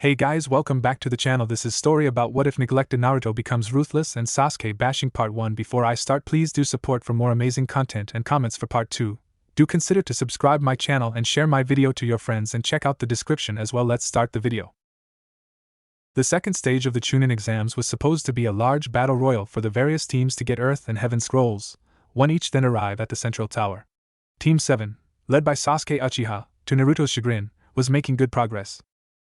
Hey guys, welcome back to the channel. This is story about what if neglected Naruto becomes ruthless and Sasuke bashing part 1. Before I start, please do support for more amazing content and comments for part 2. Do consider to subscribe my channel and share my video to your friends and check out the description as well. Let's start the video. The second stage of the Chunin exams was supposed to be a large battle royal for the various teams to get Earth and Heaven scrolls, one each, then arrive at the central tower. Team 7, led by Sasuke Uchiha, to Naruto's chagrin, was making good progress.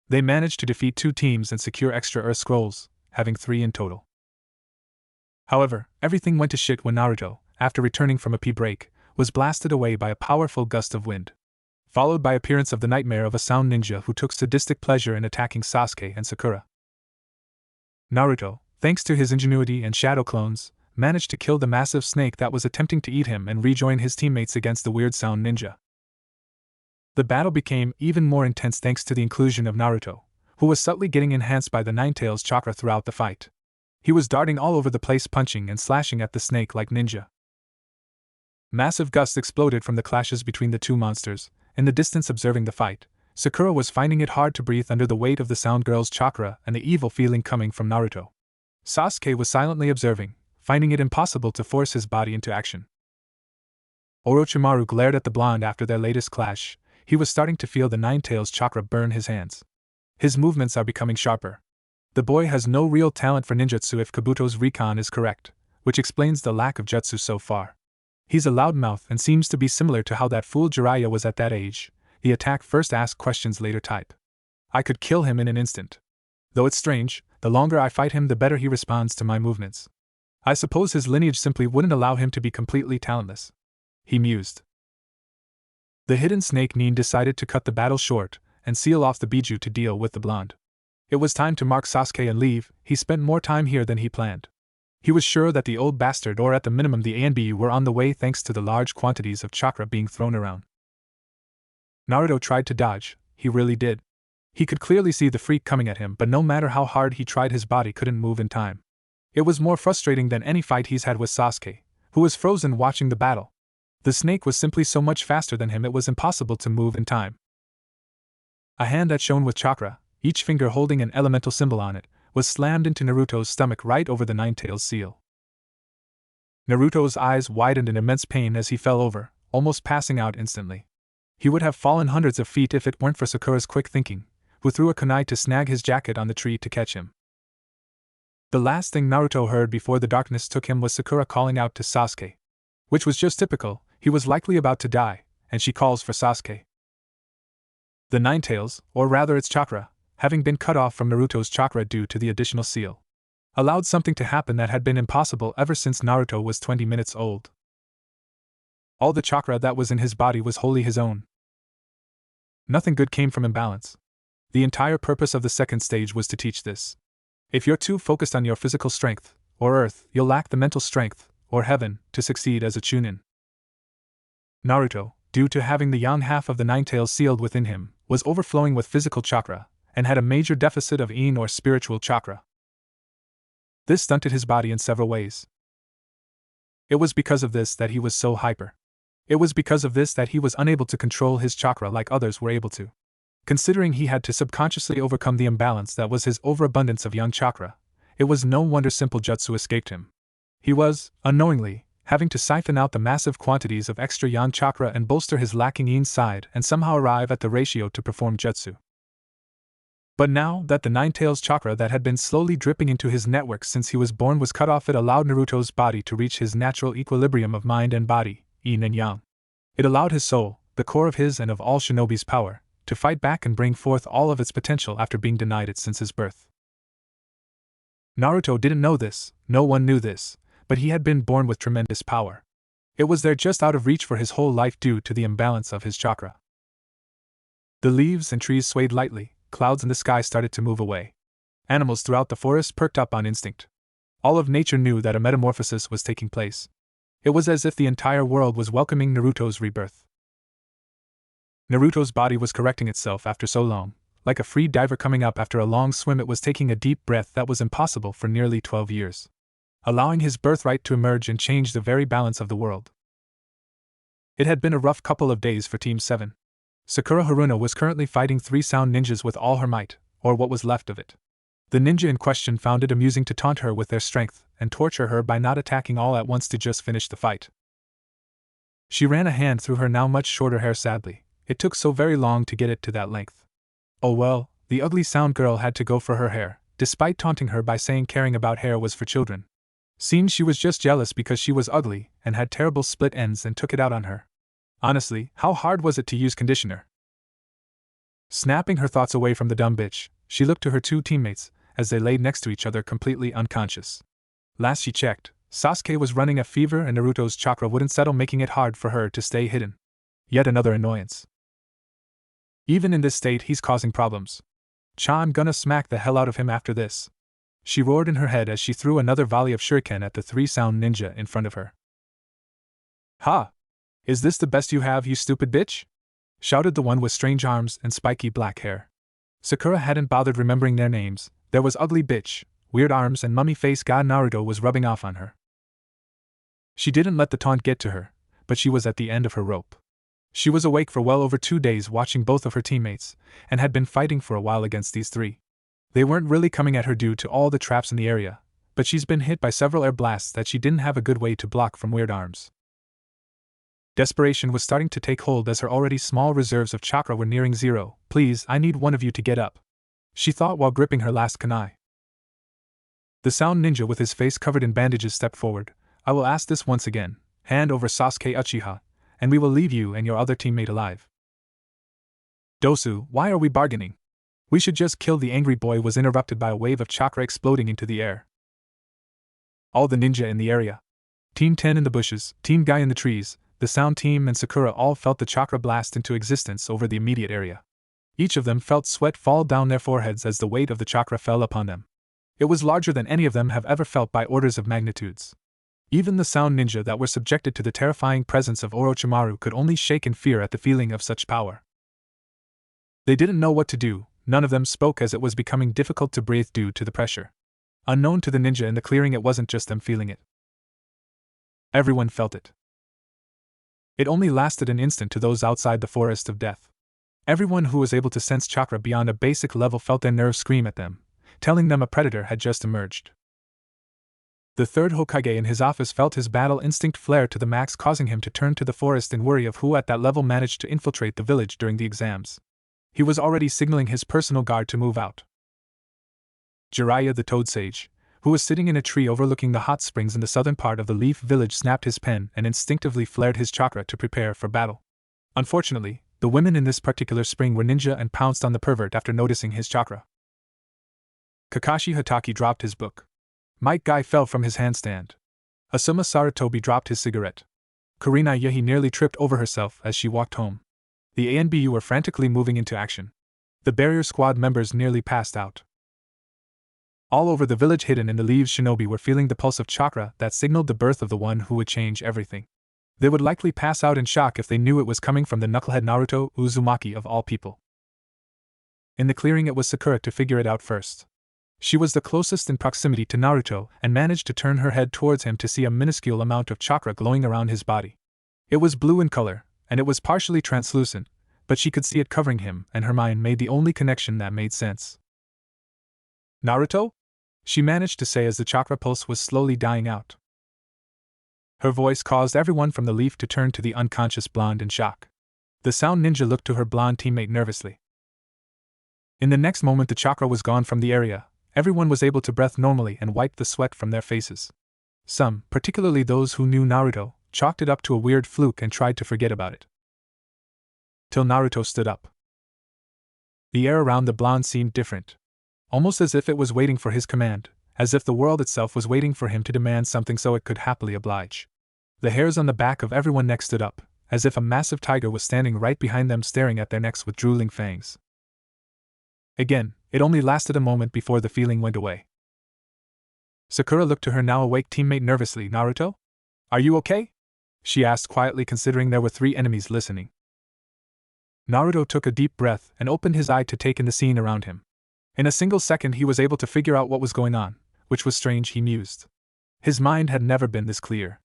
They managed to defeat 2 teams and secure extra Earth scrolls, having 3 in total. However, everything went to shit when Naruto, after returning from a pee break, was blasted away by a powerful gust of wind, followed by appearance of the nightmare of a sound ninja who took sadistic pleasure in attacking Sasuke and Sakura. Naruto, thanks to his ingenuity and shadow clones, managed to kill the massive snake that was attempting to eat him and rejoin his teammates against the weird sound ninja. The battle became even more intense thanks to the inclusion of Naruto, who was subtly getting enhanced by the Nine-Tails chakra throughout the fight. He was darting all over the place, punching and slashing at the snake like ninja. Massive gusts exploded from the clashes between the 2 monsters. In the distance, observing the fight, Sakura was finding it hard to breathe under the weight of the Sound Girl's chakra and the evil feeling coming from Naruto. Sasuke was silently observing, finding it impossible to force his body into action. Orochimaru glared at the blonde after their latest clash. He was starting to feel the Nine-Tails chakra burn his hands. His movements are becoming sharper. The boy has no real talent for ninjutsu if Kabuto's recon is correct, which explains the lack of jutsu so far. He's a loudmouth and seems to be similar to how that fool Jiraiya was at that age, the attack first, ask questions later type. I could kill him in an instant. Though it's strange, the longer I fight him the better he responds to my movements. I suppose his lineage simply wouldn't allow him to be completely talentless. He mused. The hidden snake Nin decided to cut the battle short and seal off the Biju to deal with the blonde. It was time to mark Sasuke and leave. He spent more time here than he planned. He was sure that the old bastard, or at the minimum the A and B, were on the way thanks to the large quantities of chakra being thrown around. Naruto tried to dodge, he really did. He could clearly see the freak coming at him, but no matter how hard he tried, his body couldn't move in time. It was more frustrating than any fight he's had with Sasuke, who was frozen watching the battle. The snake was simply so much faster than him it was impossible to move in time. A hand that shone with chakra, each finger holding an elemental symbol on it, was slammed into Naruto's stomach right over the Nine-Tails seal. Naruto's eyes widened in immense pain as he fell over, almost passing out instantly. He would have fallen hundreds of feet if it weren't for Sakura's quick thinking, who threw a kunai to snag his jacket on the tree to catch him. The last thing Naruto heard before the darkness took him was Sakura calling out to Sasuke. Which was just typical. He was likely about to die, and she calls for Sasuke. The Nine-Tails, or rather its chakra, having been cut off from Naruto's chakra due to the additional seal, allowed something to happen that had been impossible ever since Naruto was 20 minutes old. All the chakra that was in his body was wholly his own. Nothing good came from imbalance. The entire purpose of the second stage was to teach this. If you're too focused on your physical strength, or Earth, you'll lack the mental strength, or Heaven, to succeed as a Chunin. Naruto, due to having the yang half of the Nine-Tails sealed within him, was overflowing with physical chakra, and had a major deficit of yin or spiritual chakra. This stunted his body in several ways. It was because of this that he was so hyper. It was because of this that he was unable to control his chakra like others were able to. Considering he had to subconsciously overcome the imbalance that was his overabundance of yang chakra, it was no wonder simple jutsu escaped him. He was, unknowingly, having to siphon out the massive quantities of extra yang chakra and bolster his lacking yin side and somehow arrive at the ratio to perform jutsu. But now that the Nine-Tails chakra that had been slowly dripping into his network since he was born was cut off, it allowed Naruto's body to reach his natural equilibrium of mind and body, yin and yang. It allowed his soul, the core of his and of all shinobi's power, to fight back and bring forth all of its potential after being denied it since his birth. Naruto didn't know this, no one knew this, but he had been born with tremendous power. It was there just out of reach for his whole life due to the imbalance of his chakra. The leaves and trees swayed lightly, clouds in the sky started to move away. Animals throughout the forest perked up on instinct. All of nature knew that a metamorphosis was taking place. It was as if the entire world was welcoming Naruto's rebirth. Naruto's body was correcting itself after so long. Like a free diver coming up after a long swim, it was taking a deep breath that was impossible for nearly 12 years. Allowing his birthright to emerge and change the very balance of the world. It had been a rough couple of days for Team 7. Sakura Haruna was currently fighting 3 sound ninjas with all her might, or what was left of it. The ninja in question found it amusing to taunt her with their strength and torture her by not attacking all at once to just finish the fight. She ran a hand through her now much shorter hair sadly. It took so very long to get it to that length. Oh well, the ugly sound girl had to go for her hair, despite taunting her by saying caring about hair was for children. Seems she was just jealous because she was ugly and had terrible split ends and took it out on her. Honestly, how hard was it to use conditioner? Snapping her thoughts away from the dumb bitch, she looked to her two teammates as they laid next to each other completely unconscious. Last she checked, Sasuke was running a fever and Naruto's chakra wouldn't settle, making it hard for her to stay hidden. Yet another annoyance. Even in this state he's causing problems. I'm gonna smack the hell out of him after this. She roared in her head as she threw another volley of shuriken at the three-sound ninja in front of her. Ha! Is this the best you have, you stupid bitch? Shouted the one with strange arms and spiky black hair. Sakura hadn't bothered remembering their names. There was ugly bitch, weird arms and mummy face god Naruto was rubbing off on her. She didn't let the taunt get to her, but she was at the end of her rope. She was awake for well over 2 days watching both of her teammates, and had been fighting for a while against these three. They weren't really coming at her due to all the traps in the area, but she's been hit by several air blasts that she didn't have a good way to block from weird arms. Desperation was starting to take hold as her already small reserves of chakra were nearing zero. Please, I need one of you to get up, she thought while gripping her last kunai. The sound ninja with his face covered in bandages stepped forward. I will ask this once again, hand over Sasuke Uchiha, and we will leave you and your other teammate alive. Dosu, why are we bargaining? We should just kill the angry boy, was interrupted by a wave of chakra exploding into the air. All the ninja in the area. Team 10 in the bushes, Team Guy in the trees, the sound team and Sakura all felt the chakra blast into existence over the immediate area. Each of them felt sweat fall down their foreheads as the weight of the chakra fell upon them. It was larger than any of them have ever felt by orders of magnitudes. Even the sound ninja that were subjected to the terrifying presence of Orochimaru could only shake in fear at the feeling of such power. They didn't know what to do. None of them spoke as it was becoming difficult to breathe due to the pressure. Unknown to the ninja in the clearing, it wasn't just them feeling it. Everyone felt it. It only lasted an instant to those outside the forest of death. Everyone who was able to sense chakra beyond a basic level felt their nerves scream at them, telling them a predator had just emerged. The third Hokage in his office felt his battle instinct flare to the max, causing him to turn to the forest in worry of who at that level managed to infiltrate the village during the exams. He was already signaling his personal guard to move out. Jiraiya the Toad Sage, who was sitting in a tree overlooking the hot springs in the southern part of the Leaf Village, snapped his pen and instinctively flared his chakra to prepare for battle. Unfortunately, the women in this particular spring were ninja and pounced on the pervert after noticing his chakra. Kakashi Hatake dropped his book. Mike Guy fell from his handstand. Asuma Saratobi dropped his cigarette. Kurina Yahi nearly tripped over herself as she walked home. The ANBU were frantically moving into action. The barrier squad members nearly passed out. All over the village, hidden in the leaves, shinobi were feeling the pulse of chakra that signaled the birth of the one who would change everything. They would likely pass out in shock if they knew it was coming from the knucklehead Naruto Uzumaki of all people. In the clearing, it was Sakura to figure it out first. She was the closest in proximity to Naruto and managed to turn her head towards him to see a minuscule amount of chakra glowing around his body. It was blue in color, and it was partially translucent, but she could see it covering him, and her mind made the only connection that made sense. Naruto? She managed to say as the chakra pulse was slowly dying out. Her voice caused everyone from the leaf to turn to the unconscious blonde in shock. The sound ninja looked to her blonde teammate nervously. In the next moment, the chakra was gone from the area. Everyone was able to breathe normally and wiped the sweat from their faces. Some, particularly those who knew Naruto, chalked it up to a weird fluke and tried to forget about it. Till Naruto stood up. The air around the blonde seemed different. Almost as if it was waiting for his command, as if the world itself was waiting for him to demand something so it could happily oblige. The hairs on the back of everyone next stood up, as if a massive tiger was standing right behind them, staring at their necks with drooling fangs. Again, it only lasted a moment before the feeling went away. Sakura looked to her now awake teammate nervously. Naruto? Are you okay? She asked quietly, considering there were 3 enemies listening. Naruto took a deep breath and opened his eye to take in the scene around him. In a single second he was able to figure out what was going on, which was strange, he mused. His mind had never been this clear.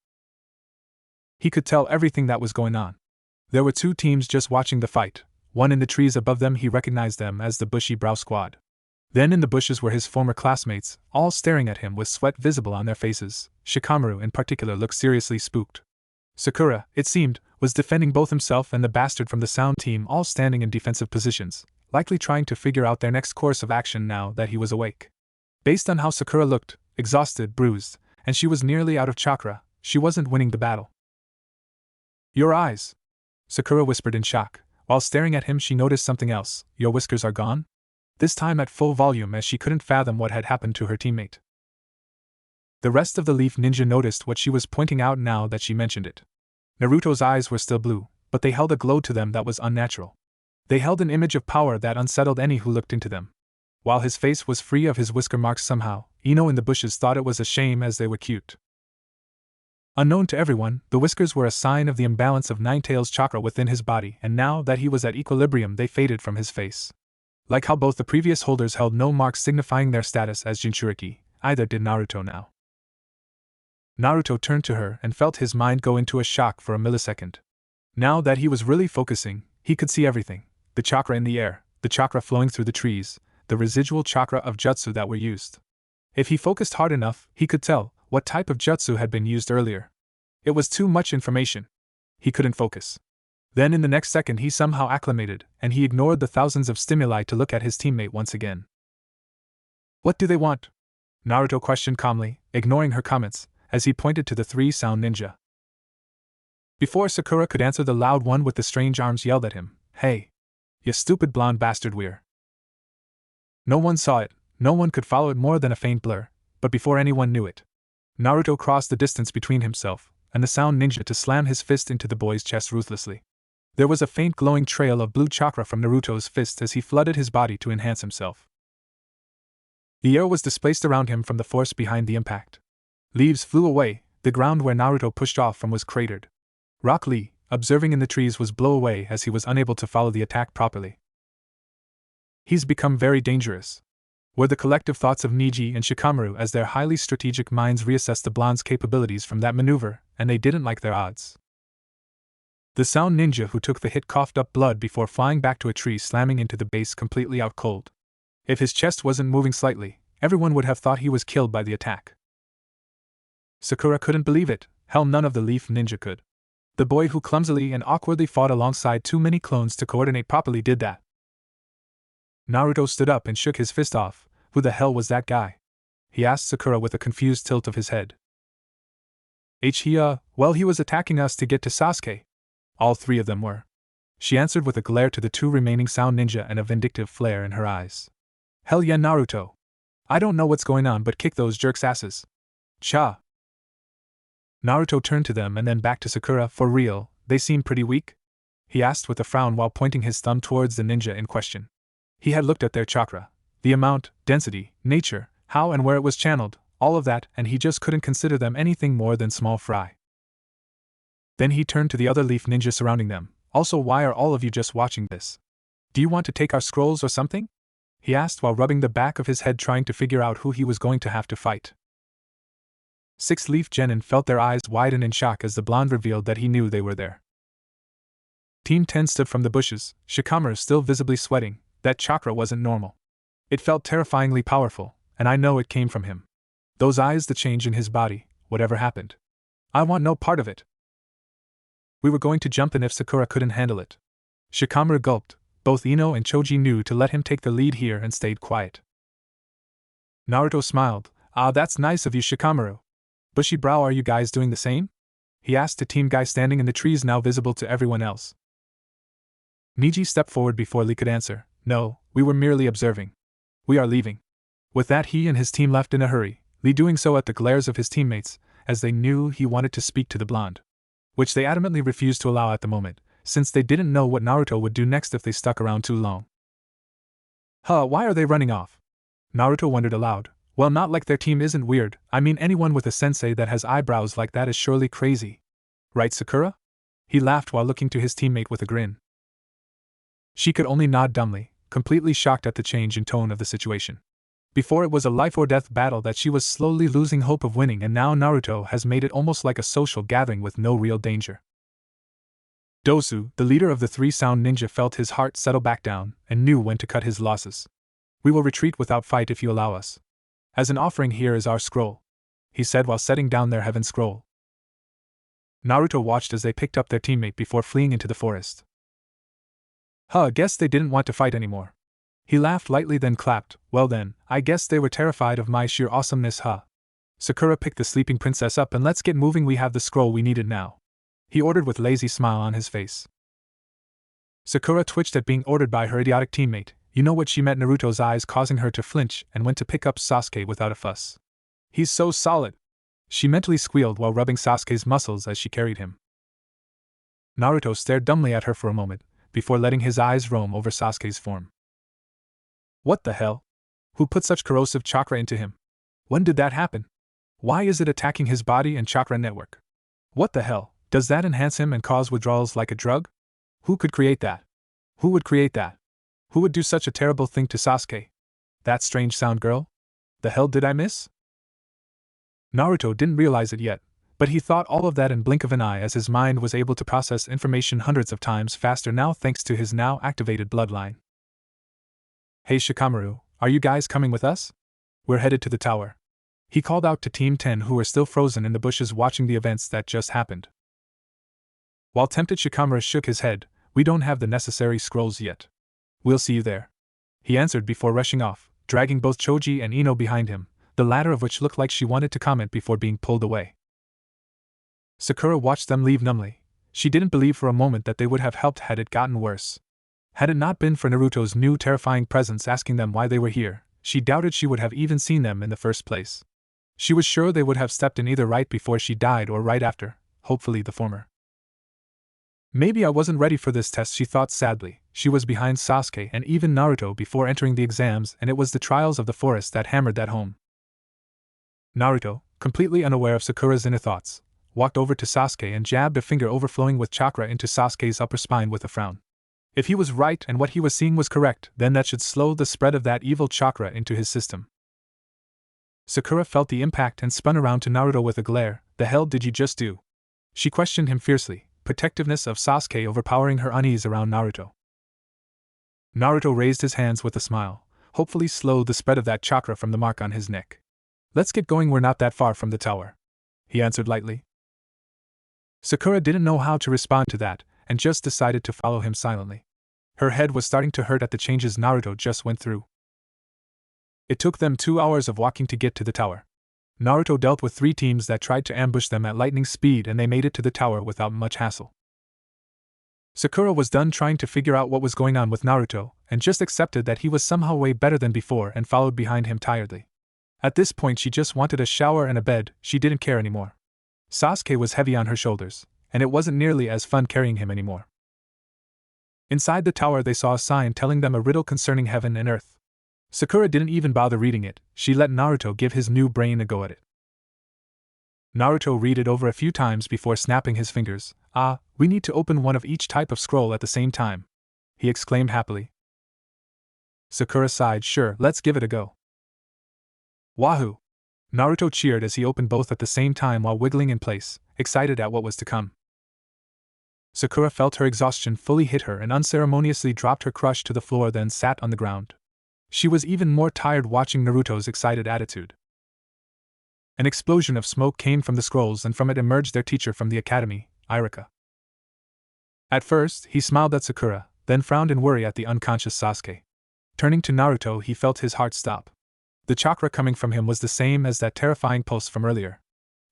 He could tell everything that was going on. There were 2 teams just watching the fight. One in the trees above them, he recognized them as the Bushy Brow Squad. Then in the bushes were his former classmates, all staring at him with sweat visible on their faces. Shikamaru in particular looked seriously spooked. Sakura, it seemed, was defending both himself and the bastard from the sound team, all standing in defensive positions, likely trying to figure out their next course of action now that he was awake. Based on how Sakura looked, exhausted, bruised, and she was nearly out of chakra, she wasn't winning the battle. "Your eyes," Sakura whispered in shock. While staring at him, she noticed something else. "Your whiskers are gone?" This time at full volume, as she couldn't fathom what had happened to her teammate. The rest of the Leaf Ninja noticed what she was pointing out now that she mentioned it. Naruto's eyes were still blue, but they held a glow to them that was unnatural. They held an image of power that unsettled any who looked into them. While his face was free of his whisker marks somehow, Ino in the bushes thought it was a shame as they were cute. Unknown to everyone, the whiskers were a sign of the imbalance of Ninetales' chakra within his body, and now that he was at equilibrium they faded from his face. Like how both the previous holders held no marks signifying their status as Jinchuriki, either did Naruto now. Naruto turned to her and felt his mind go into a shock for a millisecond. Now that he was really focusing, he could see everything: the chakra in the air, the chakra flowing through the trees, the residual chakra of jutsu that were used. If he focused hard enough, he could tell what type of jutsu had been used earlier. It was too much information. He couldn't focus. Then in the next second he somehow acclimated, and he ignored the thousands of stimuli to look at his teammate once again. "What do they want?" Naruto questioned calmly, ignoring her comments, as he pointed to the three sound ninja. Before Sakura could answer, the loud one with the strange arms yelled at him, "Hey! You stupid blonde bastard, we're..." No one saw it, no one could follow it more than a faint blur, but before anyone knew it, Naruto crossed the distance between himself and the sound ninja to slam his fist into the boy's chest ruthlessly. There was a faint glowing trail of blue chakra from Naruto's fist as he flooded his body to enhance himself. The air was displaced around him from the force behind the impact. Leaves flew away, the ground where Naruto pushed off from was cratered. Rock Lee, observing in the trees, was blown away as he was unable to follow the attack properly. "He's become very dangerous," were the collective thoughts of Niji and Shikamaru as their highly strategic minds reassessed the blonde's capabilities from that maneuver, and they didn't like their odds. The sound ninja who took the hit coughed up blood before flying back to a tree, slamming into the base completely out cold. If his chest wasn't moving slightly, everyone would have thought he was killed by the attack. Sakura couldn't believe it. Hell, none of the Leaf Ninja could. The boy who clumsily and awkwardly fought alongside too many clones to coordinate properly did that. Naruto stood up and shook his fist off. "Who the hell was that guy?" he asked Sakura with a confused tilt of his head. Well, he was attacking us to get to Sasuke." "All three of them were," she answered with a glare to the two remaining sound ninja and a vindictive flare in her eyes. "Hell yeah, Naruto. I don't know what's going on, but kick those jerks' asses. Cha." Naruto turned to them and then back to Sakura. "For real, they seem pretty weak?" he asked with a frown while pointing his thumb towards the ninja in question. He had looked at their chakra, the amount, density, nature, how and where it was channeled, all of that, and he just couldn't consider them anything more than small fry. Then he turned to the other Leaf Ninja surrounding them. "Also, why are all of you just watching this? Do you want to take our scrolls or something?" he asked while rubbing the back of his head, trying to figure out who he was going to have to fight. 6 Leaf Genin felt their eyes widen in shock as the blonde revealed that he knew they were there. Team 10 stood from the bushes, Shikamaru still visibly sweating. That chakra wasn't normal. It felt terrifyingly powerful, and I know it came from him. Those eyes, the change in his body, whatever happened. I want no part of it. We were going to jump in if Sakura couldn't handle it. Shikamaru gulped. Both Ino and Choji knew to let him take the lead here and stayed quiet. Naruto smiled. "Ah, that's nice of you, Shikamaru. Bushy brow, are you guys doing the same?" he asked a team guy standing in the trees, now visible to everyone else. Niji stepped forward before Lee could answer. "No, we were merely observing. We are leaving." With that, he and his team left in a hurry, Lee doing so at the glares of his teammates, as they knew he wanted to speak to the blonde, which they adamantly refused to allow at the moment, since they didn't know what Naruto would do next if they stuck around too long. Why are they running off?" Naruto wondered aloud. "Well, not like their team isn't weird. I mean, anyone with a sensei that has eyebrows like that is surely crazy. Right, Sakura?" He laughed while looking to his teammate with a grin. She could only nod dumbly, completely shocked at the change in tone of the situation. Before it was a life-or-death battle that she was slowly losing hope of winning, and now Naruto has made it almost like a social gathering with no real danger. Dosu, the leader of the 3 sound ninja, felt his heart settle back down and knew when to cut his losses. We will retreat without fight if you allow us. As an offering, here is our scroll," he said while setting down their heaven scroll. Naruto watched as they picked up their teammate before fleeing into the forest. Guess they didn't want to fight anymore. He laughed lightly, then clapped. Well then, I guess they were terrified of my sheer awesomeness, huh? Sakura picked the sleeping princess up and let's get moving, we have the scroll we needed now, he ordered with lazy smile on his face. Sakura twitched at being ordered by her idiotic teammate. You know what she meant, Naruto's eyes causing her to flinch, and went to pick up Sasuke without a fuss. He's so solid, she mentally squealed while rubbing Sasuke's muscles as she carried him. Naruto stared dumbly at her for a moment, before letting his eyes roam over Sasuke's form. What the hell? Who put such corrosive chakra into him? When did that happen? Why is it attacking his body and chakra network? What the hell, does that enhance him and cause withdrawals like a drug? Who could create that? Who would create that? Who would do such a terrible thing to Sasuke? That strange sound, girl? The hell did I miss? Naruto didn't realize it yet, but he thought all of that in blink of an eye as his mind was able to process information hundreds of times faster now thanks to his now activated bloodline. Hey Shikamaru, are you guys coming with us? We're headed to the tower, he called out to Team 10 who were still frozen in the bushes watching the events that just happened. While tempted, Shikamaru shook his head. We don't have the necessary scrolls yet. We'll see you there, he answered before rushing off, dragging both Choji and Ino behind him, the latter of which looked like she wanted to comment before being pulled away. Sakura watched them leave numbly. She didn't believe for a moment that they would have helped had it gotten worse. Had it not been for Naruto's new terrifying presence asking them why they were here, she doubted she would have even seen them in the first place. She was sure they would have stepped in either right before she died or right after, hopefully the former. Maybe I wasn't ready for this test, she thought sadly. She was behind Sasuke and even Naruto before entering the exams, and it was the trials of the forest that hammered that home. Naruto, completely unaware of Sakura's inner thoughts, walked over to Sasuke and jabbed a finger overflowing with chakra into Sasuke's upper spine with a frown. If he was right and what he was seeing was correct, then that should slow the spread of that evil chakra into his system. Sakura felt the impact and spun around to Naruto with a glare. The hell did you just do? She questioned him fiercely, protectiveness of Sasuke overpowering her unease around Naruto. Naruto raised his hands with a smile, hopefully slowed the spread of that chakra from the mark on his neck. Let's get going, we're not that far from the tower, he answered lightly. Sakura didn't know how to respond to that, and just decided to follow him silently. Her head was starting to hurt at the changes Naruto just went through. It took them 2 hours of walking to get to the tower. Naruto dealt with 3 teams that tried to ambush them at lightning speed and they made it to the tower without much hassle. Sakura was done trying to figure out what was going on with Naruto, and just accepted that he was somehow way better than before and followed behind him tiredly. At this point she just wanted a shower and a bed, she didn't care anymore. Sasuke was heavy on her shoulders, and it wasn't nearly as fun carrying him anymore. Inside the tower they saw a sign telling them a riddle concerning heaven and earth. Sakura didn't even bother reading it, she let Naruto give his new brain a go at it. Naruto read it over a few times before snapping his fingers. We need to open one of each type of scroll at the same time, he exclaimed happily. Sakura sighed. Sure, let's give it a go. Wahoo! Naruto cheered as he opened both at the same time while wiggling in place, excited at what was to come. Sakura felt her exhaustion fully hit her and unceremoniously dropped her crush to the floor, then sat on the ground. She was even more tired watching Naruto's excited attitude. An explosion of smoke came from the scrolls and from it emerged their teacher from the academy, Iruka. At first, he smiled at Sakura, then frowned in worry at the unconscious Sasuke. Turning to Naruto, he felt his heart stop. The chakra coming from him was the same as that terrifying pulse from earlier.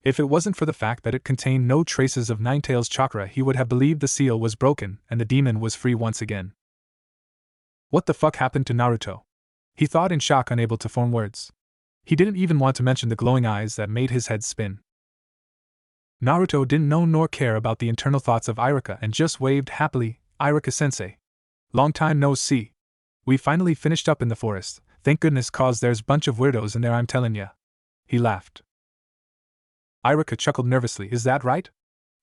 If it wasn't for the fact that it contained no traces of Ninetales chakra, he would have believed the seal was broken and the demon was free once again. What the fuck happened to Naruto? He thought in shock, unable to form words. He didn't even want to mention the glowing eyes that made his head spin. Naruto didn't know nor care about the internal thoughts of Iruka and just waved happily. Iruka-sensei. Long time no see. We finally finished up in the forest, thank goodness, cause there's bunch of weirdos in there, I'm telling ya. He laughed. Iruka chuckled nervously. Is that right?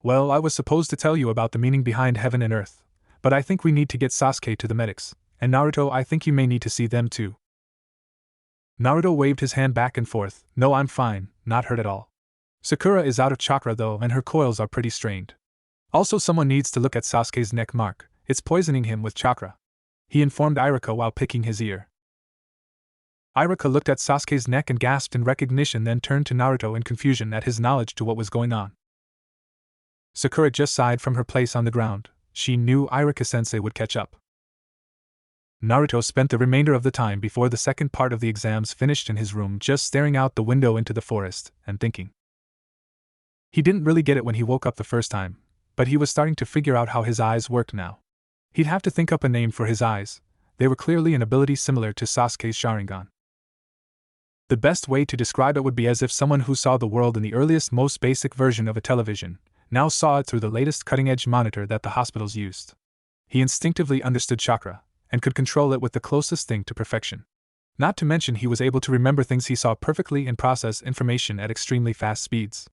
Well, I was supposed to tell you about the meaning behind heaven and earth, but I think we need to get Sasuke to the medics, and Naruto, I think you may need to see them too. Naruto waved his hand back and forth. No, I'm fine, not hurt at all. Sakura is out of chakra though, and her coils are pretty strained. Also, someone needs to look at Sasuke's neck mark, it's poisoning him with chakra, he informed Iruka while picking his ear. Iruka looked at Sasuke's neck and gasped in recognition, then turned to Naruto in confusion at his knowledge to what was going on. Sakura just sighed from her place on the ground. She knew Iruka-sensei would catch up. Naruto spent the remainder of the time before the second part of the exams finished in his room just staring out the window into the forest and thinking. He didn't really get it when he woke up the first time, but he was starting to figure out how his eyes worked now. He'd have to think up a name for his eyes. They were clearly an ability similar to Sasuke's Sharingan. The best way to describe it would be as if someone who saw the world in the earliest, most basic version of a television now saw it through the latest cutting-edge monitor that the hospitals used. He instinctively understood chakra, and could control it with the closest thing to perfection. Not to mention he was able to remember things he saw perfectly and process information at extremely fast speeds.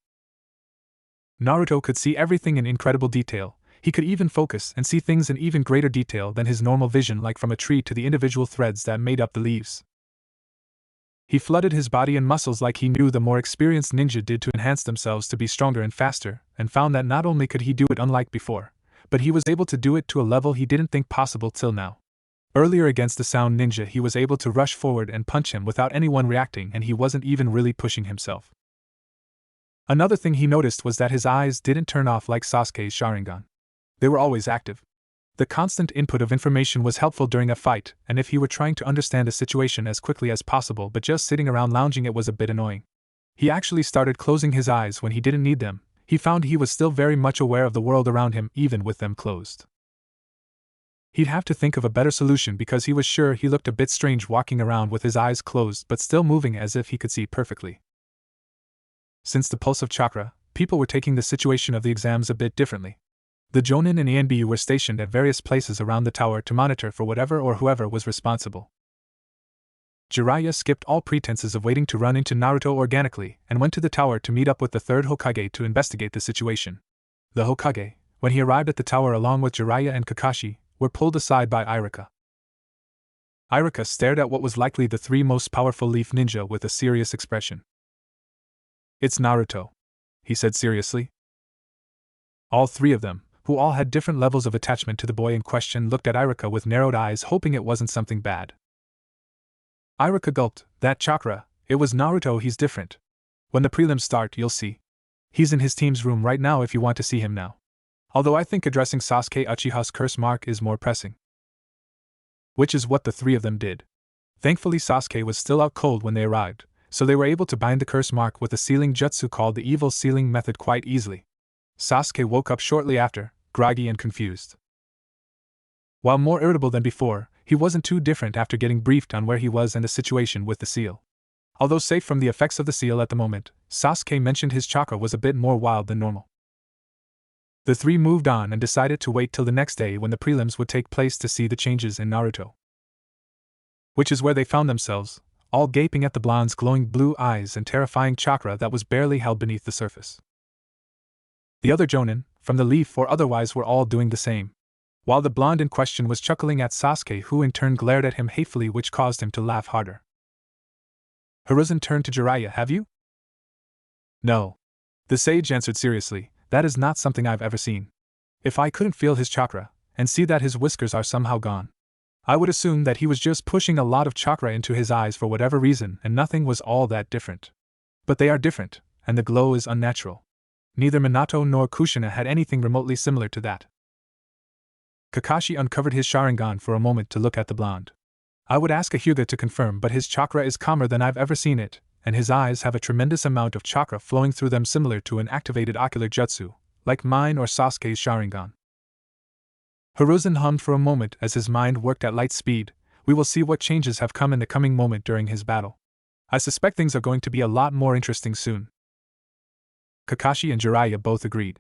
Naruto could see everything in incredible detail. He could even focus and see things in even greater detail than his normal vision, like from a tree to the individual threads that made up the leaves. He flooded his body and muscles like he knew the more experienced ninja did to enhance themselves to be stronger and faster, and found that not only could he do it unlike before, but he was able to do it to a level he didn't think possible till now. Earlier against the sound ninja he was able to rush forward and punch him without anyone reacting, and he wasn't even really pushing himself. Another thing he noticed was that his eyes didn't turn off like Sasuke's Sharingan. They were always active. The constant input of information was helpful during a fight, and if he were trying to understand a situation as quickly as possible but just sitting around lounging, it was a bit annoying. He actually started closing his eyes when he didn't need them. He found he was still very much aware of the world around him even with them closed. He'd have to think of a better solution because he was sure he looked a bit strange walking around with his eyes closed but still moving as if he could see perfectly. Since the pulse of chakra, people were taking the situation of the exams a bit differently. The Jonin and Enbu were stationed at various places around the tower to monitor for whatever or whoever was responsible. Jiraiya skipped all pretenses of waiting to run into Naruto organically and went to the tower to meet up with the third Hokage to investigate the situation. The Hokage, when he arrived at the tower along with Jiraiya and Kakashi, were pulled aside by Iruka. Iruka stared at what was likely the three most powerful leaf ninja with a serious expression. "It's Naruto," he said seriously. All three of them, who all had different levels of attachment to the boy in question, looked at Iruka with narrowed eyes, hoping it wasn't something bad. Iruka gulped. "That chakra, it was Naruto. He's different. When the prelims start, you'll see. He's in his team's room right now if you want to see him now. Although I think addressing Sasuke Uchiha's curse mark is more pressing." Which is what the three of them did. Thankfully Sasuke was still out cold when they arrived, so they were able to bind the curse mark with a sealing jutsu called the evil sealing method quite easily. Sasuke woke up shortly after, groggy and confused. While more irritable than before, he wasn't too different after getting briefed on where he was and the situation with the seal. Although safe from the effects of the seal at the moment, Sasuke mentioned his chakra was a bit more wild than normal. The three moved on and decided to wait till the next day when the prelims would take place to see the changes in Naruto. Which is where they found themselves, all gaping at the blonde's glowing blue eyes and terrifying chakra that was barely held beneath the surface. The other Jonin, from the leaf or otherwise, were all doing the same. While the blonde in question was chuckling at Sasuke, who in turn glared at him hatefully, which caused him to laugh harder. Hiruzen turned to Jiraiya. "Have you?" "No." The sage answered seriously. "That is not something I've ever seen. If I couldn't feel his chakra, and see that his whiskers are somehow gone, I would assume that he was just pushing a lot of chakra into his eyes for whatever reason and nothing was all that different. But they are different, and the glow is unnatural. Neither Minato nor Kushina had anything remotely similar to that." Kakashi uncovered his Sharingan for a moment to look at the blonde. "I would ask a Hyuga to confirm, but his chakra is calmer than I've ever seen it, and his eyes have a tremendous amount of chakra flowing through them similar to an activated ocular jutsu, like mine or Sasuke's Sharingan." Hiruzen hummed for a moment as his mind worked at light speed. "We will see what changes have come in the coming moment during his battle. I suspect things are going to be a lot more interesting soon." Kakashi and Jiraiya both agreed.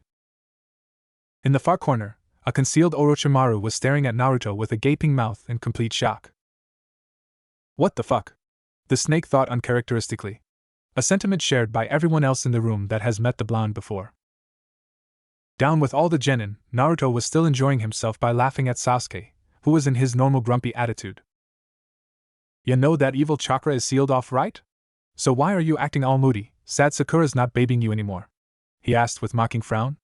In the far corner, a concealed Orochimaru was staring at Naruto with a gaping mouth in complete shock. "What the fuck?" the snake thought uncharacteristically. A sentiment shared by everyone else in the room that has met the blonde before. Down with all the genin, Naruto was still enjoying himself by laughing at Sasuke, who was in his normal grumpy attitude. "You know that evil chakra is sealed off, right? So why are you acting all moody? Sad Sakura's not babying you anymore?" he asked with mocking frown.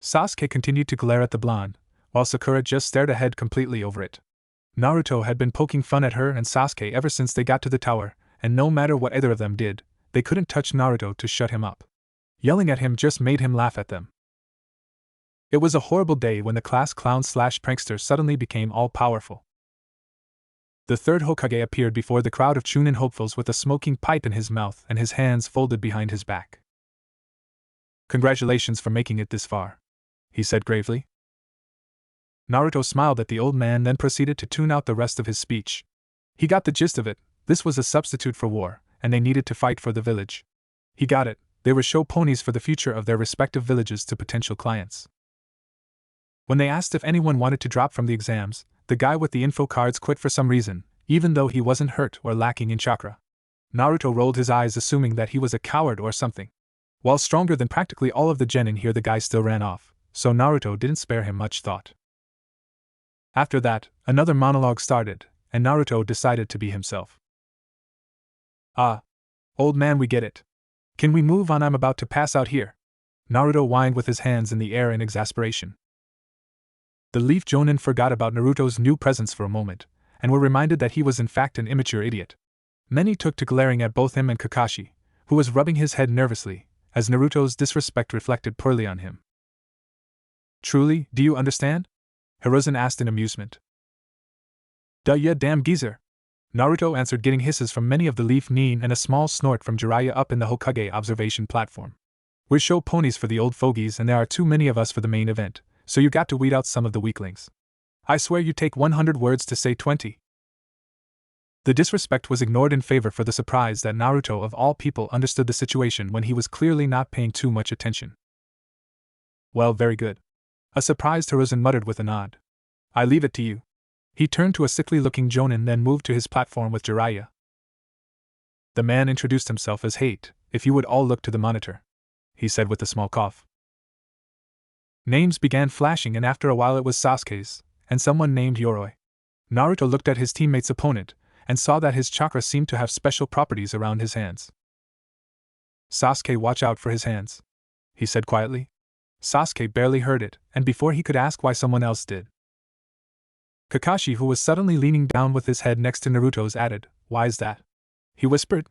Sasuke continued to glare at the blonde, while Sakura just stared ahead completely over it. Naruto had been poking fun at her and Sasuke ever since they got to the tower, and no matter what either of them did, they couldn't touch Naruto to shut him up. Yelling at him just made him laugh at them. It was a horrible day when the class clown/prankster suddenly became all-powerful. The third Hokage appeared before the crowd of Chunin hopefuls with a smoking pipe in his mouth and his hands folded behind his back. "Congratulations for making it this far," he said gravely. Naruto smiled at the old man, then proceeded to tune out the rest of his speech. He got the gist of it. This was a substitute for war, and they needed to fight for the village. He got it. They were show ponies for the future of their respective villages to potential clients. When they asked if anyone wanted to drop from the exams, the guy with the info cards quit for some reason, even though he wasn't hurt or lacking in chakra. Naruto rolled his eyes, assuming that he was a coward or something. While stronger than practically all of the genin here, the guy still ran off, so Naruto didn't spare him much thought. After that, another monologue started, and Naruto decided to be himself. "Ah, old man, we get it. Can we move on? I'm about to pass out here." Naruto whined with his hands in the air in exasperation. The Leaf Jonin forgot about Naruto's new presence for a moment, and were reminded that he was in fact an immature idiot. Many took to glaring at both him and Kakashi, who was rubbing his head nervously, as Naruto's disrespect reflected poorly on him. "Truly, do you understand?" Hiruzen asked in amusement. "Duh, yeah, damn geezer," Naruto answered, getting hisses from many of the Leaf Nin and a small snort from Jiraiya up in the Hokage observation platform. "We're show ponies for the old fogies, and there are too many of us for the main event, so you got to weed out some of the weaklings. I swear you take 100 words to say 20. The disrespect was ignored in favor for the surprise that Naruto of all people understood the situation when he was clearly not paying too much attention. "Well, very good." A surprised Hiruzen muttered with a nod. "I leave it to you." He turned to a sickly-looking Jonin, then moved to his platform with Jiraiya. The man introduced himself as Hate. "If you would all look to the monitor," he said with a small cough. Names began flashing, and after a while it was Sasuke's, and someone named Yoroi. Naruto looked at his teammate's opponent, and saw that his chakra seemed to have special properties around his hands. "Sasuke, watch out for his hands," he said quietly. Sasuke barely heard it, and before he could ask why, someone else did. Kakashi, who was suddenly leaning down with his head next to Naruto's, added, "Why's that?" he whispered.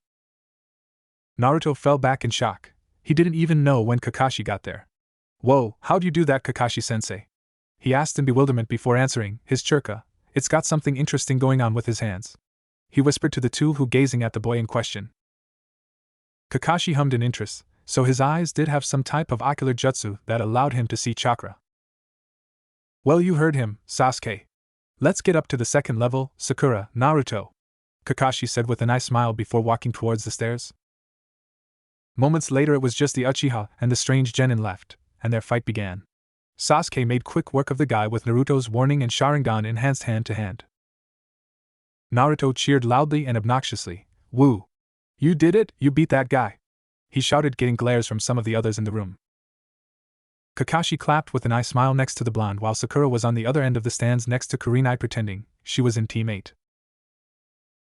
Naruto fell back in shock. He didn't even know when Kakashi got there. "Whoa, how'd you do that, Kakashi-sensei?" he asked in bewilderment before answering. His churka, "It's got something interesting going on with his hands," he whispered to the two who gazing at the boy in question. Kakashi hummed in interest, so his eyes did have some type of ocular jutsu that allowed him to see chakra. "Well, you heard him, Sasuke. Let's get up to the second level, Sakura, Naruto," Kakashi said with a nice smile before walking towards the stairs. Moments later it was just the Uchiha and the strange genin left, and their fight began. Sasuke made quick work of the guy with Naruto's warning and Sharingan enhanced hand-to-hand. Naruto cheered loudly and obnoxiously. "Woo! You did it, you beat that guy!" he shouted, getting glares from some of the others in the room. Kakashi clapped with an eye smile next to the blonde, while Sakura was on the other end of the stands next to Kurenai, pretending she was in Team 8.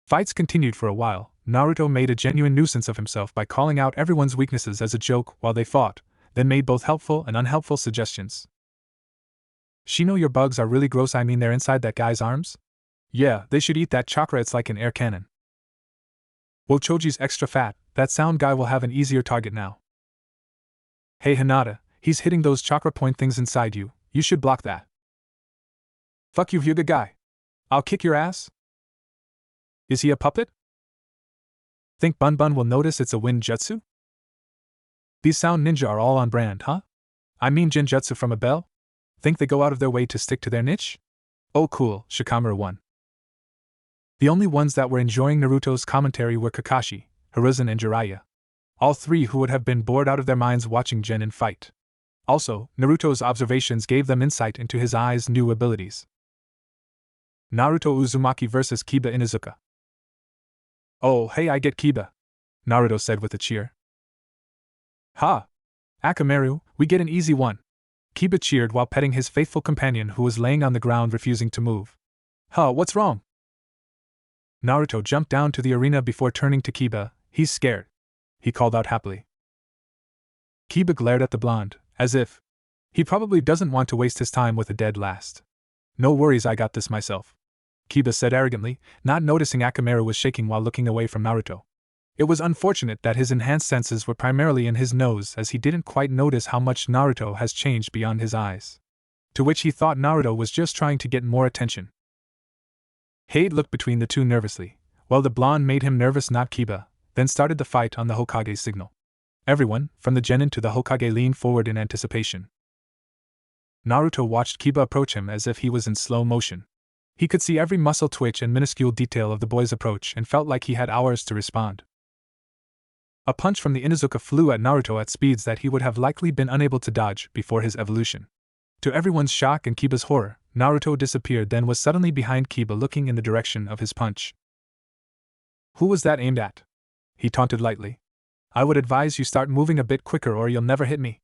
Fights continued for a while. Naruto made a genuine nuisance of himself by calling out everyone's weaknesses as a joke while they fought, then made both helpful and unhelpful suggestions. "Shino, your bugs are really gross. I mean, they're inside that guy's arms? Yeah, they should eat that chakra, it's like an air cannon. Whoa, Choji's extra fat, that sound guy will have an easier target now. Hey Hinata, he's hitting those chakra point things inside you, you should block that. Fuck you, Hyuga guy. I'll kick your ass. Is he a puppet? Think Bun Bun will notice it's a wind jutsu? These sound ninja are all on brand, huh? I mean Jinjutsu from a bell? Think they go out of their way to stick to their niche? Oh cool, Shikamaru won. The only ones that were enjoying Naruto's commentary were Kakashi, Hiruzen and Jiraiya. All three who would have been bored out of their minds watching Genin fight. Also, Naruto's observations gave them insight into his eyes' new abilities. Naruto Uzumaki vs. Kiba Inuzuka. Oh, hey, I get Kiba, Naruto said with a cheer. Ha! Akamaru, we get an easy one. Kiba cheered while petting his faithful companion who was laying on the ground refusing to move. Huh, what's wrong? Naruto jumped down to the arena before turning to Kiba. He's scared, he called out happily. Kiba glared at the blonde, as if he probably doesn't want to waste his time with a dead last. No worries, I got this myself. Kiba said arrogantly, not noticing Akamaru was shaking while looking away from Naruto. It was unfortunate that his enhanced senses were primarily in his nose, as he didn't quite notice how much Naruto has changed beyond his eyes. To which he thought Naruto was just trying to get more attention. Hade looked between the two nervously. Well, the blonde made him nervous, not Kiba, then started the fight on the Hokage's signal. Everyone, from the genin to the Hokage, leaned forward in anticipation. Naruto watched Kiba approach him as if he was in slow motion. He could see every muscle twitch and minuscule detail of the boy's approach and felt like he had hours to respond. A punch from the Inuzuka flew at Naruto at speeds that he would have likely been unable to dodge before his evolution. To everyone's shock and Kiba's horror, Naruto disappeared, then was suddenly behind Kiba, looking in the direction of his punch. "Who was that aimed at?" he taunted lightly. "I would advise you start moving a bit quicker or you'll never hit me,"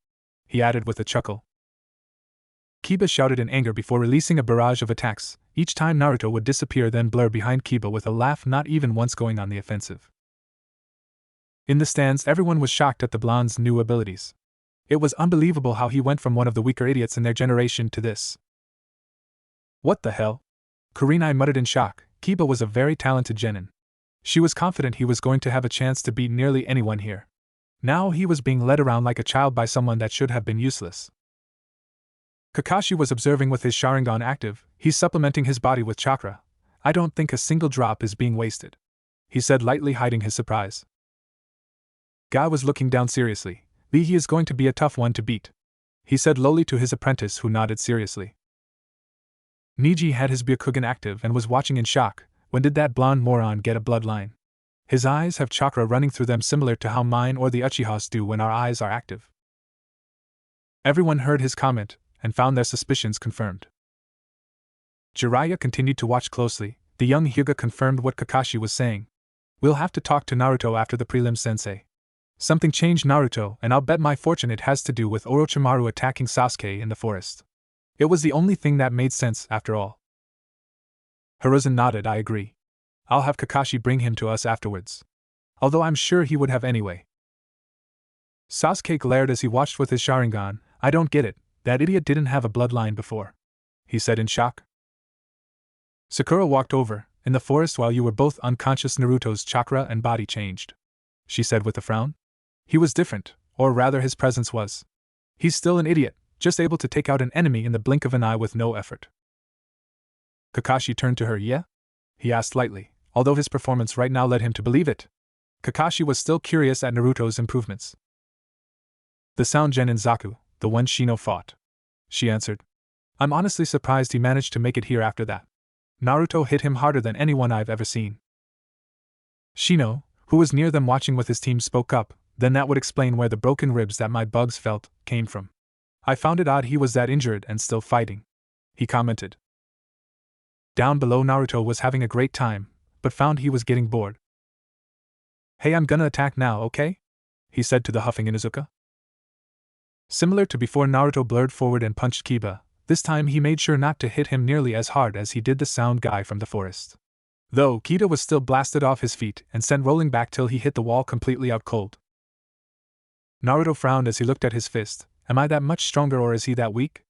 he added with a chuckle. Kiba shouted in anger before releasing a barrage of attacks. Each time Naruto would disappear, then blur behind Kiba with a laugh, not even once going on the offensive. In the stands, everyone was shocked at the blonde's new abilities. It was unbelievable how he went from one of the weaker idiots in their generation to this. "What the hell?" Kurenai muttered in shock. Kiba was a very talented genin. She was confident he was going to have a chance to beat nearly anyone here. Now he was being led around like a child by someone that should have been useless. Kakashi was observing with his Sharingan active. "He's supplementing his body with chakra. I don't think a single drop is being wasted," he said lightly, hiding his surprise. Guy was looking down seriously. "He is going to be a tough one to beat," he said lowly to his apprentice, who nodded seriously. Niji had his Byakugan active and was watching in shock. When did that blonde moron get a bloodline? His eyes have chakra running through them, similar to how mine or the Uchihas do when our eyes are active. Everyone heard his comment and found their suspicions confirmed. Jiraiya continued to watch closely. The young Hyuga confirmed what Kakashi was saying. "We'll have to talk to Naruto after the prelims, sensei. Something changed Naruto, and I'll bet my fortune it has to do with Orochimaru attacking Sasuke in the forest." It was the only thing that made sense, after all. Hiruzen nodded. "I agree. I'll have Kakashi bring him to us afterwards. Although I'm sure he would have anyway." Sasuke glared as he watched with his Sharingan. "I don't get it. That idiot didn't have a bloodline before," he said in shock. "Sakura walked over, in the forest while you were both unconscious. Naruto's chakra and body changed," she said with a frown. "He was different, or rather his presence was. He's still an idiot, just able to take out an enemy in the blink of an eye with no effort." Kakashi turned to her. "Yeah?" he asked lightly, although his performance right now led him to believe it. Kakashi was still curious at Naruto's improvements. "The Sound Genin Zaku, the one Shino fought," she answered. "I'm honestly surprised he managed to make it here after that. Naruto hit him harder than anyone I've ever seen." Shino, who was near them watching with his team, spoke up. "Then that would explain where the broken ribs that my bugs felt came from. I found it odd he was that injured and still fighting," he commented. Down below, Naruto was having a great time, but found he was getting bored. "Hey, I'm gonna attack now, okay?" he said to the huffing Inuzuka. Similar to before, Naruto blurred forward and punched Kiba. This time he made sure not to hit him nearly as hard as he did the sound guy from the forest. Though Kiba was still blasted off his feet and sent rolling back till he hit the wall completely out cold. Naruto frowned as he looked at his fist. "Am I that much stronger or is he that weak?"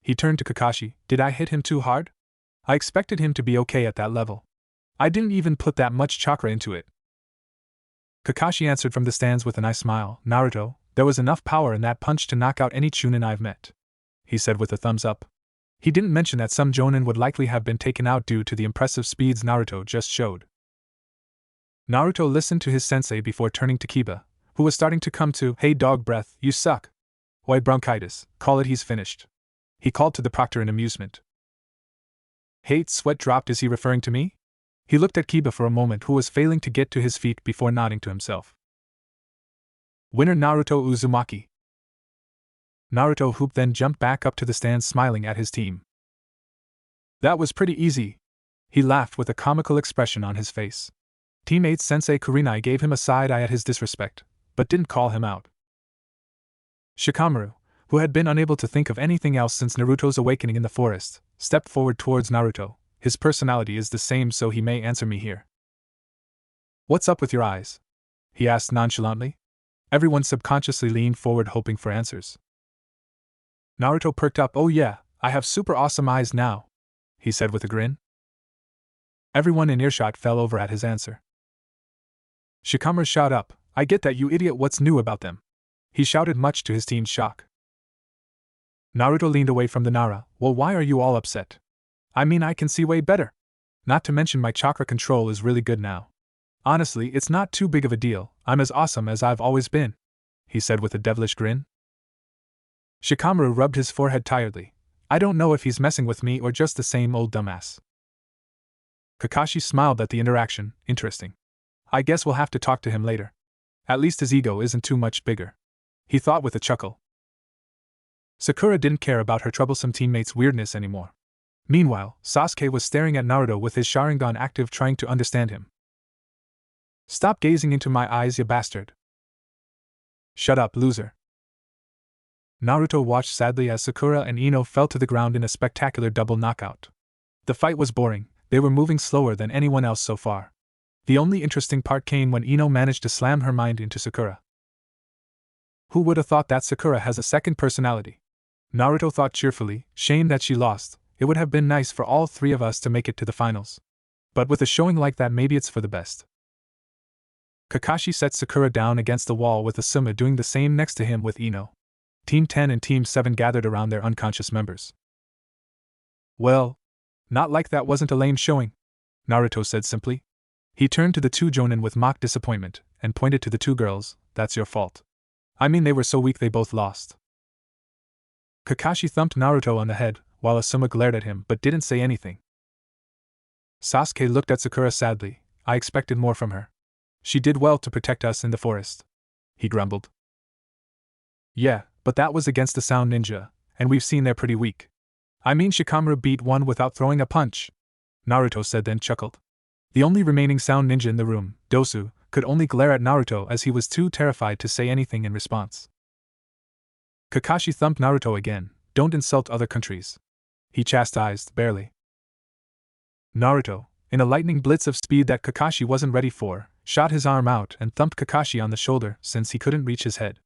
He turned to Kakashi. "Did I hit him too hard? I expected him to be okay at that level. I didn't even put that much chakra into it." Kakashi answered from the stands with a nice smile. "Naruto, there was enough power in that punch to knock out any Chunin I've met," he said with a thumbs up. He didn't mention that some Jonin would likely have been taken out due to the impressive speeds Naruto just showed. Naruto listened to his sensei before turning to Kiba, who was starting to come to. "Hey dog breath, you suck. Oi bronchitis, call it, he's finished," he called to the proctor in amusement. "Hate's sweat dropped. Is he referring to me?" He looked at Kiba for a moment, who was failing to get to his feet before nodding to himself. Winner Naruto Uzumaki. Naruto whooped, then jumped back up to the stands smiling at his team. "That was pretty easy," he laughed with a comical expression on his face. Teammate Sensei Kurenai gave him a side eye at his disrespect, but didn't call him out. Shikamaru, who had been unable to think of anything else since Naruto's awakening in the forest, stepped forward towards Naruto. "His personality is the same, so he may answer me here." "What's up with your eyes?" he asked nonchalantly. Everyone subconsciously leaned forward, hoping for answers. Naruto perked up. "Oh yeah, I have super awesome eyes now," he said with a grin. Everyone in earshot fell over at his answer. Shikamaru shot up, "I get that, you idiot, what's new about them?" He shouted, much to his team's shock. Naruto leaned away from the Nara. "Well, why are you all upset? I mean, I can see way better. Not to mention my chakra control is really good now. Honestly, it's not too big of a deal, I'm as awesome as I've always been," he said with a devilish grin. Shikamaru rubbed his forehead tiredly. "I don't know if he's messing with me or just the same old dumbass." Kakashi smiled at the interaction. "Interesting. I guess we'll have to talk to him later. At least his ego isn't too much bigger," he thought with a chuckle. Sakura didn't care about her troublesome teammate's weirdness anymore. Meanwhile, Sasuke was staring at Naruto with his Sharingan active, trying to understand him. "Stop gazing into my eyes, you bastard." "Shut up, loser." Naruto watched sadly as Sakura and Ino fell to the ground in a spectacular double knockout. The fight was boring, they were moving slower than anyone else so far. The only interesting part came when Ino managed to slam her mind into Sakura. Who would have thought that Sakura has a second personality? Naruto thought cheerfully. Shame that she lost. It would have been nice for all three of us to make it to the finals. But with a showing like that, maybe it's for the best. Kakashi set Sakura down against the wall with Asuma doing the same next to him with Ino. Team 10 and Team 7 gathered around their unconscious members. "Well, not like that wasn't a lame showing," Naruto said simply. He turned to the two jonin with mock disappointment and pointed to the two girls. "That's your fault. I mean, they were so weak they both lost." Kakashi thumped Naruto on the head, while Asuma glared at him but didn't say anything. Sasuke looked at Sakura sadly. "I expected more from her. She did well to protect us in the forest," he grumbled. "Yeah, but that was against the Sound Ninja, and we've seen they're pretty weak. I mean, Shikamaru beat one without throwing a punch," Naruto said, then chuckled. The only remaining Sound Ninja in the room, Dosu, could only glare at Naruto as he was too terrified to say anything in response. Kakashi thumped Naruto again. "Don't insult other countries," he chastised, barely. Naruto, in a lightning blitz of speed that Kakashi wasn't ready for, shot his arm out and thumped Kakashi on the shoulder since he couldn't reach his head.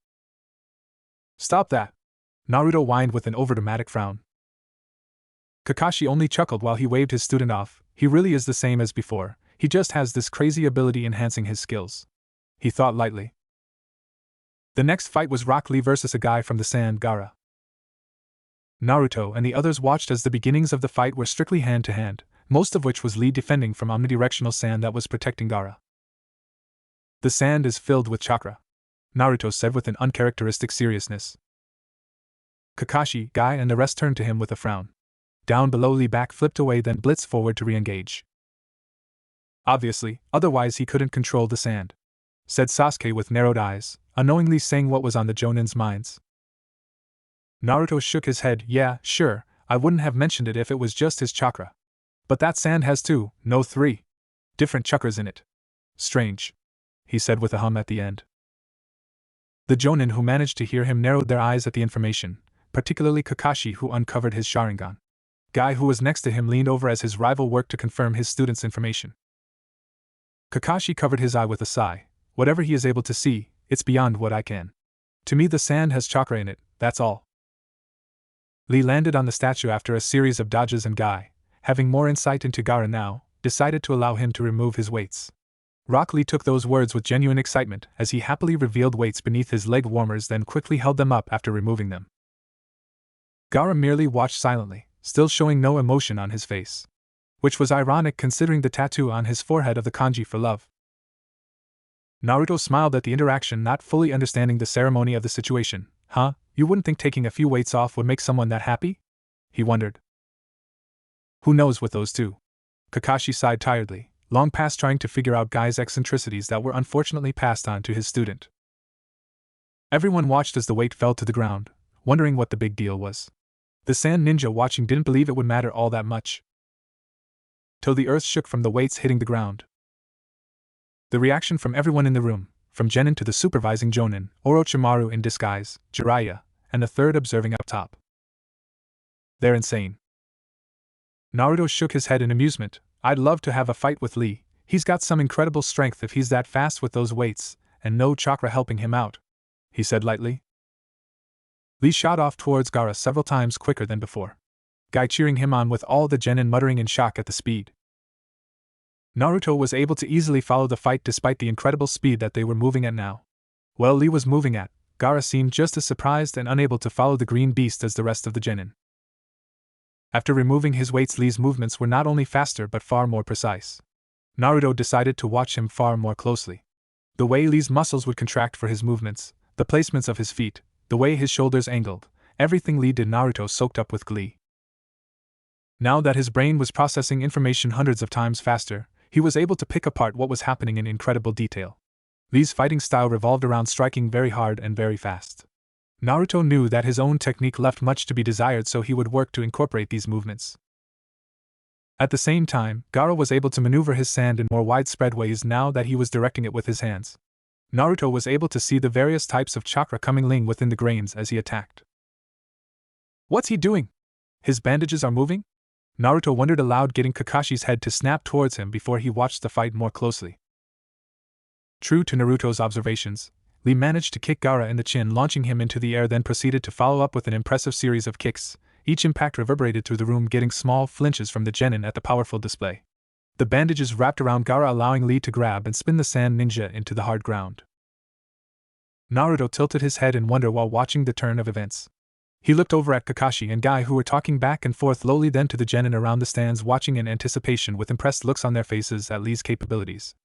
"Stop that!" Naruto whined with an overdramatic frown. Kakashi only chuckled while he waved his student off. "He really is the same as before, he just has this crazy ability enhancing his skills," he thought lightly. The next fight was Rock Lee versus a guy from the sand, Gaara. Naruto and the others watched as the beginnings of the fight were strictly hand-to-hand, most of which was Lee defending from omnidirectional sand that was protecting Gaara. "The sand is filled with chakra," Naruto said with an uncharacteristic seriousness. Kakashi, Guy and the rest turned to him with a frown. Down below, Lee back flipped away, then blitzed forward to re-engage. "Obviously, otherwise he couldn't control the sand," said Sasuke with narrowed eyes, unknowingly saying what was on the Jonin's minds. Naruto shook his head. "Yeah, sure, I wouldn't have mentioned it if it was just his chakra. But that sand has two, no three, different chakras in it. Strange," he said with a hum at the end. The Jonin who managed to hear him narrowed their eyes at the information, particularly Kakashi, who uncovered his Sharingan. Guy, who was next to him, leaned over as his rival worked to confirm his student's information. Kakashi covered his eye with a sigh. "Whatever he is able to see, it's beyond what I can. To me, the sand has chakra in it, that's all." Lee landed on the statue after a series of dodges, and Guy, having more insight into Gaara now, decided to allow him to remove his weights. Rock Lee took those words with genuine excitement as he happily revealed weights beneath his leg warmers, then quickly held them up after removing them. Gaara merely watched silently, still showing no emotion on his face. Which was ironic considering the tattoo on his forehead of the kanji for love. Naruto smiled at the interaction, not fully understanding the ceremony of the situation. "Huh, you wouldn't think taking a few weights off would make someone that happy?" he wondered. "Who knows with those two?" Kakashi sighed tiredly, long past trying to figure out Guy's eccentricities that were unfortunately passed on to his student. Everyone watched as the weight fell to the ground, wondering what the big deal was. The Sand Ninja watching didn't believe it would matter all that much. Till the earth shook from the weights hitting the ground. The reaction from everyone in the room, from Genin to the supervising Jonin, Orochimaru in disguise, Jiraiya, and the third observing up top. "They're insane." Naruto shook his head in amusement. "I'd love to have a fight with Lee. He's got some incredible strength if he's that fast with those weights, and no chakra helping him out," he said lightly. Lee shot off towards Gaara several times quicker than before, Guy cheering him on with all the Genin muttering in shock at the speed. Naruto was able to easily follow the fight despite the incredible speed that they were moving at now. While Lee was moving at, Gaara seemed just as surprised and unable to follow the green beast as the rest of the genin. After removing his weights, Lee's movements were not only faster but far more precise. Naruto decided to watch him far more closely. The way Lee's muscles would contract for his movements, the placements of his feet, the way his shoulders angled, everything Lee did Naruto soaked up with glee. Now that his brain was processing information hundreds of times faster, he was able to pick apart what was happening in incredible detail. Lee's fighting style revolved around striking very hard and very fast. Naruto knew that his own technique left much to be desired, so he would work to incorporate these movements. At the same time, Gaara was able to maneuver his sand in more widespread ways now that he was directing it with his hands. Naruto was able to see the various types of chakra coming within the grains as he attacked. What's he doing? His bandages are moving? Naruto wondered aloud, getting Kakashi's head to snap towards him before he watched the fight more closely. True to Naruto's observations, Lee managed to kick Gaara in the chin, launching him into the air, then proceeded to follow up with an impressive series of kicks. Each impact reverberated through the room, getting small flinches from the genin at the powerful display. The bandages wrapped around Gaara, allowing Lee to grab and spin the sand ninja into the hard ground. Naruto tilted his head in wonder while watching the turn of events. He looked over at Kakashi and Guy, who were talking back and forth lowly, then to the genin around the stands, watching in anticipation with impressed looks on their faces at Lee's capabilities.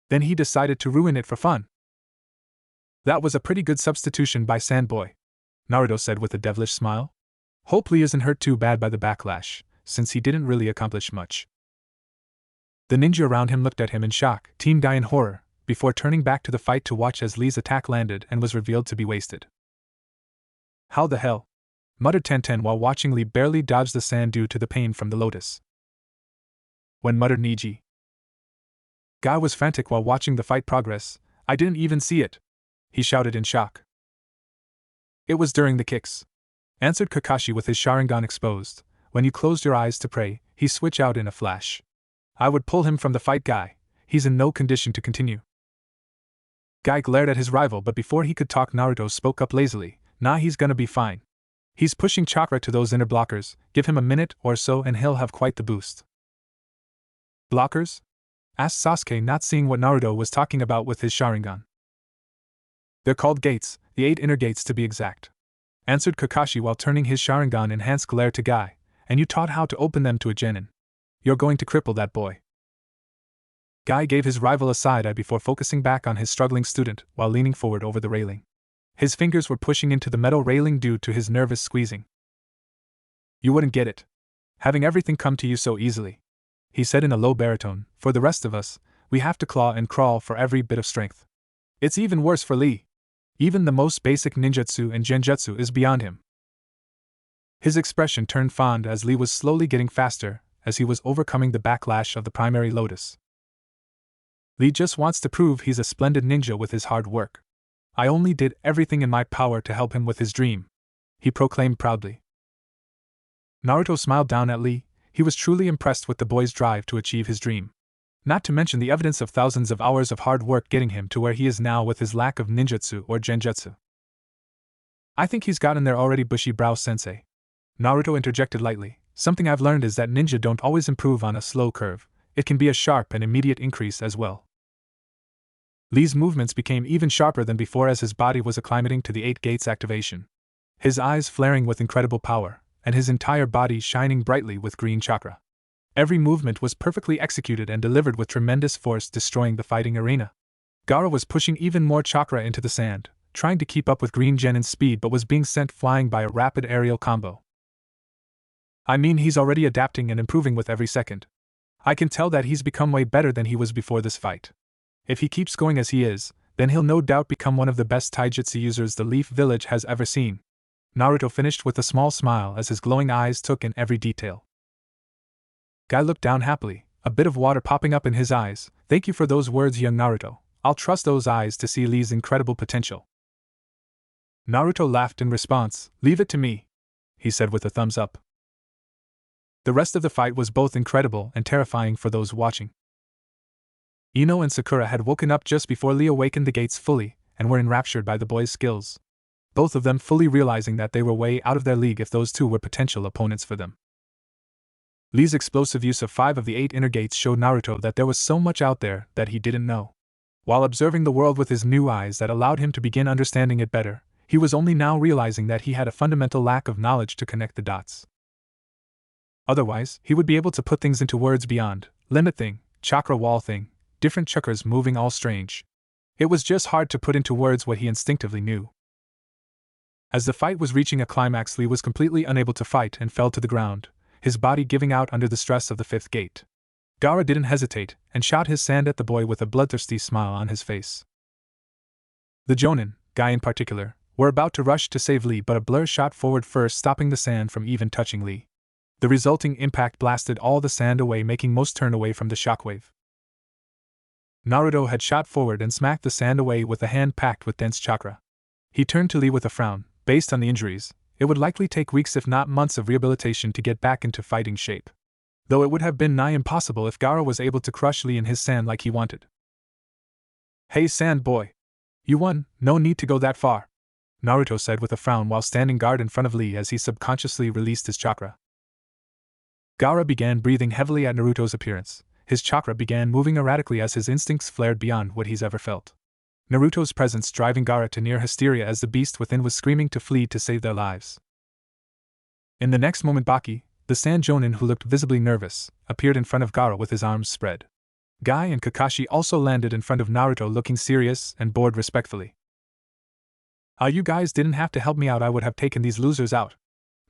Then he decided to ruin it for fun. That was a pretty good substitution by Sandboy, Naruto said with a devilish smile. Hope Lee isn't hurt too bad by the backlash, since he didn't really accomplish much. The ninja around him looked at him in shock, Team Guy in horror, before turning back to the fight to watch as Lee's attack landed and was revealed to be wasted. How the hell? Muttered Tenten while watching Lee barely dodge the sand due to the pain from the lotus. When muttered Niji. Guy was frantic while watching the fight progress. I didn't even see it, he shouted in shock. It was during the kicks, answered Kakashi with his Sharingan exposed. When you closed your eyes to pray, he switched out in a flash. I would pull him from the fight, Guy. He's in no condition to continue. Guy glared at his rival, but before he could talk, Naruto spoke up lazily. Nah, he's gonna be fine. He's pushing chakra to those inner blockers. Give him a minute or so and he'll have quite the boost. Blockers? Asked Sasuke, not seeing what Naruto was talking about with his Sharingan. They're called gates, the 8 inner gates to be exact, answered Kakashi while turning his Sharingan enhanced glare to Guy. And you taught how to open them to a genin. You're going to cripple that boy. Guy gave his rival a side eye before focusing back on his struggling student while leaning forward over the railing. His fingers were pushing into the metal railing due to his nervous squeezing. You wouldn't get it, having everything come to you so easily, he said in a low baritone. For the rest of us, we have to claw and crawl for every bit of strength. It's even worse for Lee. Even the most basic ninjutsu and genjutsu is beyond him. His expression turned fond as Lee was slowly getting faster as he was overcoming the backlash of the primary lotus. Lee just wants to prove he's a splendid ninja with his hard work. I only did everything in my power to help him with his dream, he proclaimed proudly. Naruto smiled down at Lee. He was truly impressed with the boy's drive to achieve his dream. Not to mention the evidence of thousands of hours of hard work getting him to where he is now with his lack of ninjutsu or genjutsu. I think he's gotten there already, bushy brow sensei, Naruto interjected lightly. Something I've learned is that ninja don't always improve on a slow curve. It can be a sharp and immediate increase as well. Lee's movements became even sharper than before as his body was acclimating to the 8 gates activation. His eyes flaring with incredible power, and his entire body shining brightly with green chakra. Every movement was perfectly executed and delivered with tremendous force, destroying the fighting arena. Gaara was pushing even more chakra into the sand, trying to keep up with Green Genin's speed, but was being sent flying by a rapid aerial combo. I mean, he's already adapting and improving with every second. I can tell that he's become way better than he was before this fight. If he keeps going as he is, then he'll no doubt become one of the best taijutsu users the Leaf Village has ever seen. Naruto finished with a small smile as his glowing eyes took in every detail. Guy looked down happily, a bit of water popping up in his eyes. Thank you for those words, young Naruto. I'll trust those eyes to see Lee's incredible potential. Naruto laughed in response. Leave it to me, he said with a thumbs up. The rest of the fight was both incredible and terrifying for those watching. Ino and Sakura had woken up just before Lee awakened the gates fully, and were enraptured by the boy's skills. Both of them fully realizing that they were way out of their league if those two were potential opponents for them. Lee's explosive use of 5 of the 8 inner gates showed Naruto that there was so much out there that he didn't know. While observing the world with his new eyes that allowed him to begin understanding it better, he was only now realizing that he had a fundamental lack of knowledge to connect the dots. Otherwise, he would be able to put things into words beyond limit thing, chakra wall thing, different chakras moving all strange. It was just hard to put into words what he instinctively knew. As the fight was reaching a climax, Lee was completely unable to fight and fell to the ground, his body giving out under the stress of the 5th gate. Gaara didn't hesitate, and shot his sand at the boy with a bloodthirsty smile on his face. The Jonin, Guy in particular, were about to rush to save Lee, but a blur shot forward first, stopping the sand from even touching Lee. The resulting impact blasted all the sand away, making most turn away from the shockwave. Naruto had shot forward and smacked the sand away with a hand packed with dense chakra. He turned to Lee with a frown. Based on the injuries, it would likely take weeks if not months of rehabilitation to get back into fighting shape. Though it would have been nigh impossible if Gaara was able to crush Lee in his sand like he wanted. "Hey sand boy! You won, no need to go that far," Naruto said with a frown while standing guard in front of Lee as he subconsciously released his chakra. Gaara began breathing heavily at Naruto's appearance. His chakra began moving erratically as his instincts flared beyond what he's ever felt. Naruto's presence driving Gaara to near hysteria as the beast within was screaming to flee to save their lives. In the next moment, Baki, the Sand Jonin who looked visibly nervous, appeared in front of Gaara with his arms spread. Guy and Kakashi also landed in front of Naruto looking serious and bored respectfully. You guys didn't have to help me out, I would have taken these losers out."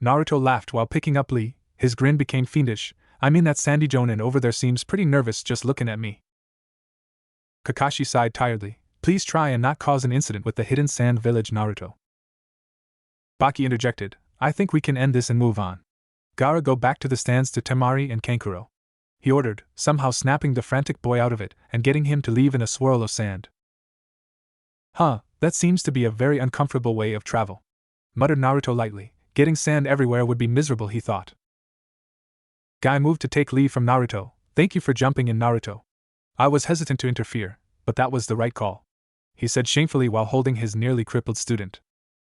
Naruto laughed while picking up Lee. His grin became fiendish. "I mean that Sandy Jonin over there seems pretty nervous just looking at me." Kakashi sighed tiredly. "Please try and not cause an incident with the hidden sand village, Naruto." Baki interjected. "I think we can end this and move on. Gaara, go back to the stands to Temari and Kankuro," he ordered, somehow snapping the frantic boy out of it and getting him to leave in a swirl of sand. That seems to be a very uncomfortable way of travel," muttered Naruto lightly. Getting sand everywhere would be miserable, he thought. Guy moved to take leave from Naruto. "Thank you for jumping in, Naruto. I was hesitant to interfere, but that was the right call," he said shamefully while holding his nearly crippled student.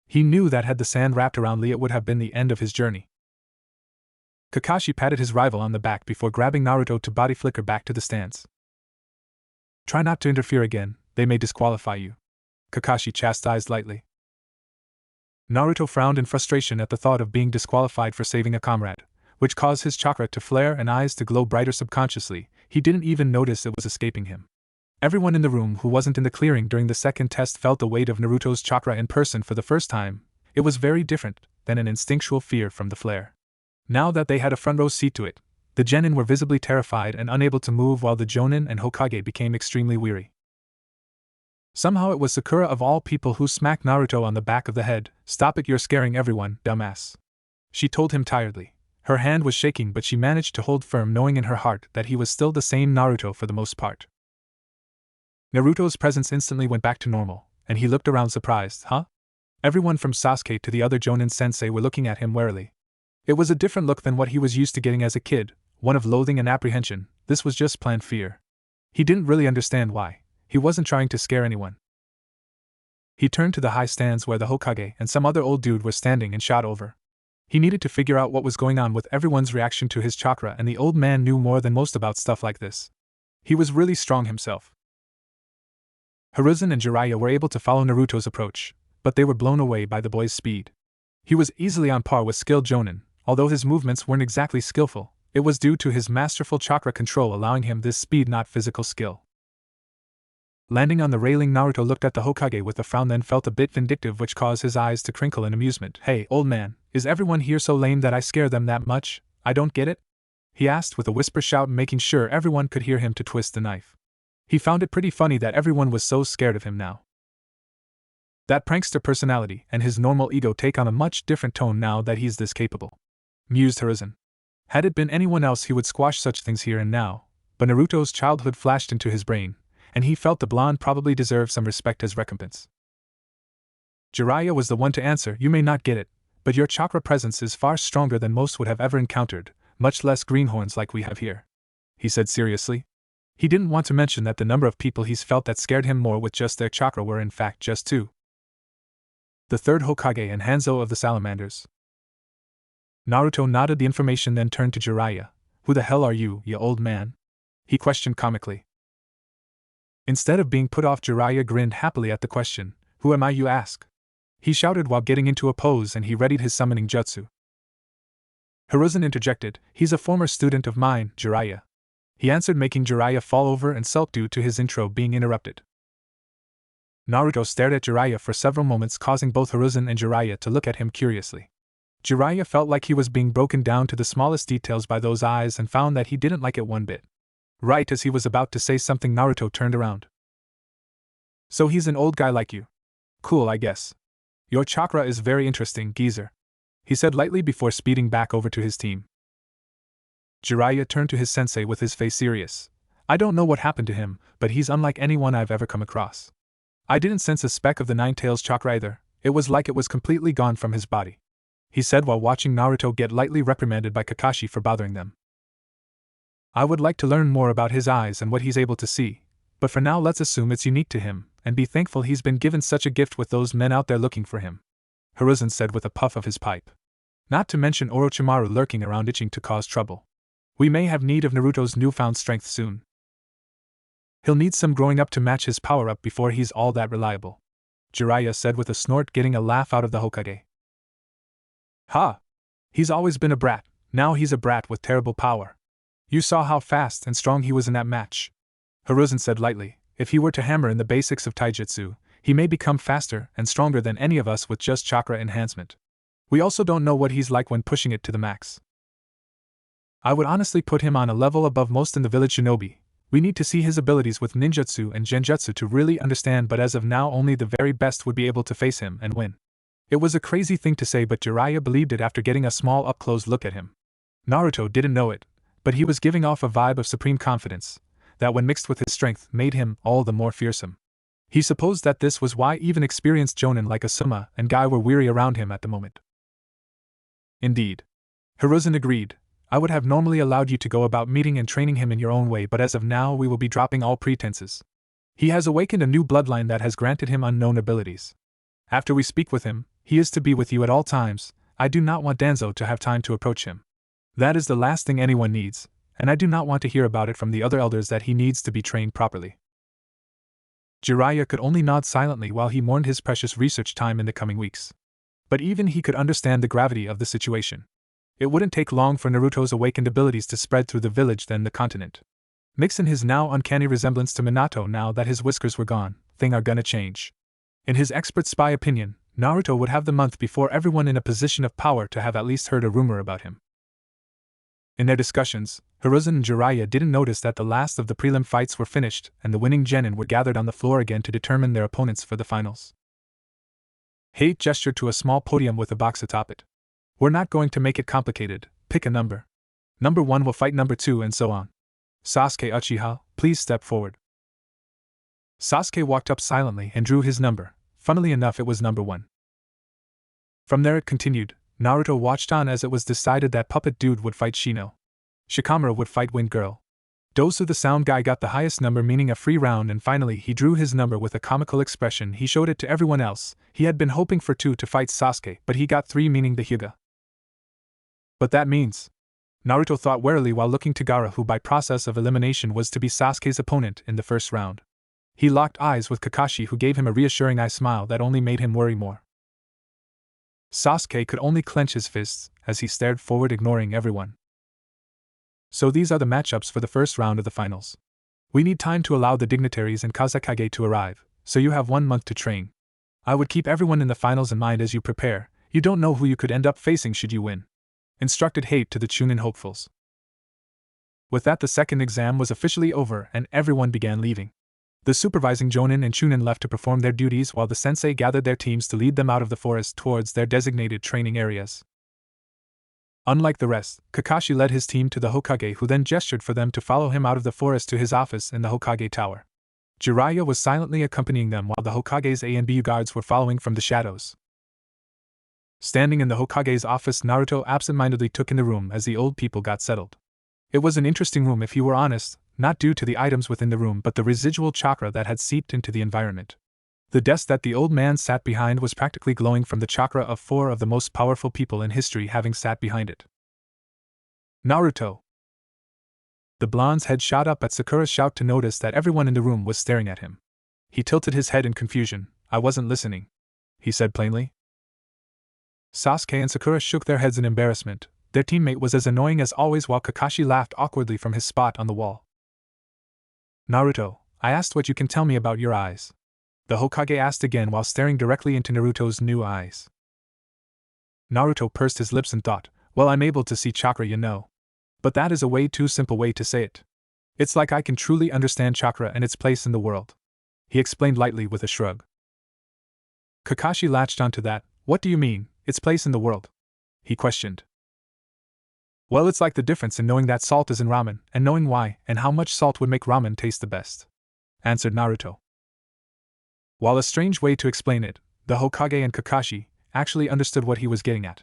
He knew that had the sand wrapped around Lee it would have been the end of his journey. Kakashi patted his rival on the back before grabbing Naruto to body flicker back to the stands. "Try not to interfere again, they may disqualify you," Kakashi chastised lightly. Naruto frowned in frustration at the thought of being disqualified for saving a comrade, which caused his chakra to flare and eyes to glow brighter subconsciously. He didn't even notice it was escaping him. Everyone in the room who wasn't in the clearing during the second test felt the weight of Naruto's chakra in person for the first time. It was very different than an instinctual fear from the flare. Now that they had a front row seat to it, the genin were visibly terrified and unable to move while the Jonin and Hokage became extremely weary. Somehow it was Sakura of all people who smacked Naruto on the back of the head. "Stop it, you're scaring everyone, dumbass," she told him tiredly. Her hand was shaking, but she managed to hold firm, knowing in her heart that he was still the same Naruto for the most part. Naruto's presence instantly went back to normal, and he looked around surprised. Everyone from Sasuke to the other Jonin sensei were looking at him warily. It was a different look than what he was used to getting as a kid, one of loathing and apprehension. This was just plain fear. He didn't really understand why. He wasn't trying to scare anyone. He turned to the high stands where the Hokage and some other old dude were standing and shot over. He needed to figure out what was going on with everyone's reaction to his chakra, and the old man knew more than most about stuff like this. He was really strong himself. Hiruzen and Jiraiya were able to follow Naruto's approach, but they were blown away by the boy's speed. He was easily on par with skilled Jonin. Although his movements weren't exactly skillful, it was due to his masterful chakra control allowing him this speed, not physical skill. Landing on the railing, Naruto looked at the Hokage with a frown, then felt a bit vindictive, which caused his eyes to crinkle in amusement. "Hey, old man, is everyone here so lame that I scare them that much? I don't get it?" he asked with a whisper shout, making sure everyone could hear him to twist the knife. He found it pretty funny that everyone was so scared of him now. That prankster personality and his normal ego take on a much different tone now that he's this capable, mused Hiruzen. Had it been anyone else he would squash such things here and now, but Naruto's childhood flashed into his brain, and he felt the blonde probably deserved some respect as recompense. Jiraiya was the one to answer. "You may not get it, but your chakra presence is far stronger than most would have ever encountered, much less greenhorns like we have here," he said seriously. He didn't want to mention that the number of people he's felt that scared him more with just their chakra were in fact just 2. The third Hokage and Hanzo of the Salamanders. Naruto nodded the information, then turned to Jiraiya. "Who the hell are you, you old man?" he questioned comically. Instead of being put off, Jiraiya grinned happily at the question. "Who am I, you ask?" he shouted while getting into a pose, and he readied his summoning jutsu. Hiruzen interjected, "He's a former student of mine, Jiraiya," he answered, making Jiraiya fall over and sulk due to his intro being interrupted. Naruto stared at Jiraiya for several moments, causing both Hiruzen and Jiraiya to look at him curiously. Jiraiya felt like he was being broken down to the smallest details by those eyes and found that he didn't like it one bit. Right as he was about to say something, Naruto turned around. "So he's an old guy like you. Cool, I guess. Your chakra is very interesting, geezer," he said lightly before speeding back over to his team. Jiraiya turned to his sensei with his face serious. "I don't know what happened to him, but he's unlike anyone I've ever come across. I didn't sense a speck of the Nine Tails chakra either. It was like it was completely gone from his body," he said while watching Naruto get lightly reprimanded by Kakashi for bothering them. "I would like to learn more about his eyes and what he's able to see, but for now let's assume it's unique to him, and be thankful he's been given such a gift with those men out there looking for him," Hiruzen said with a puff of his pipe. "Not to mention Orochimaru lurking around itching to cause trouble. We may have need of Naruto's newfound strength soon. He'll need some growing up to match his power-up before he's all that reliable," Jiraiya said with a snort, getting a laugh out of the Hokage. "Ha! He's always been a brat, now he's a brat with terrible power. You saw how fast and strong he was in that match," Hiruzen said lightly. "If he were to hammer in the basics of taijutsu, he may become faster and stronger than any of us with just chakra enhancement. We also don't know what he's like when pushing it to the max. I would honestly put him on a level above most in the village shinobi. We need to see his abilities with ninjutsu and genjutsu to really understand, but as of now only the very best would be able to face him and win." It was a crazy thing to say, but Jiraiya believed it after getting a small up-close look at him. Naruto didn't know it, but he was giving off a vibe of supreme confidence, that when mixed with his strength made him all the more fearsome. He supposed that this was why even experienced jonin like Asuma and Guy were weary around him at the moment. "Indeed," Hiruzen agreed. "I would have normally allowed you to go about meeting and training him in your own way, but as of now we will be dropping all pretenses. He has awakened a new bloodline that has granted him unknown abilities. After we speak with him, he is to be with you at all times. I do not want Danzo to have time to approach him. That is the last thing anyone needs, and I do not want to hear about it from the other elders that he needs to be trained properly." Jiraiya could only nod silently while he mourned his precious research time in the coming weeks. But even he could understand the gravity of the situation. It wouldn't take long for Naruto's awakened abilities to spread through the village, then the continent. Mix in his now uncanny resemblance to Minato now that his whiskers were gone, thing are gonna change. In his expert spy opinion, Naruto would have the month before everyone in a position of power to have at least heard a rumor about him. In their discussions, Hiruzen and Jiraiya didn't notice that the last of the prelim fights were finished and the winning genin were gathered on the floor again to determine their opponents for the finals. Hate gestured to a small podium with a box atop it. "We're not going to make it complicated, pick a number. Number 1 will fight number 2 and so on. Sasuke Uchiha, please step forward." Sasuke walked up silently and drew his number. Funnily enough, it was number 1. From there it continued. Naruto watched on as it was decided that Puppet Dude would fight Shino. Shikamaru would fight Wind Girl. Dosu the sound guy got the highest number, meaning a free round, and finally he drew his number with a comical expression. He showed it to everyone else. He had been hoping for 2 to fight Sasuke, but he got 3, meaning the Hyuga. But that means, Naruto thought warily while looking to Gaara, who by process of elimination was to be Sasuke's opponent in the first round. He locked eyes with Kakashi, who gave him a reassuring eye smile that only made him worry more. Sasuke could only clench his fists as he stared forward, ignoring everyone. So these are the matchups for the first round of the finals. We need time to allow the dignitaries and Kazekage to arrive, so you have 1 month to train. I would keep everyone in the finals in mind as you prepare. You don't know who you could end up facing should you win," instructed Hate to the Chunin hopefuls. With that, the second exam was officially over and everyone began leaving. The supervising Jonin and Chunin left to perform their duties while the sensei gathered their teams to lead them out of the forest towards their designated training areas. Unlike the rest, Kakashi led his team to the Hokage, who then gestured for them to follow him out of the forest to his office in the Hokage Tower. Jiraiya was silently accompanying them while the Hokage's A and B guards were following from the shadows. Standing in the Hokage's office, Naruto absent-mindedly took in the room as the old people got settled. It was an interesting room if you were honest, not due to the items within the room but the residual chakra that had seeped into the environment. The desk that the old man sat behind was practically glowing from the chakra of 4 of the most powerful people in history having sat behind it. "Naruto," The blonde's head shot up at Sakura's shout to notice that everyone in the room was staring at him. He tilted his head in confusion. I wasn't listening, he said plainly. Sasuke and Sakura shook their heads in embarrassment. Their teammate was as annoying as always while Kakashi laughed awkwardly from his spot on the wall. Naruto, I asked what you can tell me about your eyes. The Hokage asked again while staring directly into Naruto's new eyes. Naruto pursed his lips and thought, well, I'm able to see chakra, you know. But that is a way too simple way to say it. It's like I can truly understand chakra and its place in the world. He explained lightly with a shrug. Kakashi latched onto that. What do you mean, its place in the world? He questioned. Well, it's like the difference in knowing that salt is in ramen, and knowing why, and how much salt would make ramen taste the best, answered Naruto. While a strange way to explain it, the Hokage and Kakashi actually understood what he was getting at.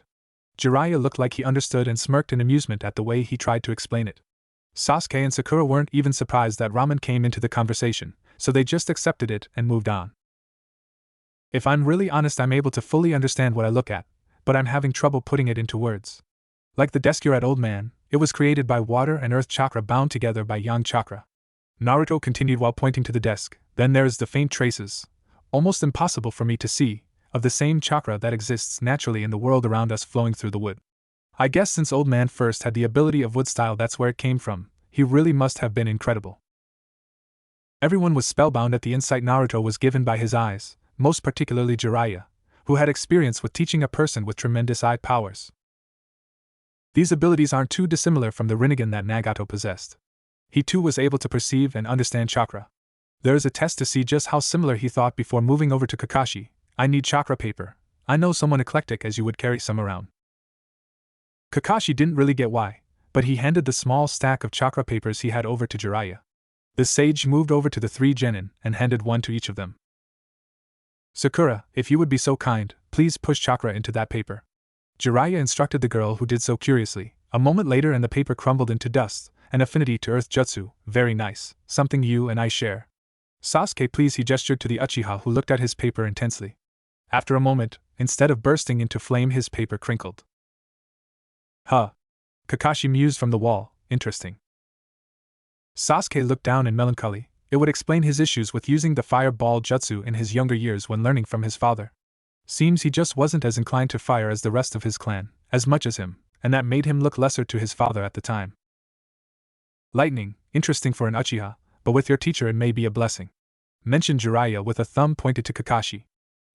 Jiraiya looked like he understood and smirked in amusement at the way he tried to explain it. Sasuke and Sakura weren't even surprised that ramen came into the conversation, so they just accepted it and moved on. If I'm really honest, I'm able to fully understand what I look at, but I'm having trouble putting it into words. Like the desk you're at, old man, it was created by water and earth chakra bound together by yang chakra. Naruto continued while pointing to the desk. Then there's the faint traces, almost impossible for me to see, of the same chakra that exists naturally in the world around us flowing through the wood. I guess since old man first had the ability of wood style, that's where it came from. He really must have been incredible. Everyone was spellbound at the insight Naruto was given by his eyes, most particularly Jiraiya, who had experience with teaching a person with tremendous eye powers. These abilities aren't too dissimilar from the Rinnegan that Nagato possessed. He too was able to perceive and understand chakra. There is a test to see just how similar he thought before moving over to Kakashi. I need chakra paper. I know someone eclectic as you would carry some around. Kakashi didn't really get why, but he handed the small stack of chakra papers he had over to Jiraiya. The sage moved over to the 3 genin and handed one to each of them. Sakura, if you would be so kind, please push chakra into that paper. Jiraiya instructed the girl, who did so curiously. A moment later and the paper crumbled into dust. An affinity to earth jutsu, very nice, something you and I share. Sasuke, please, he gestured to the Uchiha, who looked at his paper intensely. After a moment, instead of bursting into flame, his paper crinkled. Huh. Kakashi mused from the wall, interesting. Sasuke looked down in melancholy. It would explain his issues with using the fireball jutsu in his younger years when learning from his father. Seems he just wasn't as inclined to fire as the rest of his clan, as much as him, and that made him look lesser to his father at the time. Lightning, interesting for an Uchiha, but with your teacher it may be a blessing, mentioned Jiraiya with a thumb pointed to Kakashi.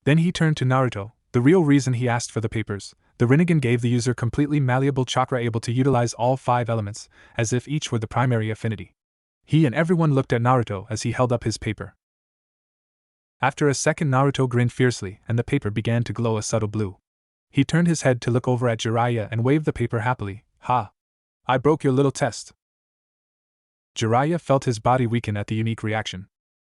Then he turned to Naruto. The real reason he asked for the papers, the Rinnegan gave the user completely malleable chakra able to utilize all 5 elements, as if each were the primary affinity. He and everyone looked at Naruto as he held up his paper. After a second, Naruto grinned fiercely, and the paper began to glow a subtle blue. He turned his head to look over at Jiraiya and waved the paper happily. Ha! I broke your little test. Jiraiya felt his body weaken at the unique reaction.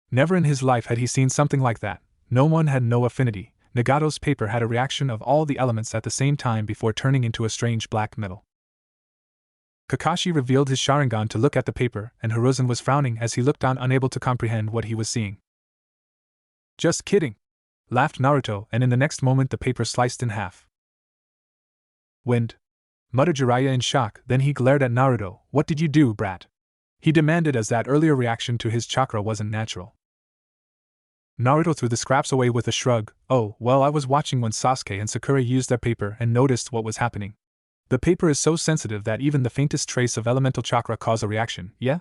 Never in his life had he seen something like that. No one had no affinity. Nagato's paper had a reaction of all the elements at the same time before turning into a strange black metal. Kakashi revealed his Sharingan to look at the paper, and Hiruzen was frowning as he looked on, unable to comprehend what he was seeing. Just kidding, laughed Naruto, and in the next moment the paper sliced in half. Wind, muttered Jiraiya in shock, then he glared at Naruto. What did you do, brat? He demanded, as that earlier reaction to his chakra wasn't natural. Naruto threw the scraps away with a shrug. Oh, well, I was watching when Sasuke and Sakura used their paper and noticed what was happening. The paper is so sensitive that even the faintest trace of elemental chakra causes a reaction, yeah?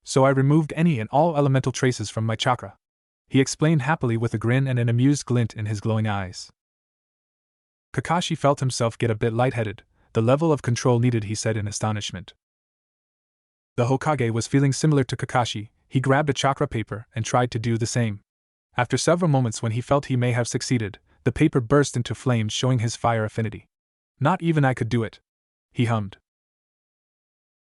So I removed any and all elemental traces from my chakra. He explained happily with a grin and an amused glint in his glowing eyes. Kakashi felt himself get a bit lightheaded. The level of control needed, he said in astonishment. The Hokage was feeling similar to Kakashi. He grabbed a chakra paper and tried to do the same. After several moments, when he felt he may have succeeded, the paper burst into flames, showing his fire affinity. Not even I could do it, he hummed.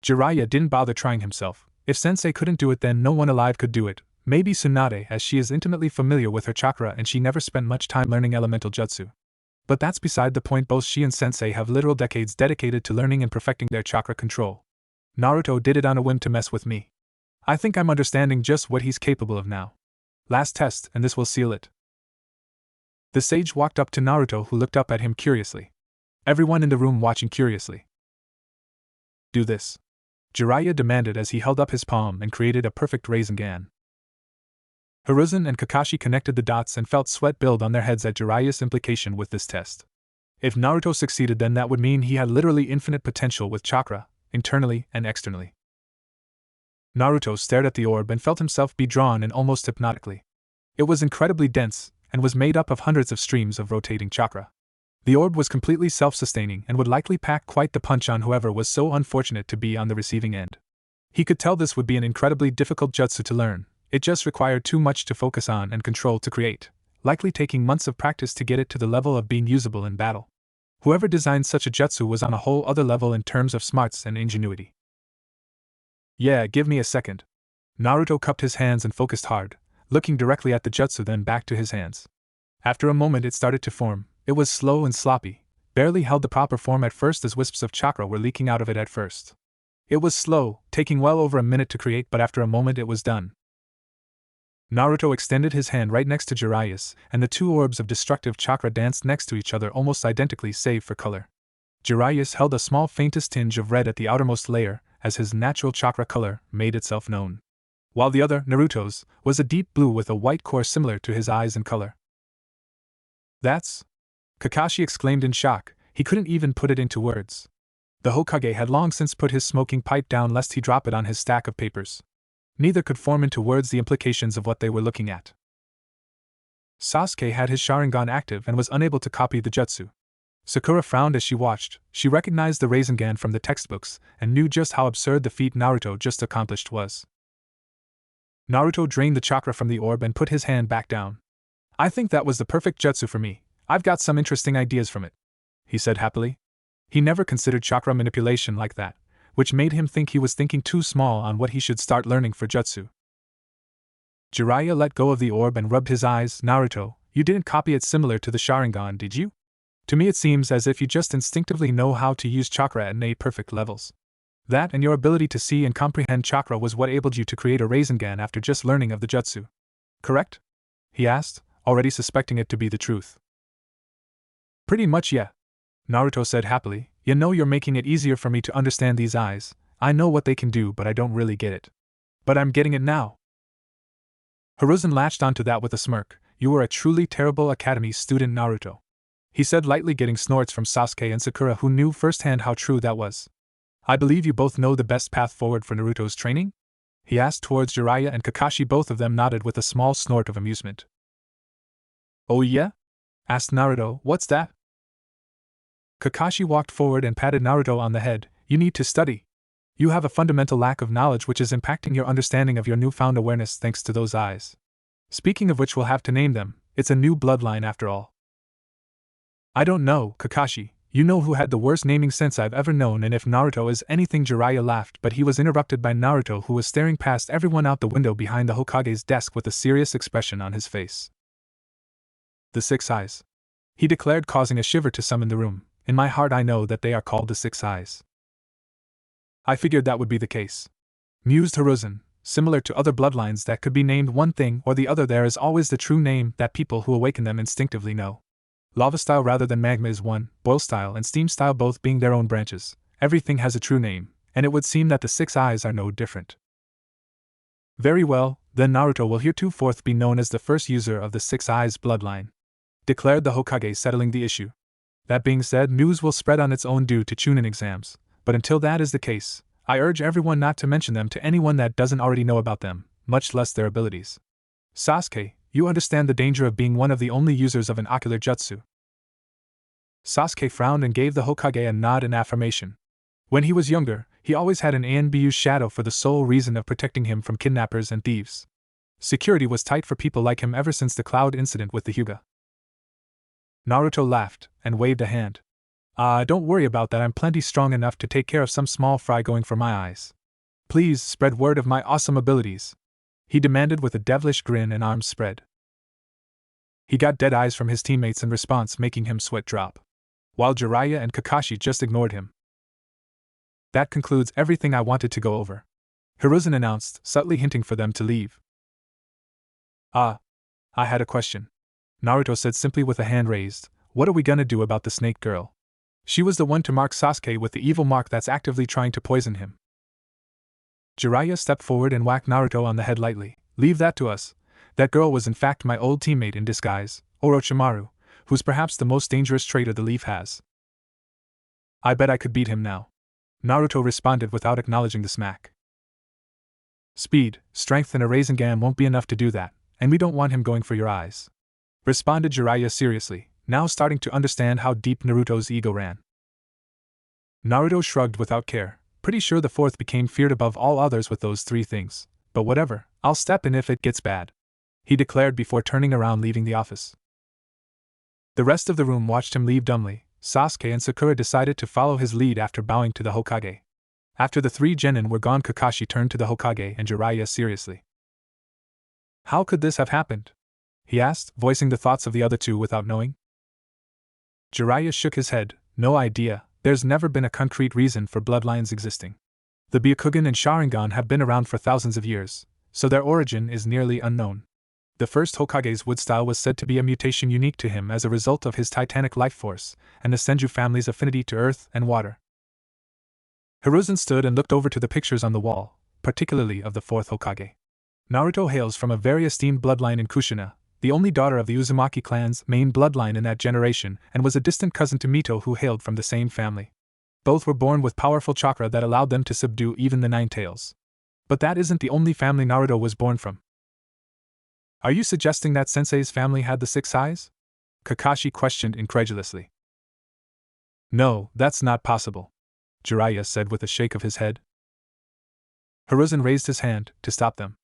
Jiraiya didn't bother trying himself. If Sensei couldn't do it, then no one alive could do it. Maybe Tsunade, as she is intimately familiar with her chakra and she never spent much time learning elemental jutsu. But that's beside the point. Both she and Sensei have literal decades dedicated to learning and perfecting their chakra control. Naruto did it on a whim to mess with me. I think I'm understanding just what he's capable of now. Last test, and this will seal it. The sage walked up to Naruto, who looked up at him curiously. Everyone in the room watching curiously. Do this. Jiraiya demanded as he held up his palm and created a perfect Rasengan. Hiruzen and Kakashi connected the dots and felt sweat build on their heads at Jiraiya's implication with this test. If Naruto succeeded, then that would mean he had literally infinite potential with chakra, internally and externally. Naruto stared at the orb and felt himself be drawn in almost hypnotically. It was incredibly dense, and was made up of hundreds of streams of rotating chakra. The orb was completely self-sustaining and would likely pack quite the punch on whoever was so unfortunate to be on the receiving end. He could tell this would be an incredibly difficult jutsu to learn. It just required too much to focus on and control to create, likely taking months of practice to get it to the level of being usable in battle. Whoever designed such a jutsu was on a whole other level in terms of smarts and ingenuity. Yeah, give me a second. Naruto cupped his hands and focused hard, looking directly at the jutsu then back to his hands. After a moment it started to form. It was slow and sloppy, barely held the proper form at first as wisps of chakra were leaking out of it at first. It was slow, taking well over a minute to create, but after a moment it was done. Naruto extended his hand right next to Jiraiya's, and the two orbs of destructive chakra danced next to each other almost identically save for color. Jiraiya's held a small faintest tinge of red at the outermost layer, as his natural chakra color made itself known. While the other, Naruto's, was a deep blue with a white core similar to his eyes in color. That's... Kakashi exclaimed in shock. He couldn't even put it into words. The Hokage had long since put his smoking pipe down lest he drop it on his stack of papers. Neither could form into words the implications of what they were looking at. Sasuke had his Sharingan active and was unable to copy the jutsu. Sakura frowned as she watched. She recognized the Rasengan from the textbooks and knew just how absurd the feat Naruto just accomplished was. Naruto drained the chakra from the orb and put his hand back down. I think that was the perfect jutsu for me. I've got some interesting ideas from it, he said happily. He never considered chakra manipulation like that, which made him think he was thinking too small on what he should start learning for jutsu. Jiraiya let go of the orb and rubbed his eyes. Naruto, you didn't copy it similar to the Sharingan, did you? To me it seems as if you just instinctively know how to use chakra at near perfect levels. That and your ability to see and comprehend chakra was what enabled you to create a Rasengan after just learning of the jutsu. Correct? He asked, already suspecting it to be the truth. Pretty much, yeah. Naruto said happily. You know, you're making it easier for me to understand these eyes. I know what they can do, but I don't really get it. But I'm getting it now. Hiruzen latched onto that with a smirk. You were a truly terrible academy student, Naruto. He said lightly, getting snorts from Sasuke and Sakura, who knew firsthand how true that was. I believe you both know the best path forward for Naruto's training? He asked towards Jiraiya and Kakashi. Both of them nodded with a small snort of amusement. Oh yeah? Asked Naruto. What's that? Kakashi walked forward and patted Naruto on the head. You need to study. You have a fundamental lack of knowledge which is impacting your understanding of your newfound awareness thanks to those eyes. Speaking of which, we'll have to name them. It's a new bloodline after all. I don't know, Kakashi. You know who had the worst naming sense I've ever known, and if Naruto is anything. Jiraiya laughed, but he was interrupted by Naruto, who was staring past everyone out the window behind the Hokage's desk with a serious expression on his face. The Six Eyes, he declared, causing a shiver to some in the room. In my heart I know that they are called the Six Eyes. I figured that would be the case, mused Hiruzen. Similar to other bloodlines that could be named one thing or the other, there is always the true name that people who awaken them instinctively know. Lava style rather than magma is one, boil style and steam style both being their own branches. Everything has a true name, and it would seem that the Six Eyes are no different. Very well, then Naruto will heretofore be known as the first user of the Six Eyes bloodline, declared the Hokage, settling the issue. That being said, news will spread on its own due to Chunin exams, but until that is the case, I urge everyone not to mention them to anyone that doesn't already know about them, much less their abilities. Sasuke, you understand the danger of being one of the only users of an ocular jutsu. Sasuke frowned and gave the Hokage a nod in affirmation. When he was younger, he always had an Anbu's shadow for the sole reason of protecting him from kidnappers and thieves. Security was tight for people like him ever since the Cloud incident with the Hyuga. Naruto laughed and waved a hand. Don't worry about that, I'm plenty strong enough to take care of some small fry going for my eyes. Please spread word of my awesome abilities, he demanded with a devilish grin and arms spread. He got dead eyes from his teammates in response, making him sweat drop, while Jiraiya and Kakashi just ignored him. That concludes everything I wanted to go over, Hiruzen announced, subtly hinting for them to leave. I had a question, Naruto said simply with a hand raised. What are we gonna do about the snake girl? She was the one to mark Sasuke with the evil mark that's actively trying to poison him. Jiraiya stepped forward and whacked Naruto on the head lightly. Leave that to us. That girl was in fact my old teammate in disguise, Orochimaru, who's perhaps the most dangerous traitor the Leaf has. I bet I could beat him now. Naruto responded without acknowledging the smack. Speed, strength, and a Rasengan won't be enough to do that, and we don't want him going for your eyes. Responded Jiraiya seriously, now starting to understand how deep Naruto's ego ran. Naruto shrugged without care, pretty sure the fourth became feared above all others with those three things, but whatever, I'll step in if it gets bad, he declared before turning around leaving the office. The rest of the room watched him leave dumbly. Sasuke and Sakura decided to follow his lead after bowing to the Hokage. After the three genin were gone, Kakashi turned to the Hokage and Jiraiya seriously. How could this have happened? He asked, voicing the thoughts of the other two without knowing. Jiraiya shook his head. No idea, there's never been a concrete reason for bloodlines existing. The Byakugan and Sharingan have been around for thousands of years, so their origin is nearly unknown. The first Hokage's wood style was said to be a mutation unique to him as a result of his titanic life force, and the Senju family's affinity to earth and water. Hiruzen stood and looked over to the pictures on the wall, particularly of the fourth Hokage. Naruto hails from a very esteemed bloodline in Kushina, the only daughter of the Uzumaki clan's main bloodline in that generation, and was a distant cousin to Mito who hailed from the same family. Both were born with powerful chakra that allowed them to subdue even the Nine Tails. But that isn't the only family Naruto was born from. Are you suggesting that Sensei's family had the six eyes? Kakashi questioned incredulously. No, that's not possible, Jiraiya said with a shake of his head. Hiruzen raised his hand to stop them.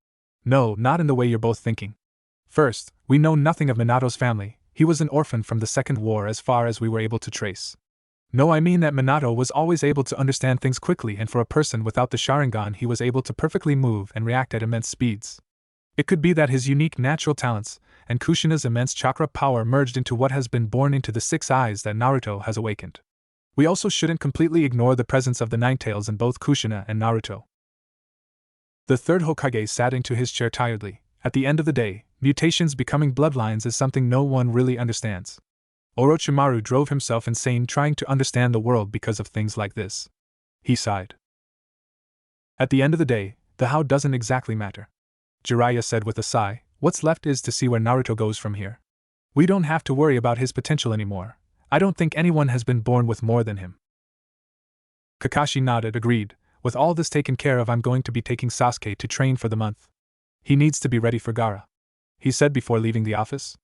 No, not in the way you're both thinking. First, we know nothing of Minato's family. He was an orphan from the Second War as far as we were able to trace. No, I mean that Minato was always able to understand things quickly, and for a person without the Sharingan he was able to perfectly move and react at immense speeds. It could be that his unique natural talents and Kushina's immense chakra power merged into what has been born into the six eyes that Naruto has awakened. We also shouldn't completely ignore the presence of the Nine Tails in both Kushina and Naruto. The third Hokage sat into his chair tiredly. At the end of the day, mutations becoming bloodlines is something no one really understands. Orochimaru drove himself insane trying to understand the world because of things like this. He sighed. At the end of the day, the how doesn't exactly matter. Jiraiya said with a sigh, what's left is to see where Naruto goes from here. We don't have to worry about his potential anymore. I don't think anyone has been born with more than him. Kakashi nodded, agreed. With all this taken care of, I'm going to be taking Sasuke to train for the month. He needs to be ready for Gaara, he said before leaving the office.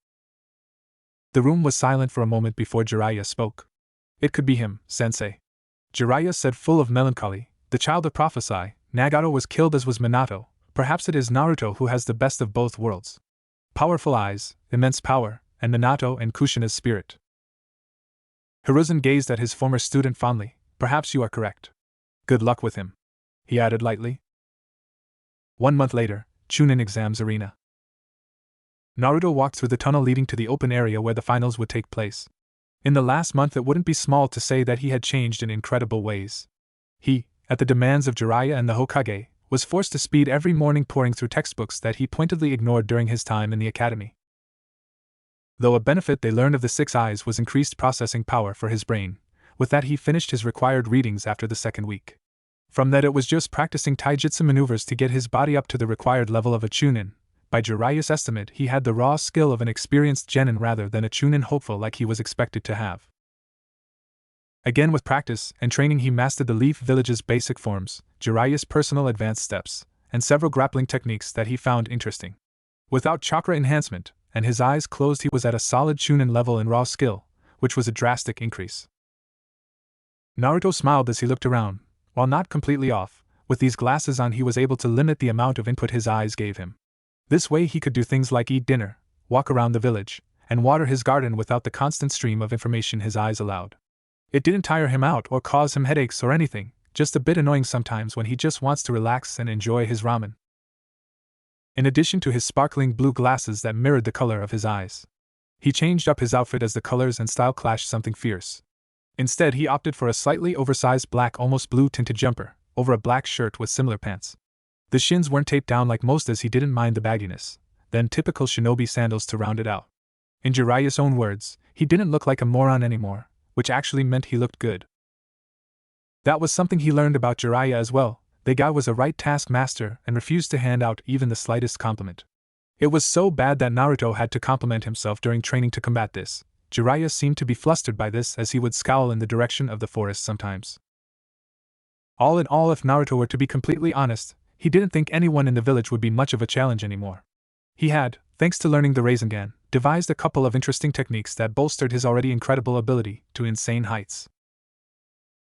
The room was silent for a moment before Jiraiya spoke. It could be him, Sensei. Jiraiya said, full of melancholy. The child of prophecy, Nagato was killed as was Minato. Perhaps it is Naruto who has the best of both worlds. Powerful eyes, immense power, and Minato and Kushina's spirit. Hiruzen gazed at his former student fondly. Perhaps you are correct. Good luck with him, he added lightly. 1 month later, Chunin Exams Arena. Naruto walked through the tunnel leading to the open area where the finals would take place. In the last month, it wouldn't be small to say that he had changed in incredible ways. He, at the demands of Jiraiya and the Hokage, was forced to speed every morning, pouring through textbooks that he pointedly ignored during his time in the academy. Though a benefit they learned of the six eyes was increased processing power for his brain, with that he finished his required readings after the second week. From that it was just practicing taijutsu maneuvers to get his body up to the required level of a chunin. By Jiraiya's estimate, he had the raw skill of an experienced genin rather than a chunin hopeful like he was expected to have. Again, with practice and training, he mastered the Leaf Village's basic forms, Jiraiya's personal advanced steps, and several grappling techniques that he found interesting. Without chakra enhancement, and his eyes closed, he was at a solid chunin level in raw skill, which was a drastic increase. Naruto smiled as he looked around. While not completely off, with these glasses on he was able to limit the amount of input his eyes gave him. This way he could do things like eat dinner, walk around the village, and water his garden without the constant stream of information his eyes allowed. It didn't tire him out or cause him headaches or anything, just a bit annoying sometimes when he just wants to relax and enjoy his ramen. In addition to his sparkling blue glasses that mirrored the color of his eyes, he changed up his outfit as the colors and style clashed something fierce. Instead, he opted for a slightly oversized black, almost blue-tinted jumper, over a black shirt with similar pants. The shins weren't taped down like most, as he didn't mind the bagginess, then typical shinobi sandals to round it out. In Jiraiya's own words, he didn't look like a moron anymore, which actually meant he looked good. That was something he learned about Jiraiya as well. The guy was a right taskmaster and refused to hand out even the slightest compliment. It was so bad that Naruto had to compliment himself during training to combat this. Jiraiya seemed to be flustered by this as he would scowl in the direction of the forest sometimes. All in all, if Naruto were to be completely honest, he didn't think anyone in the village would be much of a challenge anymore. He had, thanks to learning the Rasengan, devised a couple of interesting techniques that bolstered his already incredible ability to insane heights.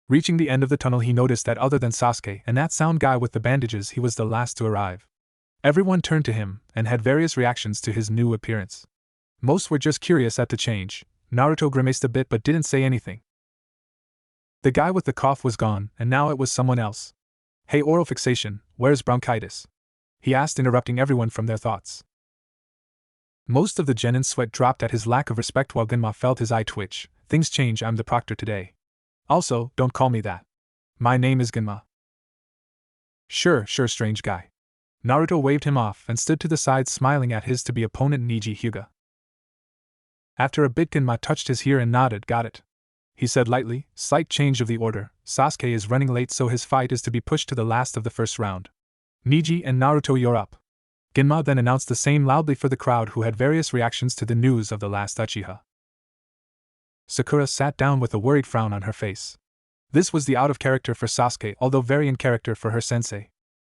Reaching the end of the tunnel, he noticed that other than Sasuke and that sound guy with the bandages, he was the last to arrive. Everyone turned to him and had various reactions to his new appearance. Most were just curious at the change. Naruto grimaced a bit but didn't say anything. The guy with the cough was gone, and now it was someone else. "Hey, oral fixation, where's bronchitis?" he asked, interrupting everyone from their thoughts. Most of the genin's sweat dropped at his lack of respect while Ginma felt his eye twitch. "Things change, I'm the proctor today. Also, don't call me that. My name is Ginma." Sure, strange guy." Naruto waved him off and stood to the side smiling at his to-be opponent Niji Hyuga. After a bit, Ginma touched his ear and nodded. "Got it," he said lightly. "Slight change of the order. Sasuke is running late, so his fight is to be pushed to the last of the first round. Niji and Naruto, you're up." Ginma then announced the same loudly for the crowd, who had various reactions to the news of the last Uchiha. Sakura sat down with a worried frown on her face. This was the out of character for Sasuke, although very in character for her sensei.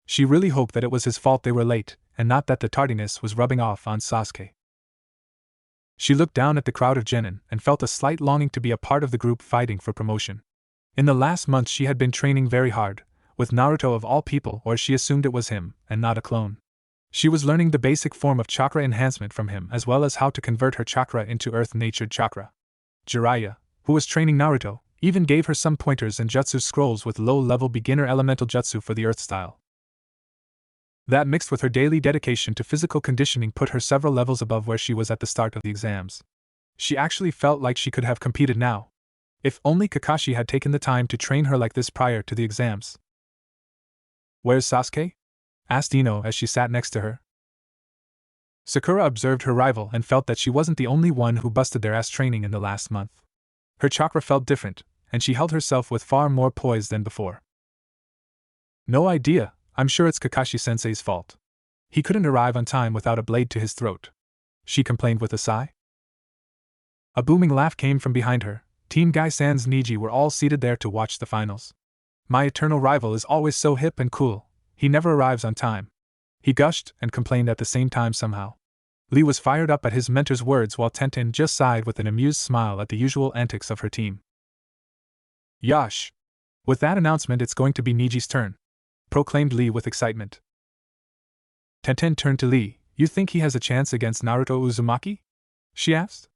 She really hoped that it was his fault they were late, and not that the tardiness was rubbing off on Sasuke. She looked down at the crowd of genin and felt a slight longing to be a part of the group fighting for promotion. In the last month she had been training very hard, with Naruto of all people, or she assumed it was him, and not a clone. She was learning the basic form of chakra enhancement from him, as well as how to convert her chakra into earth-natured chakra. Jiraiya, who was training Naruto, even gave her some pointers and jutsu scrolls with low-level beginner elemental jutsu for the earth style. That, mixed with her daily dedication to physical conditioning, put her several levels above where she was at the start of the exams. She actually felt like she could have competed now. If only Kakashi had taken the time to train her like this prior to the exams. "Where's Sasuke?" asked Ino as she sat next to her. Sakura observed her rival and felt that she wasn't the only one who busted their ass training in the last month. Her chakra felt different, and she held herself with far more poise than before. "No idea. I'm sure it's Kakashi-sensei's fault. He couldn't arrive on time without a blade to his throat," she complained with a sigh. A booming laugh came from behind her. Team Gai Sans Niji were all seated there to watch the finals. "My eternal rival is always so hip and cool. He never arrives on time," he gushed and complained at the same time somehow. Lee was fired up at his mentor's words, while Tenten just sighed with an amused smile at the usual antics of her team. "Yosh! With that announcement, it's going to be Niji's turn," proclaimed Lee with excitement. Tenten turned to Lee. "You think he has a chance against Naruto Uzumaki?" she asked.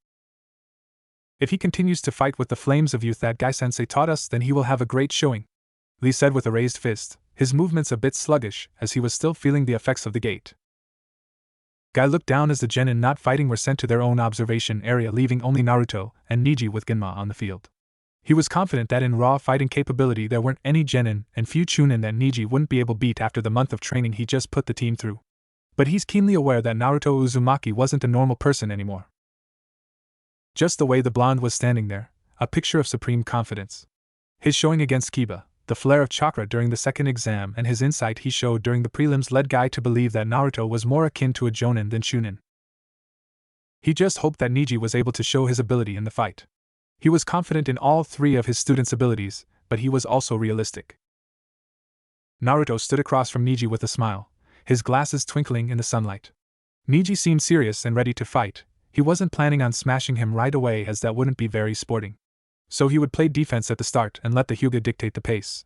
"If he continues to fight with the flames of youth that Gai-sensei taught us, then he will have a great showing," Lee said with a raised fist, his movements a bit sluggish as he was still feeling the effects of the gate. Gai looked down as the genin not fighting were sent to their own observation area, leaving only Naruto and Niji with Ginma on the field. He was confident that in raw fighting capability there weren't any genin and few chunin that Niji wouldn't be able to beat after the month of training he just put the team through. But he's keenly aware that Naruto Uzumaki wasn't a normal person anymore. Just the way the blonde was standing there, a picture of supreme confidence. His showing against Kiba, the flare of chakra during the second exam, and his insight he showed during the prelims led Gai to believe that Naruto was more akin to a jonin than chunin. He just hoped that Niji was able to show his ability in the fight. He was confident in all three of his students' abilities, but he was also realistic. Naruto stood across from Niji with a smile, his glasses twinkling in the sunlight. Niji seemed serious and ready to fight. He wasn't planning on smashing him right away, as that wouldn't be very sporting. So he would play defense at the start and let the Hyuga dictate the pace.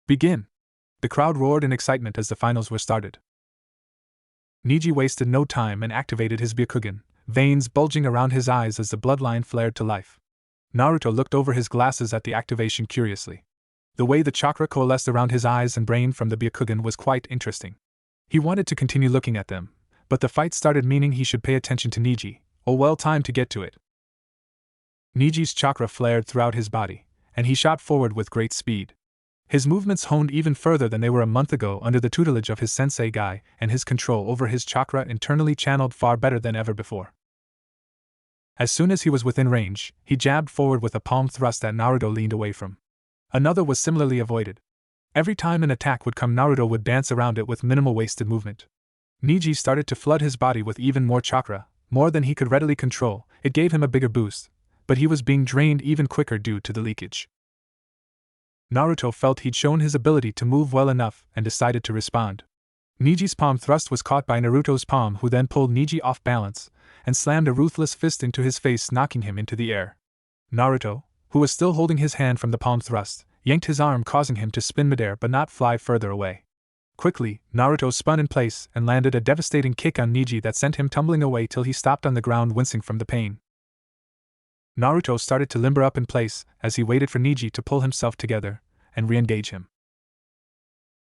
"Begin!" The crowd roared in excitement as the finals were started. Niji wasted no time and activated his Byakugan, veins bulging around his eyes as the bloodline flared to life. Naruto looked over his glasses at the activation curiously. The way the chakra coalesced around his eyes and brain from the Byakugan was quite interesting. He wanted to continue looking at them, but the fight started, meaning he should pay attention to Niji. Oh well, time to get to it. Niji's chakra flared throughout his body, and he shot forward with great speed. His movements honed even further than they were a month ago under the tutelage of his sensei Gai, and his control over his chakra internally channeled far better than ever before. As soon as he was within range, he jabbed forward with a palm thrust that Naruto leaned away from. Another was similarly avoided. Every time an attack would come, Naruto would dance around it with minimal wasted movement. Neji started to flood his body with even more chakra, more than he could readily control. It gave him a bigger boost, but he was being drained even quicker due to the leakage. Naruto felt he'd shown his ability to move well enough and decided to respond. Neji's palm thrust was caught by Naruto's palm, who then pulled Neji off balance and slammed a ruthless fist into his face, knocking him into the air. Naruto, who was still holding his hand from the palm thrust, yanked his arm, causing him to spin midair but not fly further away. Quickly, Naruto spun in place and landed a devastating kick on Neji that sent him tumbling away till he stopped on the ground, wincing from the pain. Naruto started to limber up in place as he waited for Neji to pull himself together and re-engage him.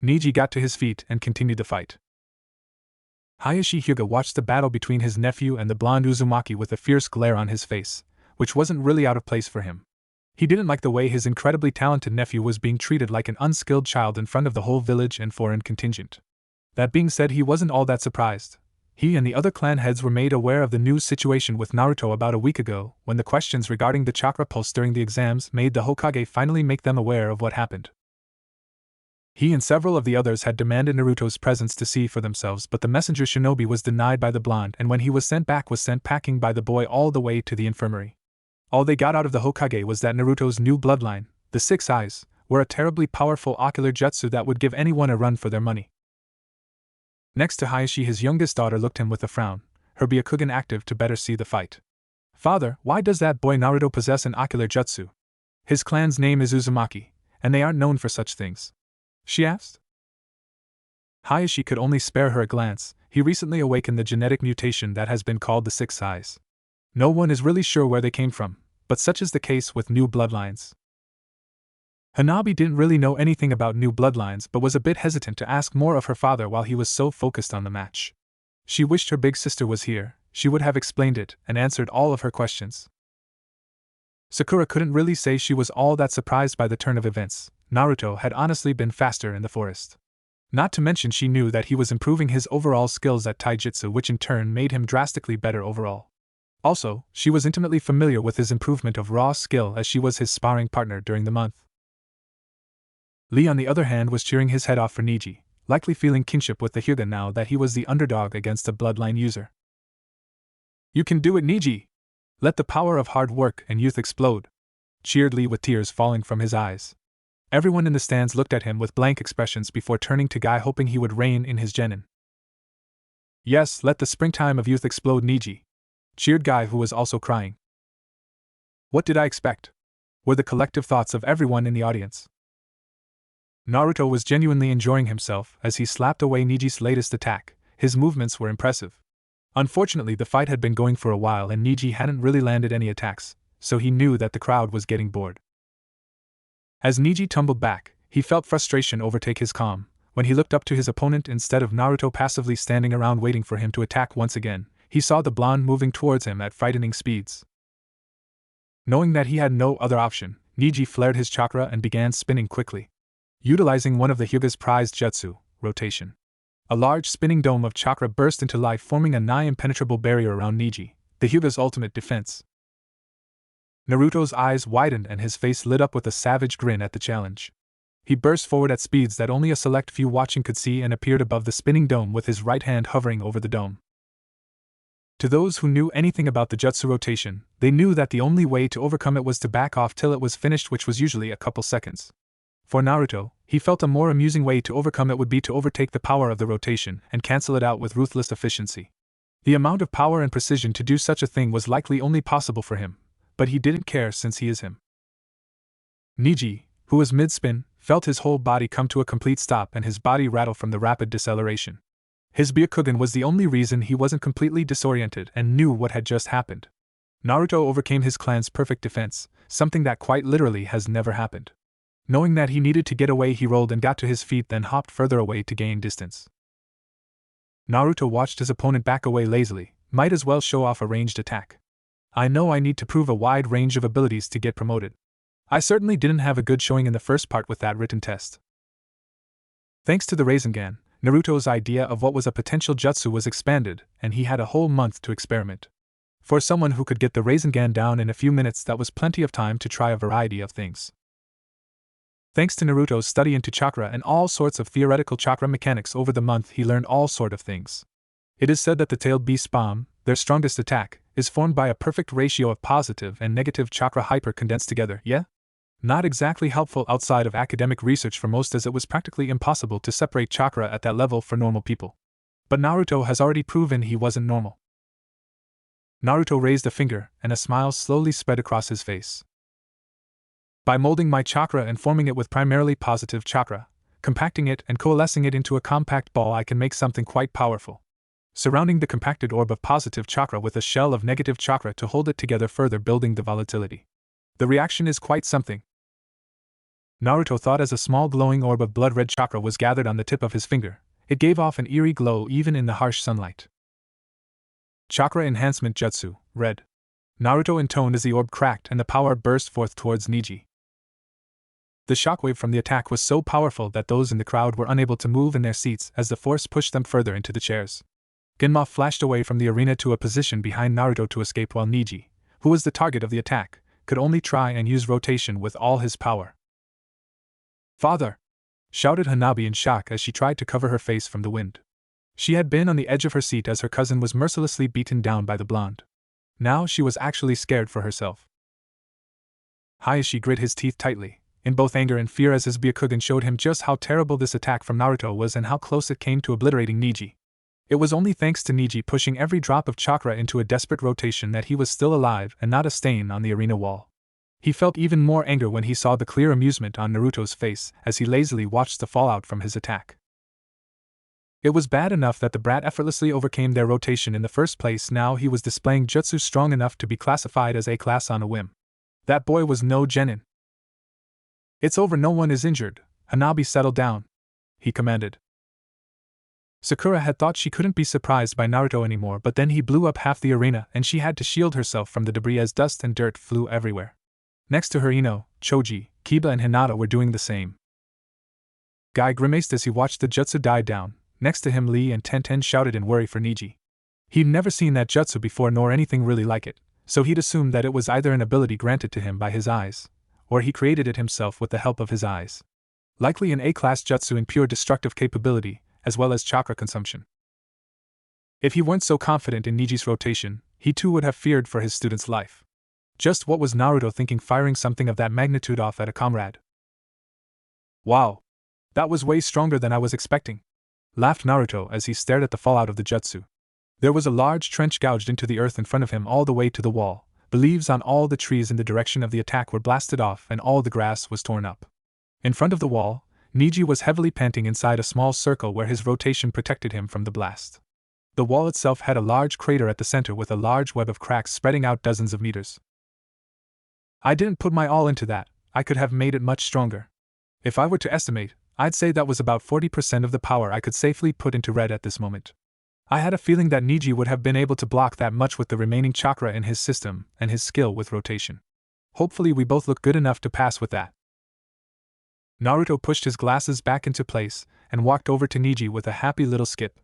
Neji got to his feet and continued the fight. Hayashi Hyuga watched the battle between his nephew and the blonde Uzumaki with a fierce glare on his face, which wasn't really out of place for him. He didn't like the way his incredibly talented nephew was being treated like an unskilled child in front of the whole village and foreign contingent. That being said, he wasn't all that surprised. He and the other clan heads were made aware of the news situation with Naruto about a week ago, when the questions regarding the chakra pulse during the exams made the Hokage finally make them aware of what happened. He and several of the others had demanded Naruto's presence to see for themselves, but the messenger shinobi was denied by the blonde, and when he was sent back, was sent packing by the boy all the way to the infirmary. All they got out of the Hokage was that Naruto's new bloodline, the Six Eyes, were a terribly powerful ocular jutsu that would give anyone a run for their money. Next to Hayashi, his youngest daughter looked him with a frown, her Byakugan active to better see the fight. "Father, why does that boy Naruto possess an ocular jutsu? His clan's name is Uzumaki, and they aren't known for such things," she asked. Hayashi could only spare her a glance. He recently awakened the genetic mutation that has been called the Six Eyes. No one is really sure where they came from, but such is the case with new bloodlines. Hanabi didn't really know anything about new bloodlines but was a bit hesitant to ask more of her father while he was so focused on the match. She wished her big sister was here. She would have explained it and answered all of her questions. Sakura couldn't really say she was all that surprised by the turn of events. Naruto had honestly been faster in the forest. Not to mention, she knew that he was improving his overall skills at taijutsu, which in turn made him drastically better overall. Also, she was intimately familiar with his improvement of raw skill as she was his sparring partner during the month. Lee, on the other hand, was cheering his head off for Neji, likely feeling kinship with the Hyuga now that he was the underdog against a bloodline user. "You can do it, Neji! Let the power of hard work and youth explode!" cheered Lee with tears falling from his eyes. Everyone in the stands looked at him with blank expressions before turning to Guy, hoping he would rein in his genin. "Yes, let the springtime of youth explode, Neji!" cheered Guy, who was also crying. "What did I expect?" were the collective thoughts of everyone in the audience. Naruto was genuinely enjoying himself as he slapped away Neji's latest attack. His movements were impressive. Unfortunately, the fight had been going for a while and Neji hadn't really landed any attacks, so he knew that the crowd was getting bored. As Neji tumbled back, he felt frustration overtake his calm. When he looked up to his opponent instead of Naruto passively standing around waiting for him to attack once again, he saw the blonde moving towards him at frightening speeds. Knowing that he had no other option, Neji flared his chakra and began spinning quickly. Utilizing one of the Hyuga's prized jutsu, rotation. A large spinning dome of chakra burst into life, forming a nigh-impenetrable barrier around Neji, the Hyuga's ultimate defense. Naruto's eyes widened and his face lit up with a savage grin at the challenge. He burst forward at speeds that only a select few watching could see and appeared above the spinning dome with his right hand hovering over the dome. To those who knew anything about the jutsu rotation, they knew that the only way to overcome it was to back off till it was finished, which was usually a couple seconds. For Naruto, he felt a more amusing way to overcome it would be to overtake the power of the rotation and cancel it out with ruthless efficiency. The amount of power and precision to do such a thing was likely only possible for him, but he didn't care since he is him. Neji, who was mid-spin, felt his whole body come to a complete stop and his body rattle from the rapid deceleration. His Byakugan was the only reason he wasn't completely disoriented and knew what had just happened. Naruto overcame his clan's perfect defense, something that quite literally has never happened. Knowing that he needed to get away, he rolled and got to his feet, then hopped further away to gain distance. Naruto watched his opponent back away lazily. Might as well show off a ranged attack. "I know I need to prove a wide range of abilities to get promoted. I certainly didn't have a good showing in the first part with that written test." Thanks to the Rasengan, Naruto's idea of what was a potential jutsu was expanded, and he had a whole month to experiment. For someone who could get the Rasengan down in a few minutes, that was plenty of time to try a variety of things. Thanks to Naruto's study into chakra and all sorts of theoretical chakra mechanics over the month, he learned all sort of things. It is said that the tailed beast's bomb, their strongest attack, is formed by a perfect ratio of positive and negative chakra hyper condensed together, yeah? Not exactly helpful outside of academic research for most, as it was practically impossible to separate chakra at that level for normal people. But Naruto has already proven he wasn't normal. Naruto raised a finger, and a smile slowly spread across his face. By molding my chakra and forming it with primarily positive chakra, compacting it and coalescing it into a compact ball, I can make something quite powerful. Surrounding the compacted orb of positive chakra with a shell of negative chakra to hold it together, further building the volatility. The reaction is quite something. Naruto thought as a small glowing orb of blood-red chakra was gathered on the tip of his finger. It gave off an eerie glow even in the harsh sunlight. Chakra Enhancement Jutsu, Red. Naruto intoned as the orb cracked and the power burst forth towards Niji. The shockwave from the attack was so powerful that those in the crowd were unable to move in their seats as the force pushed them further into the chairs. Genma flashed away from the arena to a position behind Naruto to escape, while Niji, who was the target of the attack, could only try and use rotation with all his power. "Father!" shouted Hanabi in shock as she tried to cover her face from the wind. She had been on the edge of her seat as her cousin was mercilessly beaten down by the blonde. Now she was actually scared for herself. Hayashi grit his teeth tightly, in both anger and fear, as his Byakugan showed him just how terrible this attack from Naruto was and how close it came to obliterating Niji. It was only thanks to Niji pushing every drop of chakra into a desperate rotation that he was still alive and not a stain on the arena wall. He felt even more anger when he saw the clear amusement on Naruto's face as he lazily watched the fallout from his attack. It was bad enough that the brat effortlessly overcame their rotation in the first place. Now he was displaying jutsu strong enough to be classified as A-class on a whim. That boy was no genin. "It's over, no one is injured. Hanabi, settle down," he commanded. Sakura had thought she couldn't be surprised by Naruto anymore, but then he blew up half the arena and she had to shield herself from the debris as dust and dirt flew everywhere. Next to her, Ino, Choji, Kiba and Hinata were doing the same. Guy grimaced as he watched the jutsu die down. Next to him, Lee and Tenten shouted in worry for Niji. He'd never seen that jutsu before nor anything really like it, so he'd assumed that it was either an ability granted to him by his eyes, or he created it himself with the help of his eyes. Likely an A-class jutsu in pure destructive capability, as well as chakra consumption. If he weren't so confident in Niji's rotation, he too would have feared for his student's life. Just what was Naruto thinking, firing something of that magnitude off at a comrade? "Wow! That was way stronger than I was expecting," laughed Naruto as he stared at the fallout of the jutsu. There was a large trench gouged into the earth in front of him all the way to the wall. The leaves on all the trees in the direction of the attack were blasted off and all the grass was torn up. In front of the wall, Niji was heavily panting inside a small circle where his rotation protected him from the blast. The wall itself had a large crater at the center with a large web of cracks spreading out dozens of meters. "I didn't put my all into that. I could have made it much stronger. If I were to estimate, I'd say that was about 40% of the power I could safely put into red at this moment." I had a feeling that Niji would have been able to block that much with the remaining chakra in his system and his skill with rotation. Hopefully we both look good enough to pass with that. Naruto pushed his glasses back into place and walked over to Niji with a happy little skip.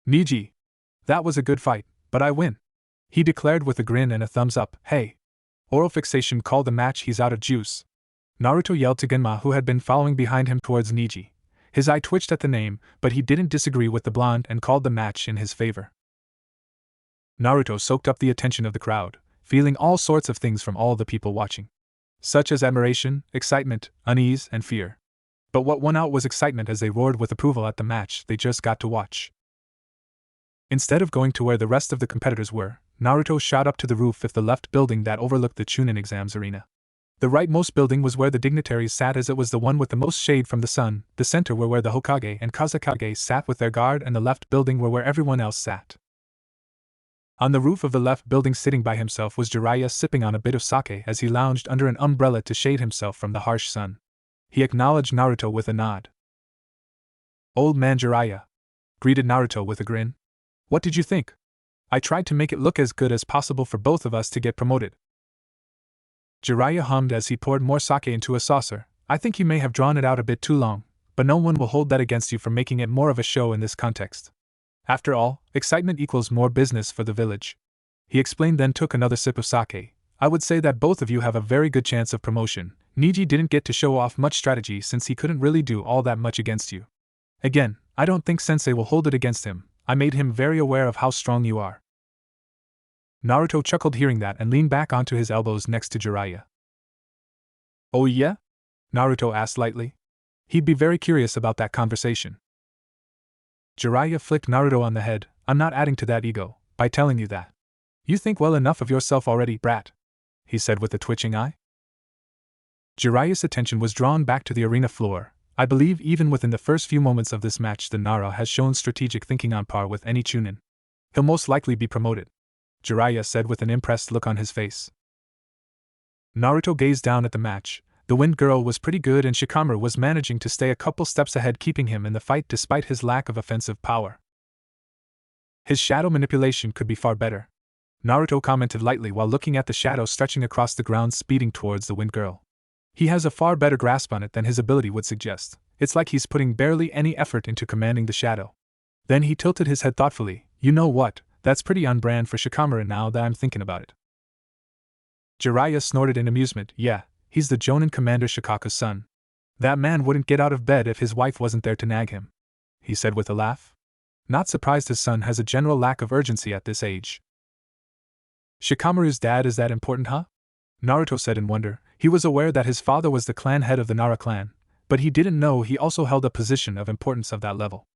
"Niji, that was a good fight, but I win," he declared with a grin and a thumbs up. "Hey! Oral fixation, call the match, he's out of juice," Naruto yelled to Genma, who had been following behind him towards Niji. His eye twitched at the name, but he didn't disagree with the blonde and called the match in his favor. Naruto soaked up the attention of the crowd, feeling all sorts of things from all the people watching, such as admiration, excitement, unease, and fear. But what won out was excitement as they roared with approval at the match they just got to watch. Instead of going to where the rest of the competitors were, Naruto shot up to the roof of the left building that overlooked the Chunin exams arena. The rightmost building was where the dignitaries sat, as it was the one with the most shade from the sun. The center were where the Hokage and Kazekage sat with their guard, and the left building were where everyone else sat. On the roof of the left building, sitting by himself, was Jiraiya, sipping on a bit of sake as he lounged under an umbrella to shade himself from the harsh sun. He acknowledged Naruto with a nod. "Old man Jiraiya," greeted Naruto with a grin. "What did you think? I tried to make it look as good as possible for both of us to get promoted." Jiraiya hummed as he poured more sake into a saucer. "I think you may have drawn it out a bit too long, but no one will hold that against you for making it more of a show in this context. After all, excitement equals more business for the village," he explained, then took another sip of sake. I would say that both of you have a very good chance of promotion. Niji didn't get to show off much strategy since he couldn't really do all that much against you. Again, I don't think Sensei will hold it against him. I made him very aware of how strong you are. Naruto chuckled hearing that and leaned back onto his elbows next to Jiraiya. Oh yeah? Naruto asked lightly. He'd be very curious about that conversation. Jiraiya flicked Naruto on the head. I'm not adding to that ego by telling you that. You think well enough of yourself already, brat, he said with a twitching eye. Jiraiya's attention was drawn back to the arena floor. I believe even within the first few moments of this match the Nara has shown strategic thinking on par with any Chunin. He'll most likely be promoted, Jiraiya said with an impressed look on his face. Naruto gazed down at the match. The Wind Girl was pretty good and Shikamaru was managing to stay a couple steps ahead, keeping him in the fight despite his lack of offensive power. His shadow manipulation could be far better, Naruto commented lightly while looking at the shadow stretching across the ground speeding towards the Wind Girl. He has a far better grasp on it than his ability would suggest. It's like he's putting barely any effort into commanding the shadow. Then he tilted his head thoughtfully. You know what, that's pretty on brand for Shikamaru now that I'm thinking about it. Jiraiya snorted in amusement. Yeah, he's the Jonin Commander Shikaku's son. That man wouldn't get out of bed if his wife wasn't there to nag him, he said with a laugh. Not surprised his son has a general lack of urgency at this age. Shikamaru's dad is that important, huh? Naruto said in wonder. He was aware that his father was the clan head of the Nara clan, but he didn't know he also held a position of importance of that level.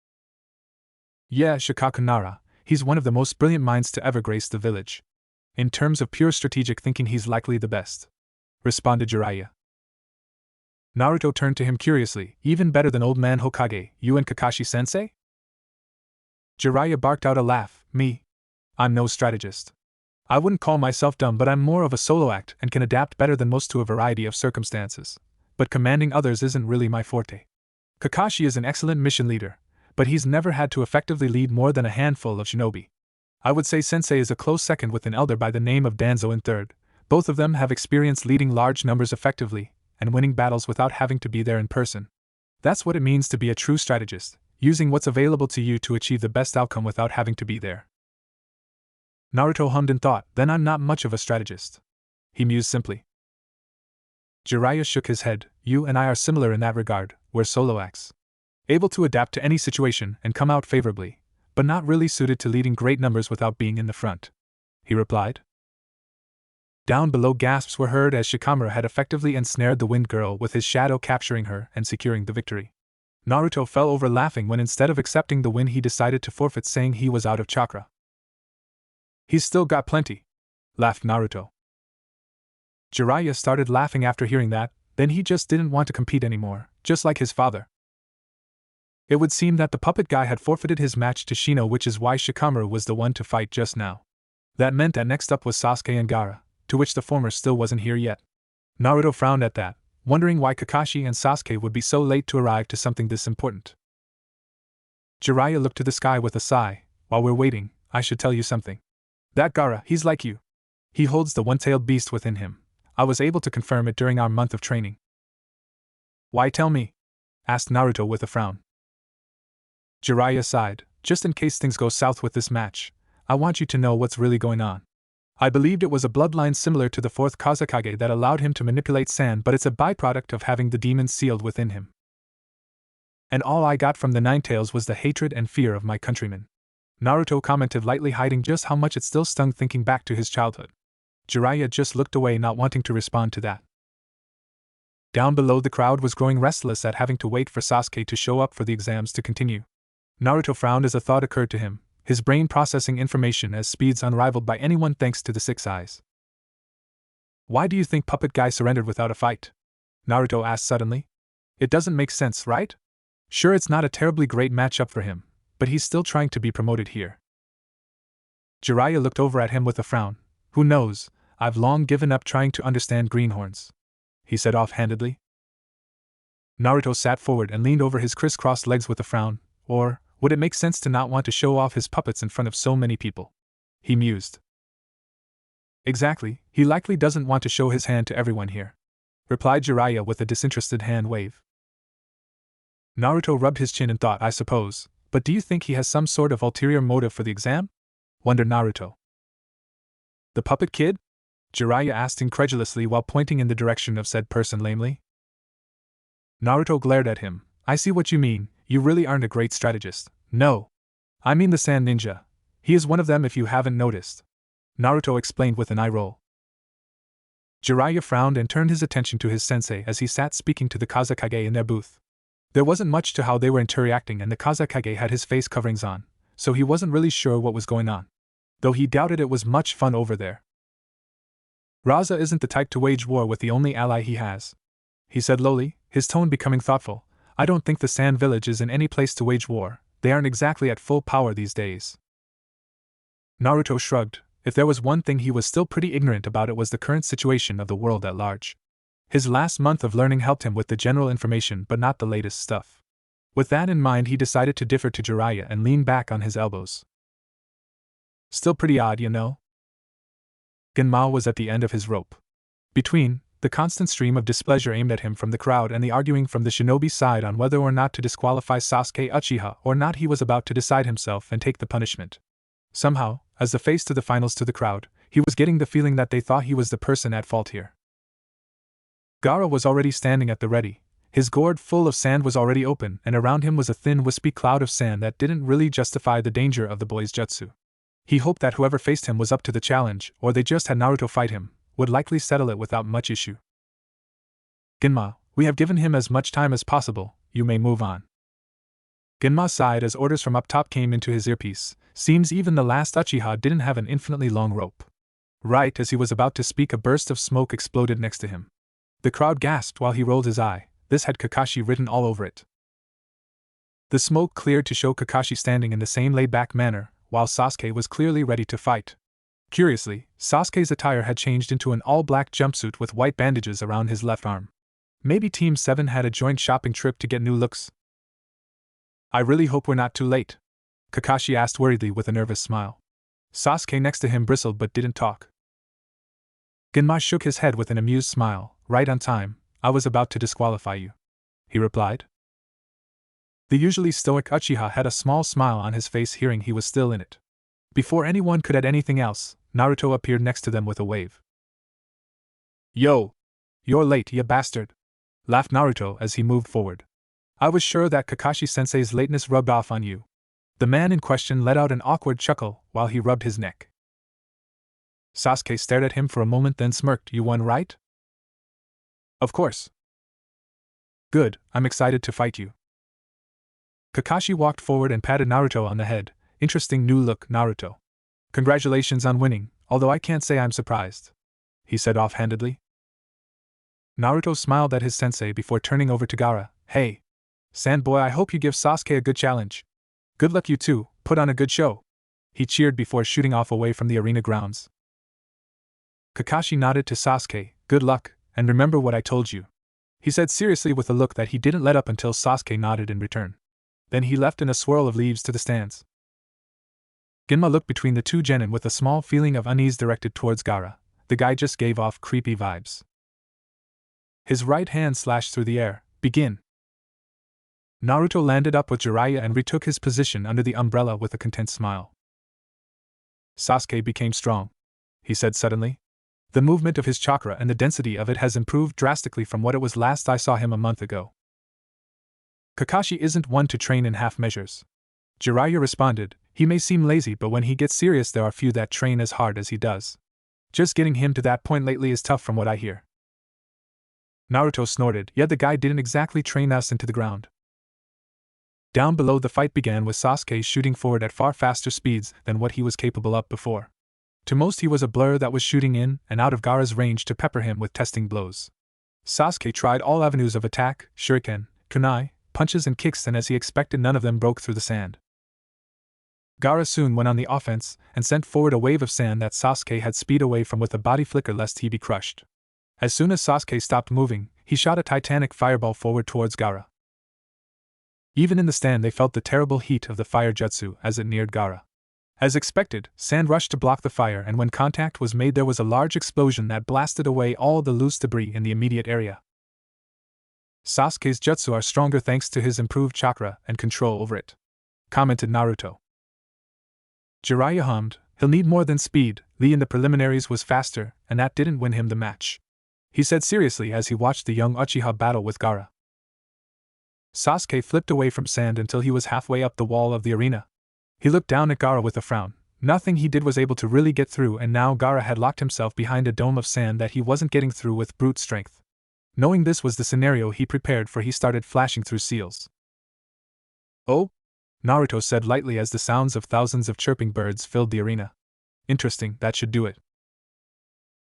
Yeah, Shikaku Nara, he's one of the most brilliant minds to ever grace the village. In terms of pure strategic thinking he's likely the best, responded Jiraiya. Naruto turned to him curiously. Even better than old man Hokage, you and Kakashi-sensei? Jiraiya barked out a laugh. Me? I'm no strategist. I wouldn't call myself dumb, but I'm more of a solo act and can adapt better than most to a variety of circumstances. But commanding others isn't really my forte. Kakashi is an excellent mission leader, but he's never had to effectively lead more than a handful of shinobi. I would say Sensei is a close second with an elder by the name of Danzo in third. Both of them have experience leading large numbers effectively and winning battles without having to be there in person. That's what it means to be a true strategist, using what's available to you to achieve the best outcome without having to be there. Naruto hummed in thought. Then I'm not much of a strategist, he mused simply. Jiraiya shook his head. You and I are similar in that regard. We're solo acts, able to adapt to any situation and come out favorably, but not really suited to leading great numbers without being in the front, he replied. Down below gasps were heard as Shikamaru had effectively ensnared the Wind Girl with his shadow, capturing her and securing the victory. Naruto fell over laughing when instead of accepting the win he decided to forfeit, saying he was out of chakra. He's still got plenty, laughed Naruto. Jiraiya started laughing after hearing that, then he just didn't want to compete anymore, just like his father. It would seem that the puppet guy had forfeited his match to Shino, which is why Shikamaru was the one to fight just now. That meant that next up was Sasuke and Gaara, to which the former still wasn't here yet. Naruto frowned at that, wondering why Kakashi and Sasuke would be so late to arrive to something this important. Jiraiya looked to the sky with a sigh. While we're waiting, I should tell you something. That Gaara, he's like you. He holds the one-tailed beast within him. I was able to confirm it during our month of training. Why tell me? Asked Naruto with a frown. Jiraiya sighed. Just in case things go south with this match, I want you to know what's really going on. I believed it was a bloodline similar to the fourth Kazekage that allowed him to manipulate sand, but it's a byproduct of having the demon sealed within him. And all I got from the Nine Tails was the hatred and fear of my countrymen, Naruto commented lightly, hiding just how much it still stung thinking back to his childhood. Jiraiya just looked away, not wanting to respond to that. Down below, the crowd was growing restless at having to wait for Sasuke to show up for the exams to continue. Naruto frowned as a thought occurred to him, his brain processing information at speeds unrivaled by anyone thanks to the Six Eyes. Why do you think Puppet Guy surrendered without a fight? Naruto asked suddenly. It doesn't make sense, right? Sure, it's not a terribly great matchup for him, but he's still trying to be promoted here. Jiraiya looked over at him with a frown. Who knows, I've long given up trying to understand greenhorns, he said offhandedly. Naruto sat forward and leaned over his crisscrossed legs with a frown. Or, would it make sense to not want to show off his puppets in front of so many people? He mused. Exactly, he likely doesn't want to show his hand to everyone here, replied Jiraiya with a disinterested hand wave. Naruto rubbed his chin and thought, I suppose, but do you think he has some sort of ulterior motive for the exam? Wondered Naruto. The puppet kid? Jiraiya asked incredulously while pointing in the direction of said person lamely. Naruto glared at him. I see what you mean, you really aren't a great strategist. No. I mean the Sand Ninja. He is one of them if you haven't noticed. Naruto explained with an eye roll. Jiraiya frowned and turned his attention to his sensei as he sat speaking to the Kazekage in their booth. There wasn't much to how they were interacting and the Kazekage had his face coverings on, so he wasn't really sure what was going on. Though he doubted it was much fun over there. Raza isn't the type to wage war with the only ally he has. He said lowly, his tone becoming thoughtful. I don't think the Sand Village is in any place to wage war, they aren't exactly at full power these days. Naruto shrugged. If there was one thing he was still pretty ignorant about, it was the current situation of the world at large. His last month of learning helped him with the general information but not the latest stuff. With that in mind, he decided to defer to Jiraiya and lean back on his elbows. Still pretty odd, you know? Genma was at the end of his rope. Between the constant stream of displeasure aimed at him from the crowd and the arguing from the shinobi side on whether or not to disqualify Sasuke Uchiha or not, he was about to decide himself and take the punishment. Somehow, as the face to the finals to the crowd, he was getting the feeling that they thought he was the person at fault here. Gaara was already standing at the ready. His gourd full of sand was already open, and around him was a thin wispy cloud of sand that didn't really justify the danger of the boy's jutsu. He hoped that whoever faced him was up to the challenge, or they just had Naruto fight him, would likely settle it without much issue. Genma, we have given him as much time as possible, you may move on. Genma sighed as orders from up top came into his earpiece. Seems even the last Uchiha didn't have an infinitely long rope. Right as he was about to speak, a burst of smoke exploded next to him. The crowd gasped while he rolled his eye. This had Kakashi written all over it. The smoke cleared to show Kakashi standing in the same laid-back manner, while Sasuke was clearly ready to fight. Curiously, Sasuke's attire had changed into an all-black jumpsuit with white bandages around his left arm. Maybe Team 7 had a joint shopping trip to get new looks. I really hope we're not too late, Kakashi asked worriedly with a nervous smile. Sasuke next to him bristled but didn't talk. Genma shook his head with an amused smile. Right on time, I was about to disqualify you, he replied. The usually stoic Uchiha had a small smile on his face hearing he was still in it. Before anyone could add anything else, Naruto appeared next to them with a wave. Yo! You're late, ya bastard! Laughed Naruto as he moved forward. I was sure that Kakashi-sensei's lateness rubbed off on you. The man in question let out an awkward chuckle while he rubbed his neck. Sasuke stared at him for a moment then smirked. You won, right? Of course. Good, I'm excited to fight you. Kakashi walked forward and patted Naruto on the head. Interesting new look, Naruto. Congratulations on winning, although I can't say I'm surprised, he said offhandedly. Naruto smiled at his sensei before turning over to Gaara. Hey, Sand Boy, I hope you give Sasuke a good challenge. Good luck, you two, put on a good show, he cheered before shooting off away from the arena grounds. Kakashi nodded to Sasuke. Good luck, and remember what I told you, he said seriously with a look that he didn't let up until Sasuke nodded in return. Then he left in a swirl of leaves to the stands. Genma looked between the two genin with a small feeling of unease directed towards Gaara. The guy just gave off creepy vibes. His right hand slashed through the air. Begin. Naruto landed up with Jiraiya and retook his position under the umbrella with a content smile. Sasuke became strong, he said suddenly. The movement of his chakra and the density of it has improved drastically from what it was last I saw him a month ago. Kakashi isn't one to train in half measures, Jiraiya responded. He may seem lazy, but when he gets serious there are few that train as hard as he does. Just getting him to that point lately is tough from what I hear. Naruto snorted. Yet the guy didn't exactly train us into the ground. Down below, the fight began with Sasuke shooting forward at far faster speeds than what he was capable of before. To most he was a blur that was shooting in and out of Gaara's range to pepper him with testing blows. Sasuke tried all avenues of attack, shuriken, kunai, punches and kicks, and as he expected none of them broke through the sand. Gaara soon went on the offense and sent forward a wave of sand that Sasuke had speed away from with a body flicker lest he be crushed. As soon as Sasuke stopped moving, he shot a titanic fireball forward towards Gaara. Even in the stand they felt the terrible heat of the fire jutsu as it neared Gaara. As expected, sand rushed to block the fire, and when contact was made there was a large explosion that blasted away all the loose debris in the immediate area. Sasuke's jutsu are stronger thanks to his improved chakra and control over it, commented Naruto. Jiraiya hummed, He'll need more than speed. Lee in the preliminaries was faster, and that didn't win him the match, he said seriously as he watched the young Uchiha battle with Gaara. Sasuke flipped away from sand until he was halfway up the wall of the arena. He looked down at Gaara with a frown. Nothing he did was able to really get through, and now Gaara had locked himself behind a dome of sand that he wasn't getting through with brute strength. Knowing this was the scenario he prepared for, he started flashing through seals. "Oh?" Naruto said lightly as the sounds of thousands of chirping birds filled the arena. "Interesting, that should do it.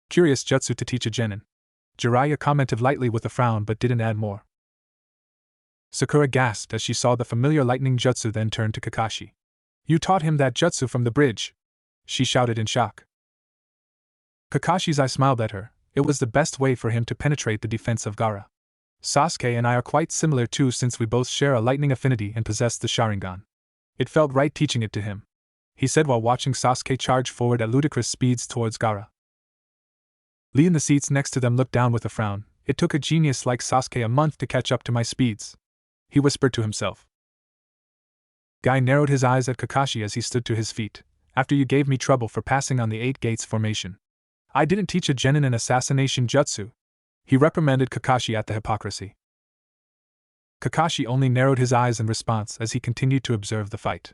Curious jutsu to teach a genin." Jiraiya commented lightly with a frown but didn't add more. Sakura gasped as she saw the familiar lightning jutsu, then turned to Kakashi. "You taught him that jutsu from the bridge?" she shouted in shock. Kakashi's eye smiled at her. It was the best way for him to penetrate the defense of Gaara. "Sasuke and I are quite similar too, since we both share a lightning affinity and possess the Sharingan. It felt right teaching it to him," he said while watching Sasuke charge forward at ludicrous speeds towards Gaara. Lee in the seats next to them looked down with a frown. "It took a genius like Sasuke a month to catch up to my speeds," he whispered to himself. Guy narrowed his eyes at Kakashi as he stood to his feet. "After you gave me trouble for passing on the 8 gates formation, I didn't teach a genin an assassination jutsu," he reprimanded Kakashi at the hypocrisy. Kakashi only narrowed his eyes in response as he continued to observe the fight.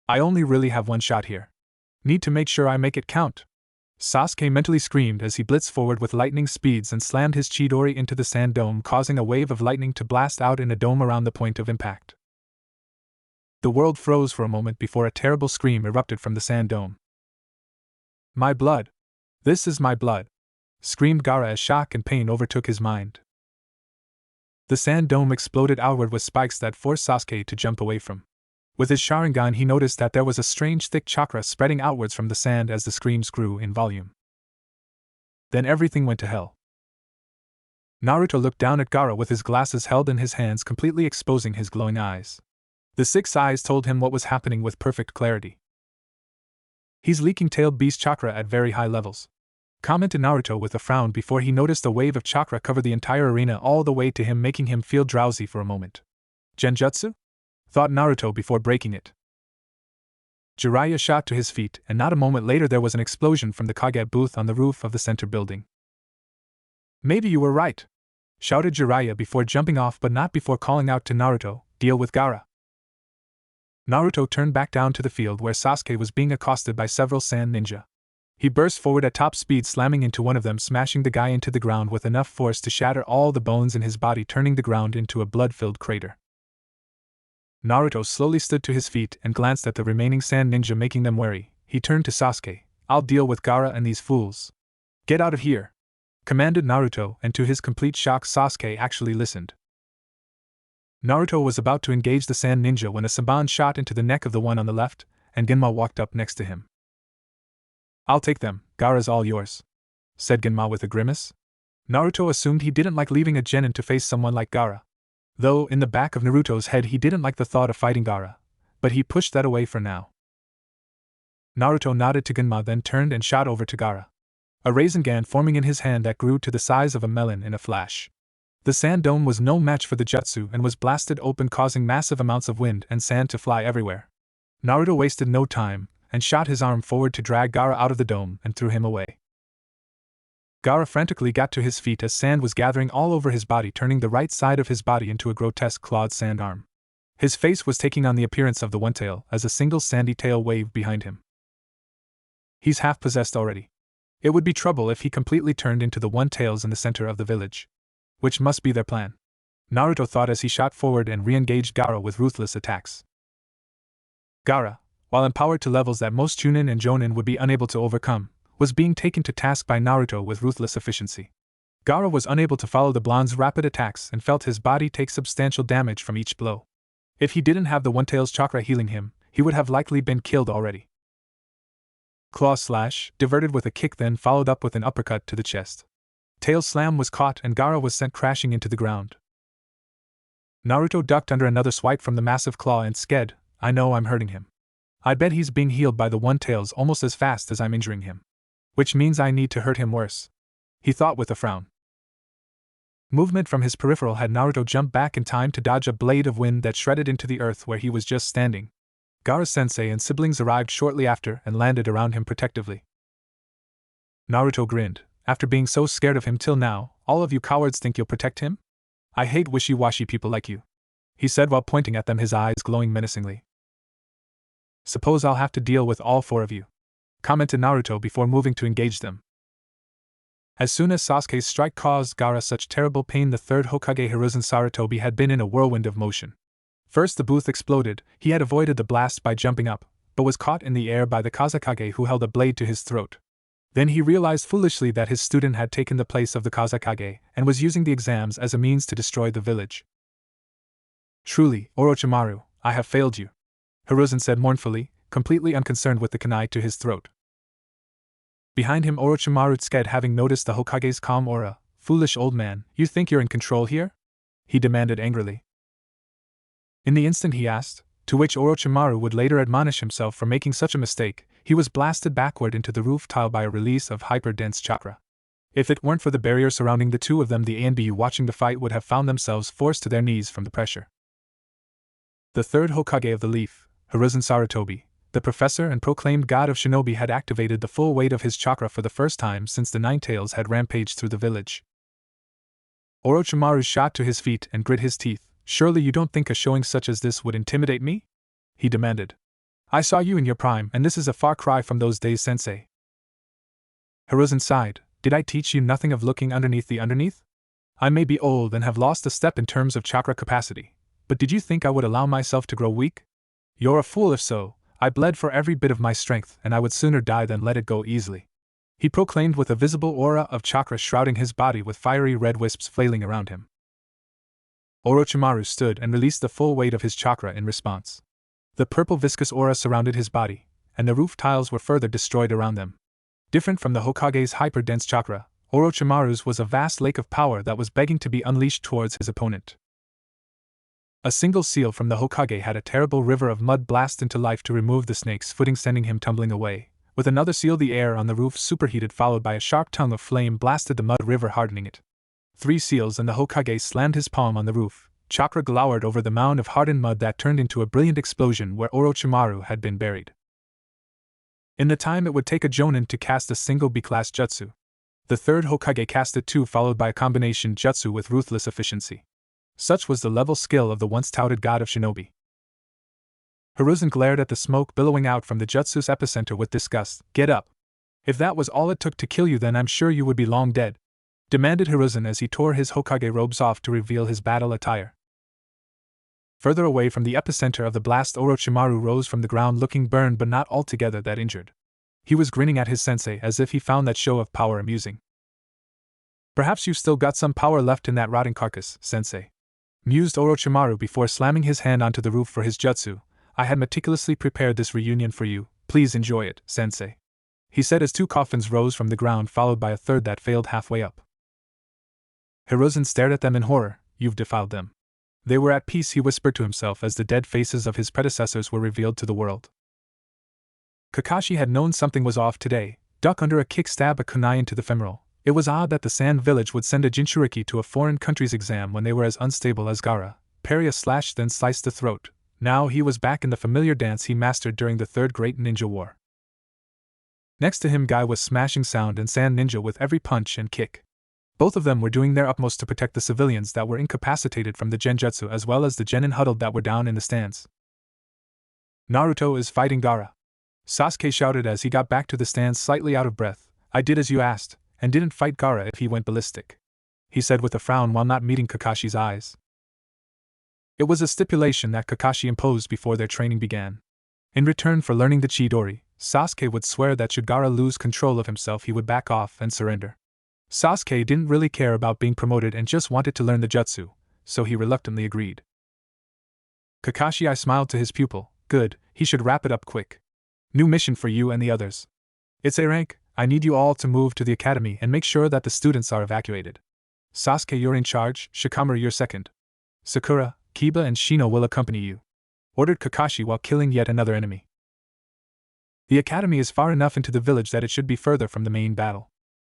"I only really have one shot here. Need to make sure I make it count," Sasuke mentally screamed as he blitzed forward with lightning speeds and slammed his Chidori into the sand dome, causing a wave of lightning to blast out in a dome around the point of impact. The world froze for a moment before a terrible scream erupted from the sand dome. "My blood! This is my blood!" screamed Gaara as shock and pain overtook his mind. The sand dome exploded outward with spikes that forced Sasuke to jump away from. With his Sharingan, he noticed that there was a strange thick chakra spreading outwards from the sand as the screams grew in volume. Then everything went to hell. Naruto looked down at Gaara with his glasses held in his hands, completely exposing his glowing eyes. The 6 eyes told him what was happening with perfect clarity. "He's leaking tailed beast chakra at very high levels," commented Naruto with a frown before he noticed a wave of chakra cover the entire arena all the way to him, making him feel drowsy for a moment. "Genjutsu?" thought Naruto before breaking it. Jiraiya shot to his feet, and not a moment later there was an explosion from the Kage booth on the roof of the center building. "Maybe you were right," shouted Jiraiya before jumping off, but not before calling out to Naruto, "Deal with Gaara." Naruto turned back down to the field where Sasuke was being accosted by several sand ninja. He burst forward at top speed, slamming into one of them, smashing the guy into the ground with enough force to shatter all the bones in his body, turning the ground into a blood-filled crater. Naruto slowly stood to his feet and glanced at the remaining sand ninja, making them wary. He turned to Sasuke. "I'll deal with Gaara and these fools. Get out of here," commanded Naruto, and to his complete shock Sasuke actually listened. Naruto was about to engage the sand ninja when a Saban shot into the neck of the one on the left, and Genma walked up next to him. "I'll take them, Gaara's all yours," said Genma with a grimace. Naruto assumed he didn't like leaving a genin to face someone like Gaara. Though, in the back of Naruto's head, he didn't like the thought of fighting Gaara, but he pushed that away for now. Naruto nodded to Genma, then turned and shot over to Gaara, a Rasengan forming in his hand that grew to the size of a melon in a flash. The sand dome was no match for the jutsu and was blasted open, causing massive amounts of wind and sand to fly everywhere. Naruto wasted no time and shot his arm forward to drag Gaara out of the dome and threw him away. Gaara frantically got to his feet as sand was gathering all over his body, turning the right side of his body into a grotesque clawed sand arm. His face was taking on the appearance of the One Tail as a single sandy tail waved behind him. "He's half possessed already. It would be trouble if he completely turned into the One Tails in the center of the village. Which must be their plan," Naruto thought as he shot forward and re-engaged Gaara with ruthless attacks. Gaara, while empowered to levels that most Chunin and Jonin would be unable to overcome, was being taken to task by Naruto with ruthless efficiency. Gaara was unable to follow the blonde's rapid attacks and felt his body take substantial damage from each blow. If he didn't have the One Tail's chakra healing him, he would have likely been killed already. Claw slash, diverted with a kick, then followed up with an uppercut to the chest. Tail slam was caught and Gaara was sent crashing into the ground. Naruto ducked under another swipe from the massive claw and sked. "I know I'm hurting him. I bet he's being healed by the One Tails almost as fast as I'm injuring him. Which means I need to hurt him worse," he thought with a frown. Movement from his peripheral had Naruto jump back in time to dodge a blade of wind that shredded into the earth where he was just standing. Gaara-sensei and siblings arrived shortly after and landed around him protectively. Naruto grinned. After being so scared of him till now, all of you cowards think you'll protect him? I hate wishy-washy people like you, he said while pointing at them, his eyes glowing menacingly. Suppose I'll have to deal with all four of you, commented Naruto before moving to engage them. As soon as Sasuke's strike caused Gaara such terrible pain, the third Hokage Hiruzen Sarutobi had been in a whirlwind of motion. First the booth exploded. He had avoided the blast by jumping up, but was caught in the air by the Kazekage who held a blade to his throat. Then he realized foolishly that his student had taken the place of the Kazekage and was using the exams as a means to destroy the village. Truly, Orochimaru, I have failed you, Hiruzen said mournfully, completely unconcerned with the kunai to his throat. Behind him, Orochimaru Tsuke, having noticed the Hokage's calm aura. Foolish old man, you think you're in control here? He demanded angrily. In the instant he asked, to which Orochimaru would later admonish himself for making such a mistake, he was blasted backward into the roof tile by a release of hyper-dense chakra. If it weren't for the barrier surrounding the two of them, the ANBU watching the fight would have found themselves forced to their knees from the pressure. The third Hokage of the Leaf, Hiruzen Sarutobi, the professor and proclaimed god of shinobi, had activated the full weight of his chakra for the first time since the Ninetales had rampaged through the village. Orochimaru shot to his feet and grit his teeth. Surely you don't think a showing such as this would intimidate me? He demanded. I saw you in your prime, and this is a far cry from those days, sensei. Hiruzen sighed. Did I teach you nothing of looking underneath the underneath? I may be old and have lost a step in terms of chakra capacity, but did you think I would allow myself to grow weak? You're a fool if so. I bled for every bit of my strength, and I would sooner die than let it go easily, he proclaimed with a visible aura of chakra shrouding his body with fiery red wisps flailing around him. Orochimaru stood and released the full weight of his chakra in response. The purple viscous aura surrounded his body, and the roof tiles were further destroyed around them. Different from the Hokage's hyper-dense chakra, Orochimaru's was a vast lake of power that was begging to be unleashed towards his opponent. A single seal from the Hokage had a terrible river of mud blast into life to remove the snake's footing, sending him tumbling away. With another seal, the air on the roof superheated, followed by a sharp tongue of flame blasted the mud river, hardening it. 3 seals and the Hokage slammed his palm on the roof. Chakra glowered over the mound of hardened mud that turned into a brilliant explosion where Orochimaru had been buried. In the time it would take a Jonin to cast a single B-class jutsu, the third Hokage cast it too, followed by a combination jutsu with ruthless efficiency. Such was the level skill of the once touted god of shinobi. Hiruzen glared at the smoke billowing out from the jutsu's epicenter with disgust. Get up! If that was all it took to kill you, then I'm sure you would be long dead, demanded Hiruzen as he tore his Hokage robes off to reveal his battle attire. Further away from the epicenter of the blast, Orochimaru rose from the ground looking burned but not altogether that injured. He was grinning at his sensei as if he found that show of power amusing. Perhaps you've still got some power left in that rotting carcass, sensei, mused Orochimaru before slamming his hand onto the roof for his jutsu. I had meticulously prepared this reunion for you. Please enjoy it, sensei, he said as 2 coffins rose from the ground, followed by a third that failed halfway up. Hiruzen stared at them in horror. You've defiled them. They were at peace, he whispered to himself as the dead faces of his predecessors were revealed to the world. Kakashi had known something was off today. Duck under a kick, stab a kunai into the femoral. It was odd that the Sand Village would send a Jinchuriki to a foreign country's exam when they were as unstable as Gaara. Parry a slash, then slice the throat. Now he was back in the familiar dance he mastered during the Third Great Ninja War. Next to him, Guy was smashing Sound and Sand Ninja with every punch and kick. Both of them were doing their utmost to protect the civilians that were incapacitated from the genjutsu, as well as the genin huddled that were down in the stands. Naruto is fighting Gaara, Sasuke shouted as he got back to the stands slightly out of breath. I did as you asked, and didn't fight Gaara if he went ballistic, he said with a frown while not meeting Kakashi's eyes. It was a stipulation that Kakashi imposed before their training began. In return for learning the Chidori, Sasuke would swear that should Gaara lose control of himself, he would back off and surrender. Sasuke didn't really care about being promoted and just wanted to learn the jutsu, so he reluctantly agreed. Kakashi, I smiled to his pupil. Good, he should wrap it up quick. New mission for you and the others. It's A rank. I need you all to move to the academy and make sure that the students are evacuated. Sasuke, you're in charge. Shikamaru, you're second. Sakura, Kiba and Shino will accompany you, ordered Kakashi while killing yet another enemy. The academy is far enough into the village that it should be further from the main battle.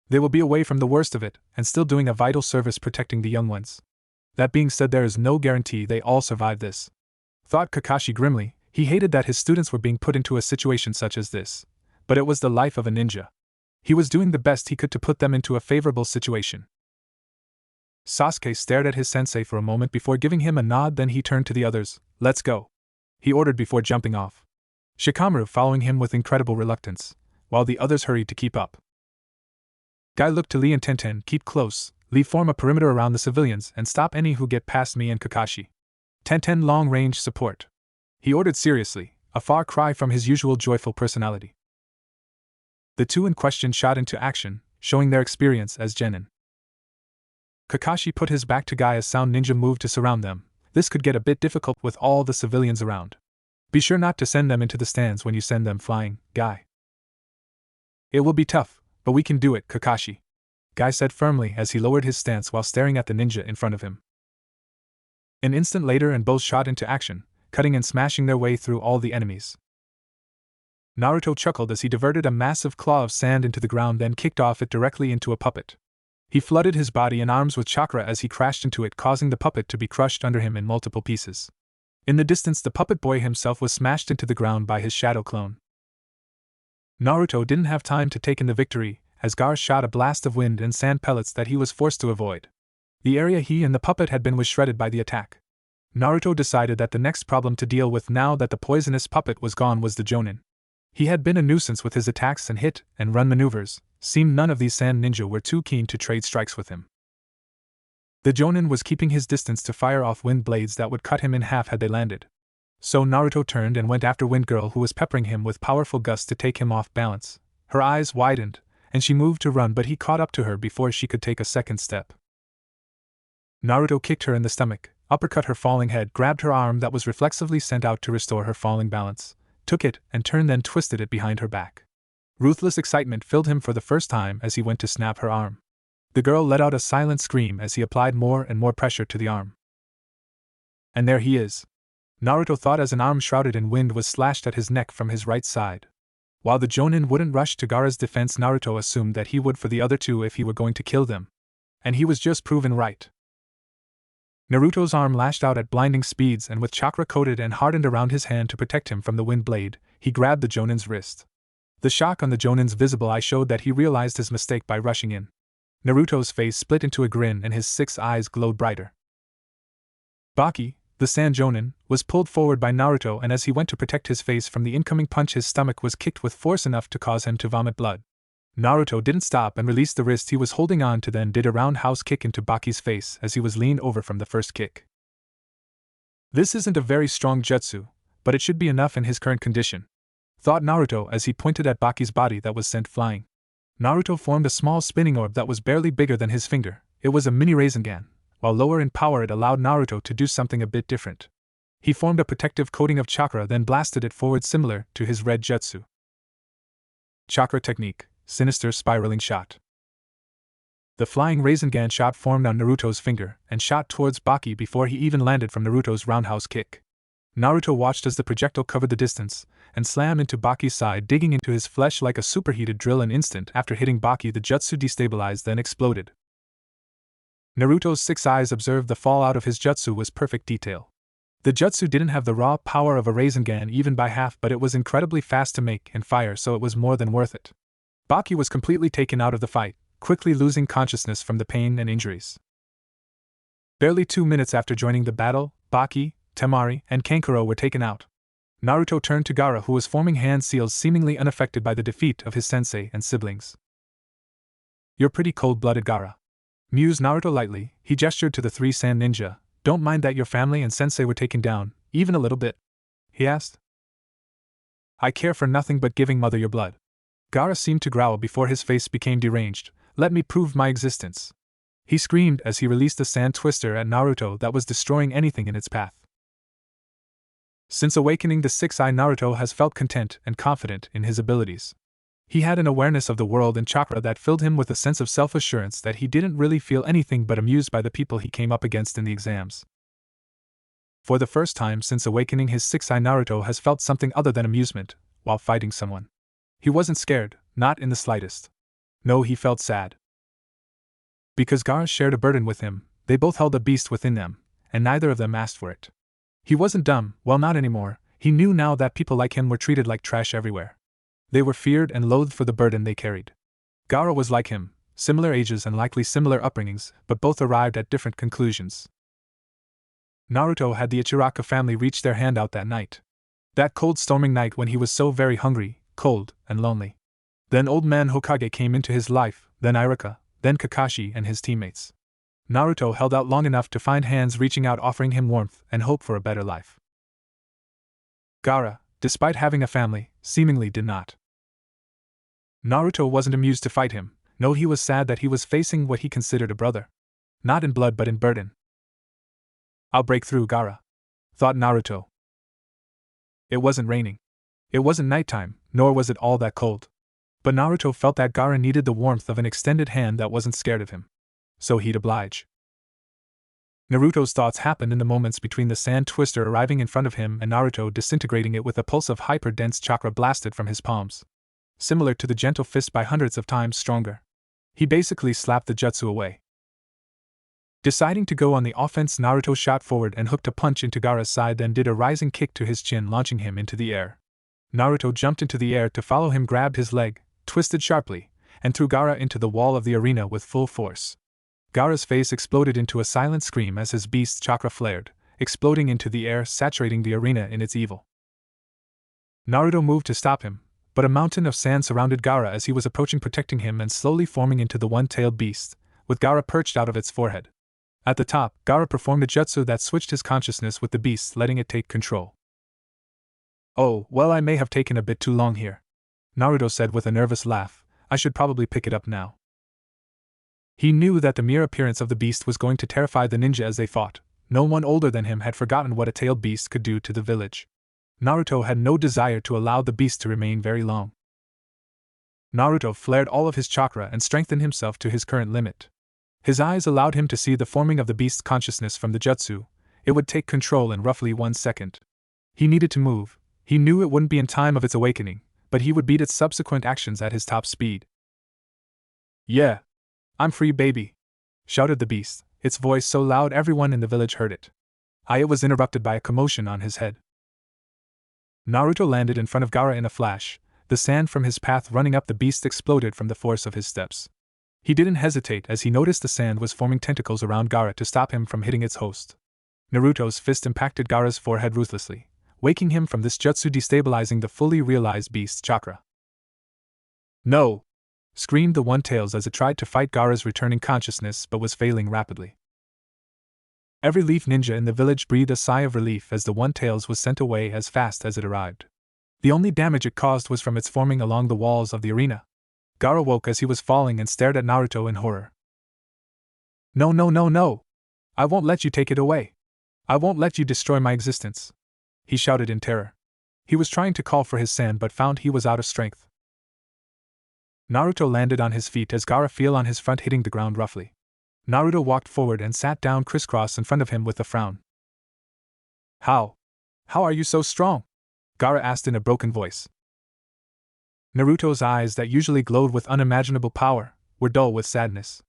They will be away from the worst of it, and still doing a vital service protecting the young ones. That being said, there is no guarantee they all survive this, thought Kakashi grimly. He hated that his students were being put into a situation such as this, but it was the life of a ninja. He was doing the best he could to put them into a favorable situation. Sasuke stared at his sensei for a moment before giving him a nod, then he turned to the others. "Let's go," he ordered before jumping off. Shikamaru following him with incredible reluctance, while the others hurried to keep up. Guy looked to Lee and Tenten. "Keep close, Lee, form a perimeter around the civilians and stop any who get past me and Kakashi. Tenten, long-range support," he ordered seriously, a far cry from his usual joyful personality. The two in question shot into action, showing their experience as genin. Kakashi put his back to Guy as Sound Ninja moved to surround them. This could get a bit difficult with all the civilians around. "Be sure not to send them into the stands when you send them flying, Guy." "It will be tough, but we can do it, Kakashi," Guy said firmly as he lowered his stance while staring at the ninja in front of him. An instant later and both shot into action, cutting and smashing their way through all the enemies. Naruto chuckled as he diverted a massive claw of sand into the ground, then kicked off it directly into a puppet. He flooded his body and arms with chakra as he crashed into it, causing the puppet to be crushed under him in multiple pieces. In the distance, the puppet boy himself was smashed into the ground by his shadow clone. Naruto didn't have time to take in the victory, as Gar shot a blast of wind and sand pellets that he was forced to avoid. The area he and the puppet had been was shredded by the attack. Naruto decided that the next problem to deal with now that the poisonous puppet was gone was the Jonin. He had been a nuisance with his attacks and hit and run maneuvers. Seemed none of these sand ninja were too keen to trade strikes with him. The Jonin was keeping his distance to fire off wind blades that would cut him in half had they landed. So Naruto turned and went after Wind Girl, who was peppering him with powerful gusts to take him off balance. Her eyes widened, and she moved to run, but he caught up to her before she could take a second step. Naruto kicked her in the stomach, uppercut her falling head, grabbed her arm that was reflexively sent out to restore her falling balance, took it and turned, then twisted it behind her back. Ruthless excitement filled him for the first time as he went to snap her arm. The girl let out a silent scream as he applied more and more pressure to the arm. And there he is, Naruto thought, as an arm shrouded in wind was slashed at his neck from his right side. While the Jonin wouldn't rush to Gaara's defense, Naruto assumed that he would for the other two if he were going to kill them. And he was just proven right. Naruto's arm lashed out at blinding speeds, and with chakra coated and hardened around his hand to protect him from the wind blade, he grabbed the Jonin's wrist. The shock on the Jonin's visible eye showed that he realized his mistake by rushing in. Naruto's face split into a grin and his 6 eyes glowed brighter. Baki, the Sand Jonin, was pulled forward by Naruto, and as he went to protect his face from the incoming punch, his stomach was kicked with force enough to cause him to vomit blood. Naruto didn't stop and released the wrist he was holding on to, then did a roundhouse kick into Baki's face as he was leaned over from the first kick. This isn't a very strong jutsu, but it should be enough in his current condition, thought Naruto as he pointed at Baki's body that was sent flying. Naruto formed a small spinning orb that was barely bigger than his finger. It was a mini Rasengan. While lower in power, it allowed Naruto to do something a bit different. He formed a protective coating of chakra, then blasted it forward similar to his red jutsu. Chakra technique, sinister spiraling shot. The flying Rasengan shot formed on Naruto's finger and shot towards Baki before he even landed from Naruto's roundhouse kick. Naruto watched as the projectile covered the distance and slammed into Baki's side, digging into his flesh like a superheated drill. An instant after hitting Baki, the jutsu destabilized, then exploded. Naruto's 6 eyes observed the fallout of his jutsu was perfect detail. The jutsu didn't have the raw power of a Rasengan even by half, but it was incredibly fast to make and fire, so it was more than worth it. Baki was completely taken out of the fight, quickly losing consciousness from the pain and injuries. Barely 2 minutes after joining the battle, Baki, Temari, and Kankuro were taken out. Naruto turned to Gaara, who was forming hand seals, seemingly unaffected by the defeat of his sensei and siblings. "You're pretty cold-blooded, Gaara," mused Naruto lightly. He gestured to the 3 sand ninja. "Don't mind that your family and sensei were taken down, even a little bit?" he asked. "I care for nothing but giving mother your blood." Gaara seemed to growl before his face became deranged. "Let me prove my existence," he screamed as he released a sand twister at Naruto that was destroying anything in its path. Since awakening the 6-eye, Naruto has felt content and confident in his abilities. He had an awareness of the world and chakra that filled him with a sense of self-assurance that he didn't really feel anything but amused by the people he came up against in the exams. For the first time since awakening his 6-eye, Naruto has felt something other than amusement while fighting someone. He wasn't scared, not in the slightest. No, he felt sad. Because Gaara shared a burden with him, they both held a beast within them, and neither of them asked for it. He wasn't dumb, well, not anymore. He knew now that people like him were treated like trash everywhere. They were feared and loathed for the burden they carried. Gaara was like him, similar ages and likely similar upbringings, but both arrived at different conclusions. Naruto had the Ichiraka family reach their hand out that night. That cold storming night when he was so very hungry, cold, and lonely. Then old man Hokage came into his life, then Iruka, then Kakashi and his teammates. Naruto held out long enough to find hands reaching out offering him warmth and hope for a better life. Gaara, despite having a family, seemingly did not. Naruto wasn't amused to fight him, no, he was sad that he was facing what he considered a brother. Not in blood but in burden. I'll break through, Gaara, thought Naruto. It wasn't raining. It wasn't nighttime, nor was it all that cold. But Naruto felt that Gaara needed the warmth of an extended hand that wasn't scared of him. So he'd oblige. Naruto's thoughts happened in the moments between the sand twister arriving in front of him and Naruto disintegrating it with a pulse of hyper-dense chakra blasted from his palms. Similar to the gentle fist by hundreds of times stronger. He basically slapped the jutsu away. Deciding to go on the offense, Naruto shot forward and hooked a punch into Gaara's side, then did a rising kick to his chin, launching him into the air. Naruto jumped into the air to follow him, grabbed his leg, twisted sharply, and threw Gaara into the wall of the arena with full force. Gaara's face exploded into a silent scream as his beast's chakra flared, exploding into the air, saturating the arena in its evil. Naruto moved to stop him, but a mountain of sand surrounded Gaara as he was approaching, protecting him and slowly forming into the one-tailed beast, with Gaara perched out of its forehead. At the top, Gaara performed a jutsu that switched his consciousness with the beast, letting it take control. Oh, well, I may have taken a bit too long here, Naruto said with a nervous laugh. I should probably pick it up now. He knew that the mere appearance of the beast was going to terrify the ninja as they fought. No one older than him had forgotten what a tailed beast could do to the village. Naruto had no desire to allow the beast to remain very long. Naruto flared all of his chakra and strengthened himself to his current limit. His eyes allowed him to see the forming of the beast's consciousness from the jutsu. It would take control in roughly 1 second. He needed to move. He knew it wouldn't be in time of its awakening, but he would beat its subsequent actions at his top speed. Yeah. I'm free, baby, shouted the beast, its voice so loud everyone in the village heard it. It was interrupted by a commotion on his head. Naruto landed in front of Gaara in a flash. The sand from his path running up the beast exploded from the force of his steps. He didn't hesitate as he noticed the sand was forming tentacles around Gaara to stop him from hitting its host. Naruto's fist impacted Gaara's forehead ruthlessly, waking him from this jutsu, destabilizing the fully realized beast's chakra. No! Screamed the One-Tails as it tried to fight Gaara's returning consciousness but was failing rapidly. Every leaf ninja in the village breathed a sigh of relief as the One-Tails was sent away as fast as it arrived. The only damage it caused was from its forming along the walls of the arena. Gaara woke as he was falling and stared at Naruto in horror. No, no, no, no! I won't let you take it away! I won't let you destroy my existence! He shouted in terror. He was trying to call for his sand but found he was out of strength. Naruto landed on his feet as Gaara fell on his front, hitting the ground roughly. Naruto walked forward and sat down crisscross in front of him with a frown. How are you so strong? Gaara asked in a broken voice. Naruto's eyes, that usually glowed with unimaginable power, were dull with sadness.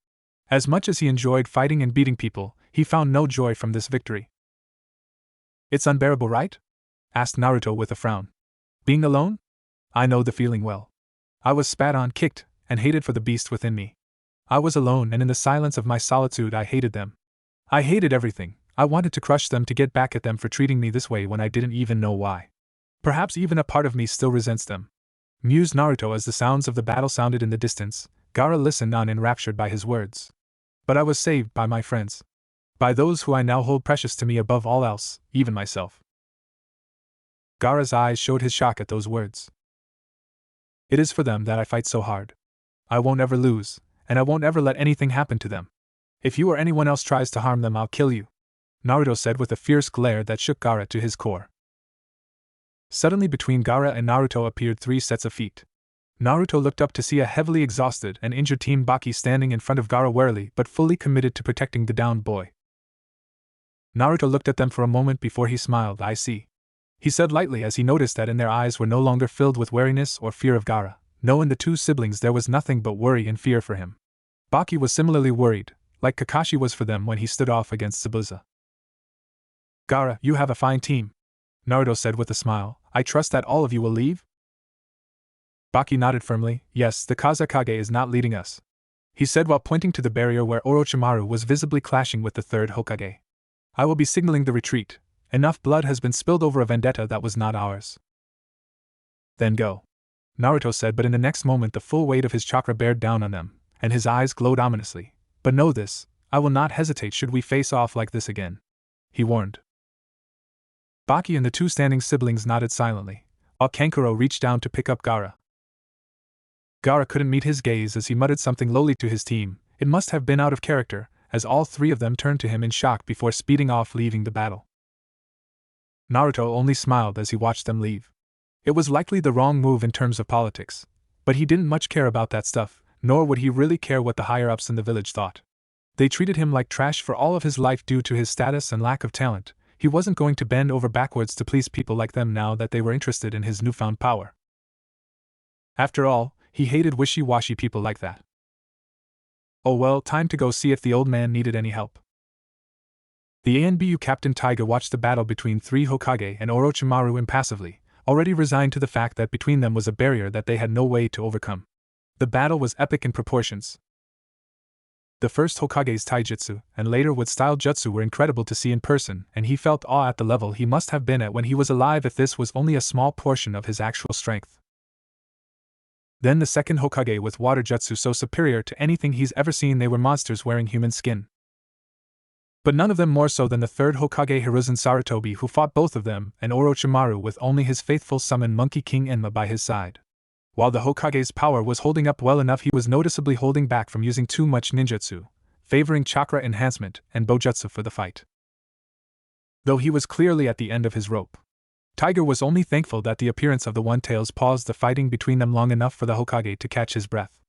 As much as he enjoyed fighting and beating people, he found no joy from this victory. It's unbearable, right? Asked Naruto with a frown. Being alone? I know the feeling well. I was spat on, kicked, and hated for the beast within me. I was alone, and in the silence of my solitude I hated them. I hated everything. I wanted to crush them, to get back at them for treating me this way when I didn't even know why. Perhaps even a part of me still resents them. Mused Naruto as the sounds of the battle sounded in the distance. Gaara listened on, enraptured by his words. But I was saved by my friends. By those who I now hold precious to me above all else, even myself. Gaara's eyes showed his shock at those words. It is for them that I fight so hard. I won't ever lose, and I won't ever let anything happen to them. If you or anyone else tries to harm them, I'll kill you, Naruto said with a fierce glare that shook Gaara to his core. Suddenly between Gaara and Naruto appeared 3 sets of feet. Naruto looked up to see a heavily exhausted and injured Team Baki standing in front of Gaara, warily but fully committed to protecting the downed boy. Naruto looked at them for a moment before he smiled. I see, he said lightly as he noticed that in their eyes were no longer filled with wariness or fear of Gaara. No, in the 2 siblings there was nothing but worry and fear for him. Baki was similarly worried, like Kakashi was for them when he stood off against Zabuza. Gaara, you have a fine team, Naruto said with a smile. I trust that all of you will leave? Baki nodded firmly. Yes, the Kazekage is not leading us, he said while pointing to the barrier where Orochimaru was visibly clashing with the third Hokage. I will be signaling the retreat. Enough blood has been spilled over a vendetta that was not ours. Then go, Naruto said, but in the next moment the full weight of his chakra bared down on them, and his eyes glowed ominously. But know this, I will not hesitate should we face off like this again, he warned. Baki and the two standing siblings nodded silently, while Kankuro reached down to pick up Gaara. Gaara couldn't meet his gaze as he muttered something lowly to his team. It must have been out of character, as all three of them turned to him in shock before speeding off, leaving the battle. Naruto only smiled as he watched them leave. It was likely the wrong move in terms of politics, but he didn't much care about that stuff, nor would he really care what the higher-ups in the village thought. They treated him like trash for all of his life due to his status and lack of talent. He wasn't going to bend over backwards to please people like them now that they were interested in his newfound power. After all, he hated wishy-washy people like that. Oh well, time to go see if the old man needed any help. The ANBU Captain Taiga watched the battle between three Hokage and Orochimaru impassively, already resigned to the fact that between them was a barrier that they had no way to overcome. The battle was epic in proportions. The first Hokage's taijutsu and later wood-style jutsu were incredible to see in person, and he felt awe at the level he must have been at when he was alive if this was only a small portion of his actual strength. Then the second Hokage with water jutsu so superior to anything he's ever seen. They were monsters wearing human skin. But none of them more so than the third Hokage Hiruzen Sarutobi, who fought both of them, and Orochimaru with only his faithful summon Monkey King Enma by his side. While the Hokage's power was holding up well enough, he was noticeably holding back from using too much ninjutsu, favoring chakra enhancement and bojutsu for the fight. Though he was clearly at the end of his rope. Tiger was only thankful that the appearance of the One-Tails paused the fighting between them long enough for the Hokage to catch his breath.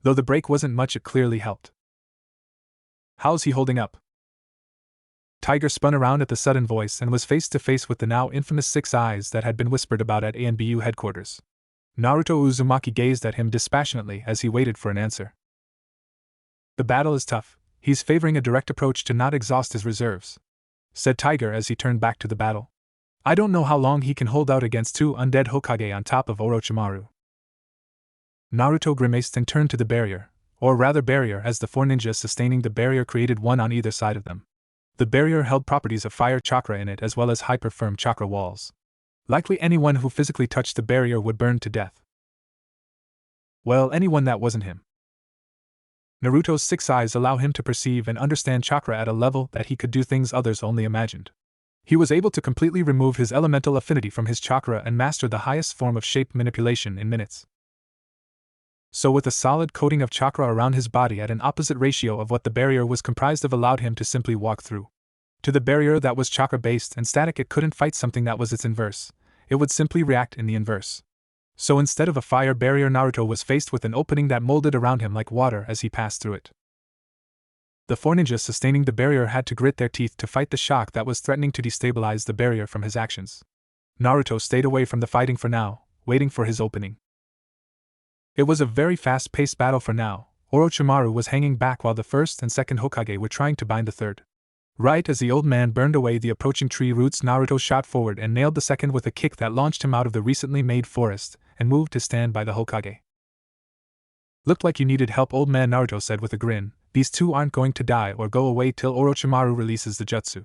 Though the break wasn't much, it clearly helped. How's he holding up? Tiger spun around at the sudden voice and was face to face with the now infamous six eyes that had been whispered about at ANBU headquarters. Naruto Uzumaki gazed at him dispassionately as he waited for an answer. The battle is tough. He's favoring a direct approach to not exhaust his reserves, said Tiger as he turned back to the battle. I don't know how long he can hold out against two undead Hokage on top of Orochimaru. Naruto grimaced and turned to the barrier, or rather barrier, as the four ninjas sustaining the barrier created one on either side of them. The barrier held properties of fire chakra in it as well as hyper-firm chakra walls. Likely anyone who physically touched the barrier would burn to death. Well, anyone that wasn't him. Naruto's six eyes allow him to perceive and understand chakra at a level that he could do things others only imagined. He was able to completely remove his elemental affinity from his chakra and master the highest form of shape manipulation in minutes. So with a solid coating of chakra around his body at an opposite ratio of what the barrier was comprised of allowed him to simply walk through. To the barrier that was chakra-based and static, it couldn't fight something that was its inverse. It would simply react in the inverse. So instead of a fire barrier, Naruto was faced with an opening that molded around him like water as he passed through it. The four ninjas sustaining the barrier had to grit their teeth to fight the shock that was threatening to destabilize the barrier from his actions. Naruto stayed away from the fighting for now, waiting for his opening. It was a very fast-paced battle for now. Orochimaru was hanging back while the first and second Hokage were trying to bind the third. Right as the old man burned away the approaching tree roots, Naruto shot forward and nailed the second with a kick that launched him out of the recently made forest and moved to stand by the Hokage. Looked like you needed help, old man, Naruto said with a grin. These two aren't going to die or go away till Orochimaru releases the jutsu.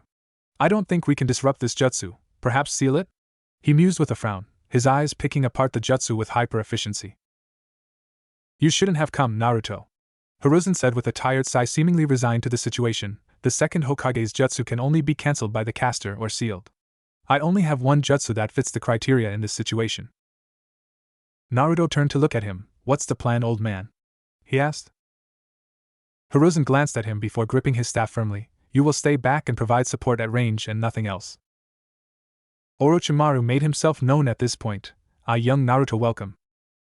I don't think we can disrupt this jutsu, perhaps seal it? He mused with a frown, his eyes picking apart the jutsu with hyper-efficiency. You shouldn't have come, Naruto, Hiruzen said with a tired sigh, seemingly resigned to the situation. The second Hokage's jutsu can only be cancelled by the caster or sealed. I only have one jutsu that fits the criteria in this situation. Naruto turned to look at him. What's the plan, old man? He asked. Hiruzen glanced at him before gripping his staff firmly. You will stay back and provide support at range and nothing else. Orochimaru made himself known at this point. Ah, young Naruto, welcome.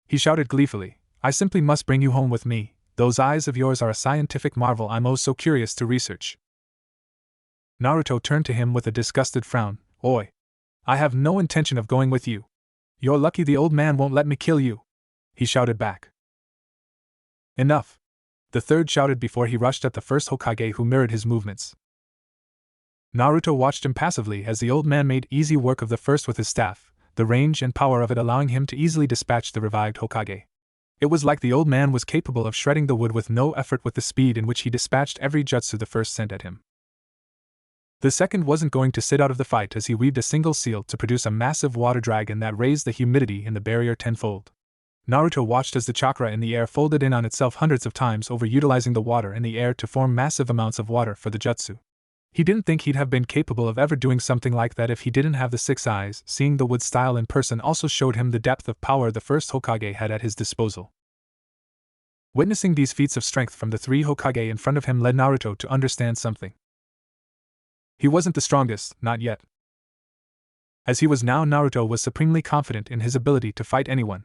He shouted gleefully. I simply must bring you home with me. Those eyes of yours are a scientific marvel I'm oh so curious to research. Naruto turned to him with a disgusted frown. Oi! I have no intention of going with you. You're lucky the old man won't let me kill you, he shouted back. Enough! The third shouted before he rushed at the first Hokage, who mirrored his movements. Naruto watched impassively as the old man made easy work of the first with his staff, the range and power of it allowing him to easily dispatch the revived Hokage. It was like the old man was capable of shredding the wood with no effort with the speed in which he dispatched every jutsu the first sent at him. The second wasn't going to sit out of the fight as he weaved a single seal to produce a massive water dragon that raised the humidity in the barrier tenfold. Naruto watched as the chakra in the air folded in on itself hundreds of times over, utilizing the water in the air to form massive amounts of water for the jutsu. He didn't think he'd have been capable of ever doing something like that if he didn't have the 6 eyes. Seeing the wood style in person also showed him the depth of power the first Hokage had at his disposal. Witnessing these feats of strength from the 3 Hokage in front of him led Naruto to understand something. He wasn't the strongest, not yet. As he was now, Naruto was supremely confident in his ability to fight anyone.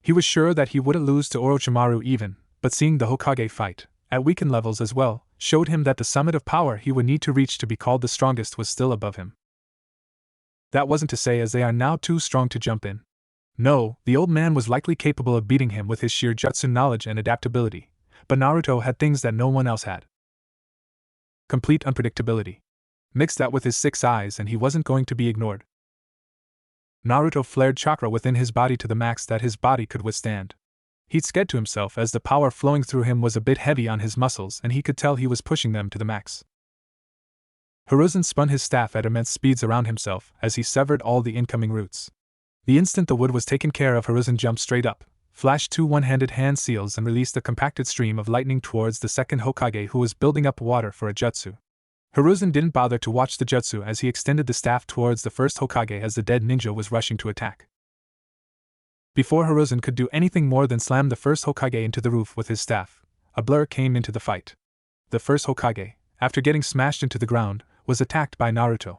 He was sure that he wouldn't lose to Orochimaru even, but seeing the Hokage fight, at weakened levels as well, showed him that the summit of power he would need to reach to be called the strongest was still above him. That wasn't to say as they are now too strong to jump in. No, the old man was likely capable of beating him with his sheer jutsu knowledge and adaptability, but Naruto had things that no one else had. Complete unpredictability. Mix that with his 6 eyes and he wasn't going to be ignored. Naruto flared chakra within his body to the max that his body could withstand. He'd said to himself as the power flowing through him was a bit heavy on his muscles and he could tell he was pushing them to the max. Hiruzen spun his staff at immense speeds around himself as he severed all the incoming roots. The instant the wood was taken care of, Hiruzen jumped straight up, flashed 2 one-handed hand seals and released a compacted stream of lightning towards the second Hokage who was building up water for a jutsu. Hiruzen didn't bother to watch the jutsu as he extended the staff towards the first Hokage as the dead ninja was rushing to attack. Before Hiruzen could do anything more than slam the first Hokage into the roof with his staff, a blur came into the fight. The first Hokage, after getting smashed into the ground, was attacked by Naruto.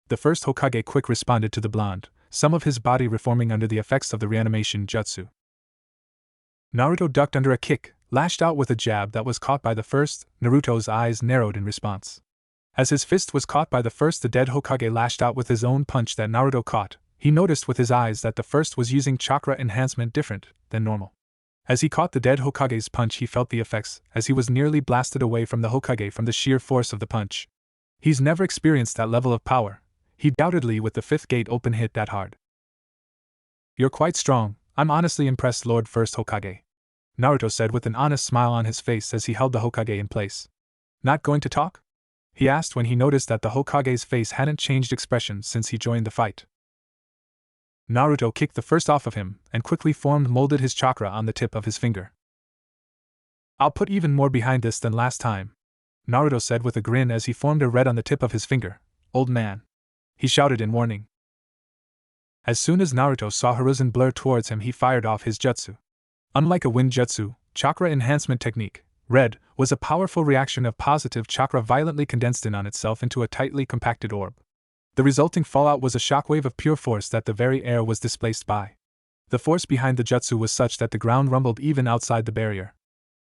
The first Hokage quick responded to the blonde, some of his body reforming under the effects of the reanimation jutsu. Naruto ducked under a kick, lashed out with a jab that was caught by the first. Naruto's eyes narrowed in response. As his fist was caught by the first, the dead Hokage lashed out with his own punch that Naruto caught. He noticed with his eyes that the first was using chakra enhancement different than normal. As he caught the dead Hokage's punch, he felt the effects, as he was nearly blasted away from the Hokage from the sheer force of the punch. He's never experienced that level of power. He doubtedly with the 5th gate open hit that hard. You're quite strong. I'm honestly impressed, Lord First Hokage. Naruto said with an honest smile on his face as he held the Hokage in place. Not going to talk? He asked when he noticed that the Hokage's face hadn't changed expression since he joined the fight. Naruto kicked the first off of him and quickly molded his chakra on the tip of his finger. I'll put even more behind this than last time, Naruto said with a grin as he formed a red on the tip of his finger. Old man, he shouted in warning. As soon as Naruto saw Hiruzen blur towards him, he fired off his jutsu. Unlike a wind jutsu, chakra enhancement technique, red was a powerful reaction of positive chakra violently condensed in on itself into a tightly compacted orb. The resulting fallout was a shockwave of pure force that the very air was displaced by. The force behind the jutsu was such that the ground rumbled even outside the barrier.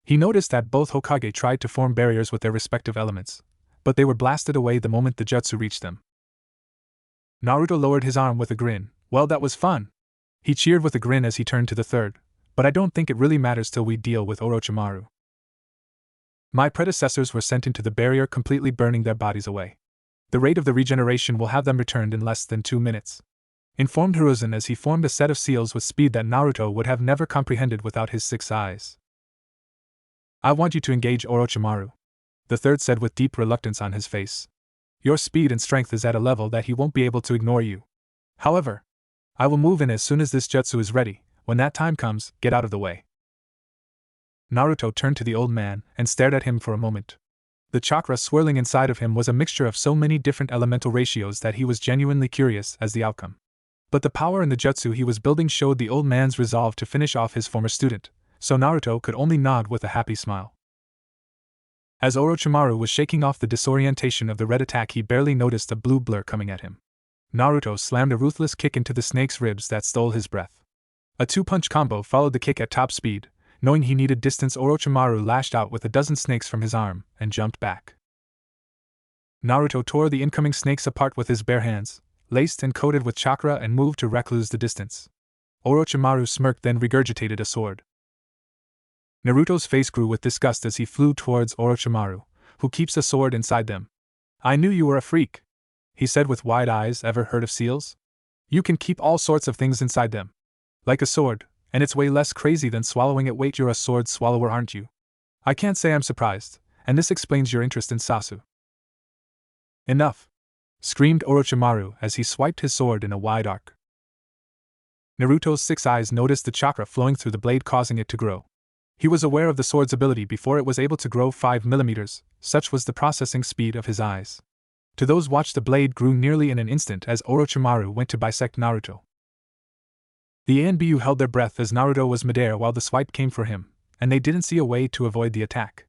He noticed that both Hokage tried to form barriers with their respective elements, but they were blasted away the moment the jutsu reached them. Naruto lowered his arm with a grin. Well, that was fun. He cheered with a grin as he turned to the third, but I don't think it really matters till we deal with Orochimaru. My predecessors were sent into the barrier, completely burning their bodies away. The rate of the regeneration will have them returned in less than 2 minutes, informed Hiruzen as he formed a set of seals with speed that Naruto would have never comprehended without his 6 eyes. I want you to engage Orochimaru, the third said with deep reluctance on his face. Your speed and strength is at a level that he won't be able to ignore you. However, I will move in as soon as this jutsu is ready. When that time comes, get out of the way. Naruto turned to the old man and stared at him for a moment. The chakra swirling inside of him was a mixture of so many different elemental ratios that he was genuinely curious as the outcome. But the power in the jutsu he was building showed the old man's resolve to finish off his former student, so Naruto could only nod with a happy smile. As Orochimaru was shaking off the disorientation of the red attack, he barely noticed a blue blur coming at him. Naruto slammed a ruthless kick into the snake's ribs that stole his breath. A 2-punch combo followed the kick at top speed. Knowing he needed distance, Orochimaru lashed out with a dozen snakes from his arm and jumped back. Naruto tore the incoming snakes apart with his bare hands, laced and coated with chakra, and moved to recluse the distance. Orochimaru smirked, then regurgitated a sword. Naruto's face grew with disgust as he flew towards Orochimaru, who keeps a sword inside them. I knew you were a freak, he said with wide eyes. Ever heard of seals? You can keep all sorts of things inside them. Like a sword, and it's way less crazy than swallowing it. Wait, you're a sword swallower, aren't you? I can't say I'm surprised, and this explains your interest in Sasuke. Enough! Screamed Orochimaru as he swiped his sword in a wide arc. Naruto's 6 eyes noticed the chakra flowing through the blade, causing it to grow. He was aware of the sword's ability before it was able to grow 5 millimeters, such was the processing speed of his eyes. To those watched, the blade grew nearly in an instant as Orochimaru went to bisect Naruto. The ANBU held their breath as Naruto was midair while the swipe came for him, and they didn't see a way to avoid the attack.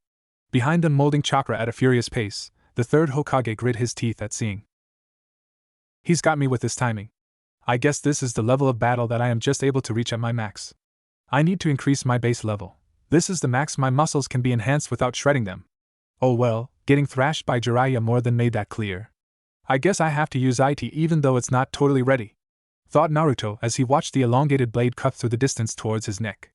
Behind them, molding chakra at a furious pace, the third Hokage grit his teeth at seeing. He's got me with this timing. I guess this is the level of battle that I am just able to reach at my max. I need to increase my base level. This is the max my muscles can be enhanced without shredding them. Oh well, getting thrashed by Jiraiya more than made that clear. I guess I have to use IT even though it's not totally ready, thought Naruto as he watched the elongated blade cut through the distance towards his neck.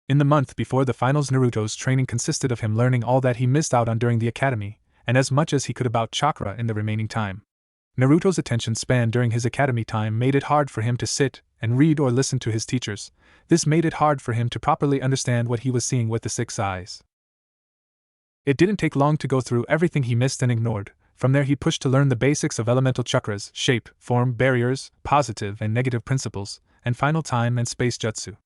In the month before the finals, Naruto's training consisted of him learning all that he missed out on during the academy, and as much as he could about chakra in the remaining time. Naruto's attention span during his academy time made it hard for him to sit and read or listen to his teachers. This made it hard for him to properly understand what he was seeing with the 6 eyes. It didn't take long to go through everything he missed and ignored. From there he pushed to learn the basics of elemental chakras, shape, form, barriers, positive and negative principles, and final time and space jutsu.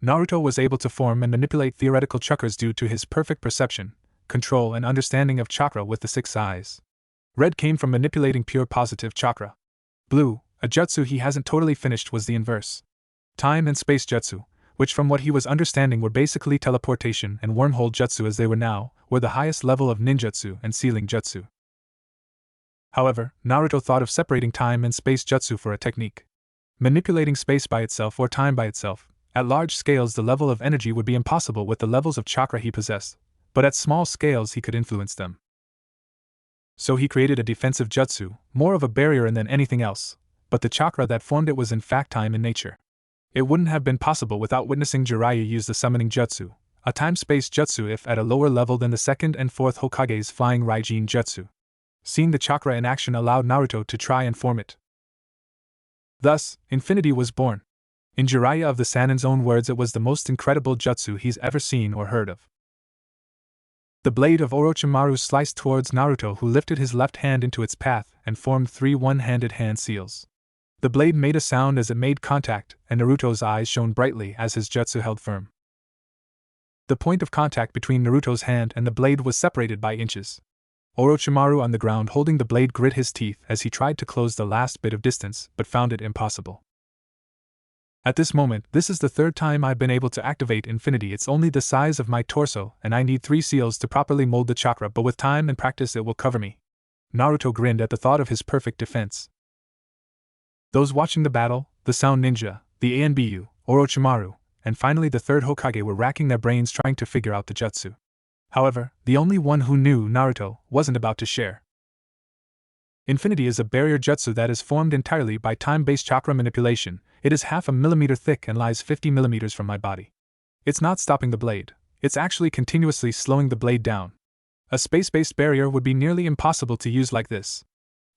Naruto was able to form and manipulate theoretical chakras due to his perfect perception, control and understanding of chakra with the 6 eyes. Red came from manipulating pure positive chakra. Blue, a jutsu he hasn't totally finished, was the inverse. Time and space jutsu, which from what he was understanding were basically teleportation and wormhole jutsu as they were now, were the highest level of ninjutsu and sealing jutsu. However, Naruto thought of separating time and space jutsu for a technique. Manipulating space by itself or time by itself, at large scales the level of energy would be impossible with the levels of chakra he possessed, but at small scales he could influence them. So he created a defensive jutsu, more of a barrier than anything else, but the chakra that formed it was in fact time in nature. It wouldn't have been possible without witnessing Jiraiya use the summoning jutsu, a time-space jutsu if at a lower level than the 2nd and 4th Hokage's flying Raijin jutsu. Seeing the chakra in action allowed Naruto to try and form it. Thus, infinity was born. In Jiraiya of the Sanin's own words, it was the most incredible jutsu he's ever seen or heard of. The blade of Orochimaru sliced towards Naruto, who lifted his left hand into its path and formed 3 one-handed hand seals. The blade made a sound as it made contact, and Naruto's eyes shone brightly as his jutsu held firm. The point of contact between Naruto's hand and the blade was separated by inches. Orochimaru on the ground holding the blade grit his teeth as he tried to close the last bit of distance, but found it impossible. At this moment, this is the 3rd time I've been able to activate infinity. It's only the size of my torso, and I need 3 seals to properly mold the chakra, but with time and practice it will cover me. Naruto grinned at the thought of his perfect defense. Those watching the battle, the Sound Ninja, the ANBU, Orochimaru, and finally the 3rd Hokage were racking their brains trying to figure out the jutsu. However, the only one who knew Naruto wasn't about to share. Infinity is a barrier jutsu that is formed entirely by time-based chakra manipulation. It is 0.5 millimeter thick and lies 50 millimeters from my body. It's not stopping the blade, it's actually continuously slowing the blade down. A space-based barrier would be nearly impossible to use like this.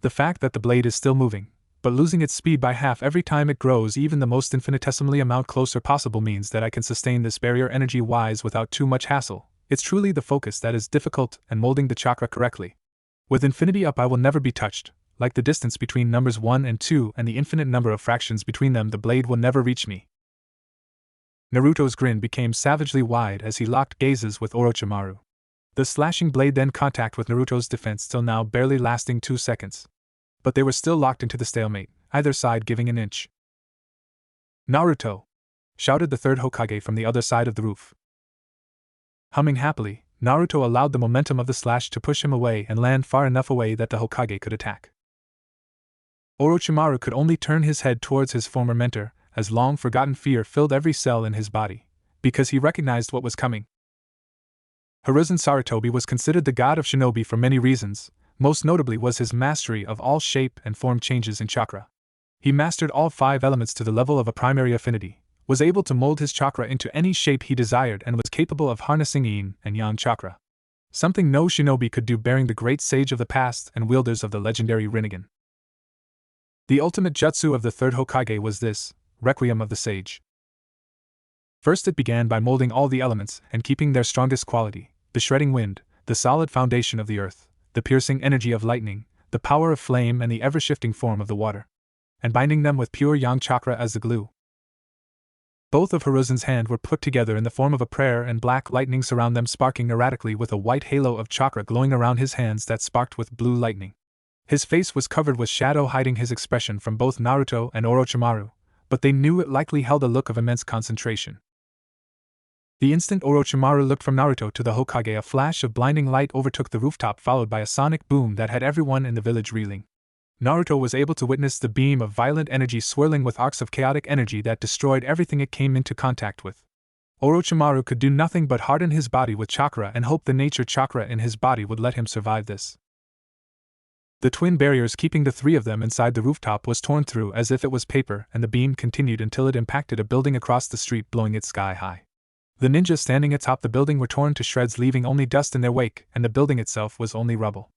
The fact that the blade is still moving, but losing its speed by half every time it grows even the most infinitesimally amount closer possible means that I can sustain this barrier energy-wise without too much hassle. It's truly the focus that is difficult and molding the chakra correctly. With infinity up I will never be touched. Like the distance between numbers 1 and 2 and the infinite number of fractions between them, the blade will never reach me. Naruto's grin became savagely wide as he locked gazes with Orochimaru. The slashing blade then contact with Naruto's defense till now barely lasting 2 seconds. But they were still locked into the stalemate, either side giving an inch. "Naruto!" shouted the 3rd Hokage from the other side of the roof. Humming happily, Naruto allowed the momentum of the slash to push him away and land far enough away that the Hokage could attack. Orochimaru could only turn his head towards his former mentor, as long-forgotten fear filled every cell in his body, because he recognized what was coming. Hiruzen Sarutobi was considered the god of shinobi for many reasons, most notably was his mastery of all shape and form changes in chakra. He mastered all 5 elements to the level of a primary affinity, was able to mold his chakra into any shape he desired and was capable of harnessing yin and yang chakra. Something no shinobi could do, bearing the great sage of the past and wielders of the legendary Rinnegan. The ultimate jutsu of the third Hokage was this, Requiem of the Sage. First it began by molding all the elements and keeping their strongest quality, the shredding wind, the solid foundation of the earth, the piercing energy of lightning, the power of flame and the ever-shifting form of the water, and binding them with pure yang chakra as the glue. Both of Hiruzen's hands were put together in the form of a prayer, and black lightning surround them, sparking erratically, with a white halo of chakra glowing around his hands that sparked with blue lightning. His face was covered with shadow, hiding his expression from both Naruto and Orochimaru, but they knew it likely held a look of immense concentration. The instant Orochimaru looked from Naruto to the Hokage, a flash of blinding light overtook the rooftop, followed by a sonic boom that had everyone in the village reeling. Naruto was able to witness the beam of violent energy swirling with arcs of chaotic energy that destroyed everything it came into contact with. Orochimaru could do nothing but harden his body with chakra and hope the nature chakra in his body would let him survive this. The twin barriers keeping the three of them inside the rooftop was torn through as if it was paper, and the beam continued until it impacted a building across the street, blowing it sky high. The ninjas standing atop the building were torn to shreds, leaving only dust in their wake, and the building itself was only rubble.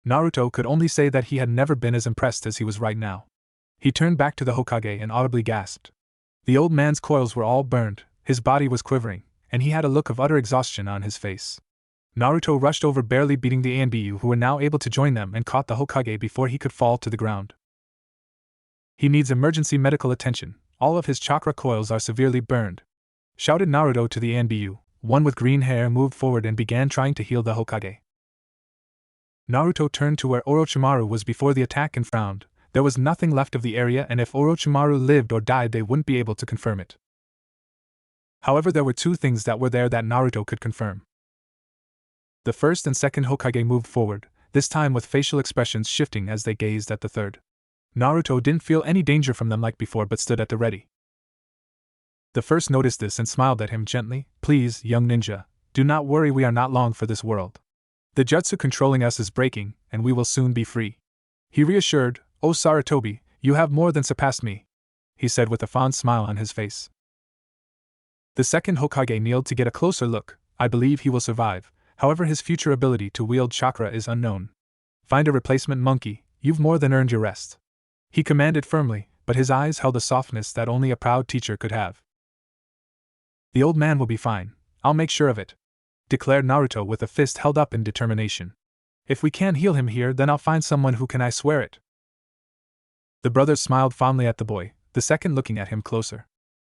Naruto could only say that he had never been as impressed as he was right now. He turned back to the Hokage and audibly gasped. The old man's coils were all burned, his body was quivering, and he had a look of utter exhaustion on his face. Naruto rushed over, barely beating the Anbu, who were now able to join them, and caught the Hokage before he could fall to the ground. "He needs emergency medical attention, all of his chakra coils are severely burned," shouted Naruto to the Anbu. One with green hair moved forward and began trying to heal the Hokage. Naruto turned to where Orochimaru was before the attack and frowned. There was nothing left of the area, and if Orochimaru lived or died, they wouldn't be able to confirm it. However, there were two things that were there that Naruto could confirm. The first and second Hokage moved forward, this time with facial expressions shifting as they gazed at the third. Naruto didn't feel any danger from them like before, but stood at the ready. The first noticed this and smiled at him gently. "Please, young ninja, do not worry, we are not long for this world. The jutsu controlling us is breaking, and we will soon be free," he reassured. "Oh Sarutobi, you have more than surpassed me," he said with a fond smile on his face. The second Hokage kneeled to get a closer look. "I believe he will survive, however his future ability to wield chakra is unknown. Find a replacement monkey, you've more than earned your rest," he commanded firmly, but his eyes held a softness that only a proud teacher could have. "The old man will be fine, I'll make sure of it," declared Naruto with a fist held up in determination. "If we can't heal him here, then I'll find someone who can, I swear it." The brothers smiled fondly at the boy, the second looking at him closer.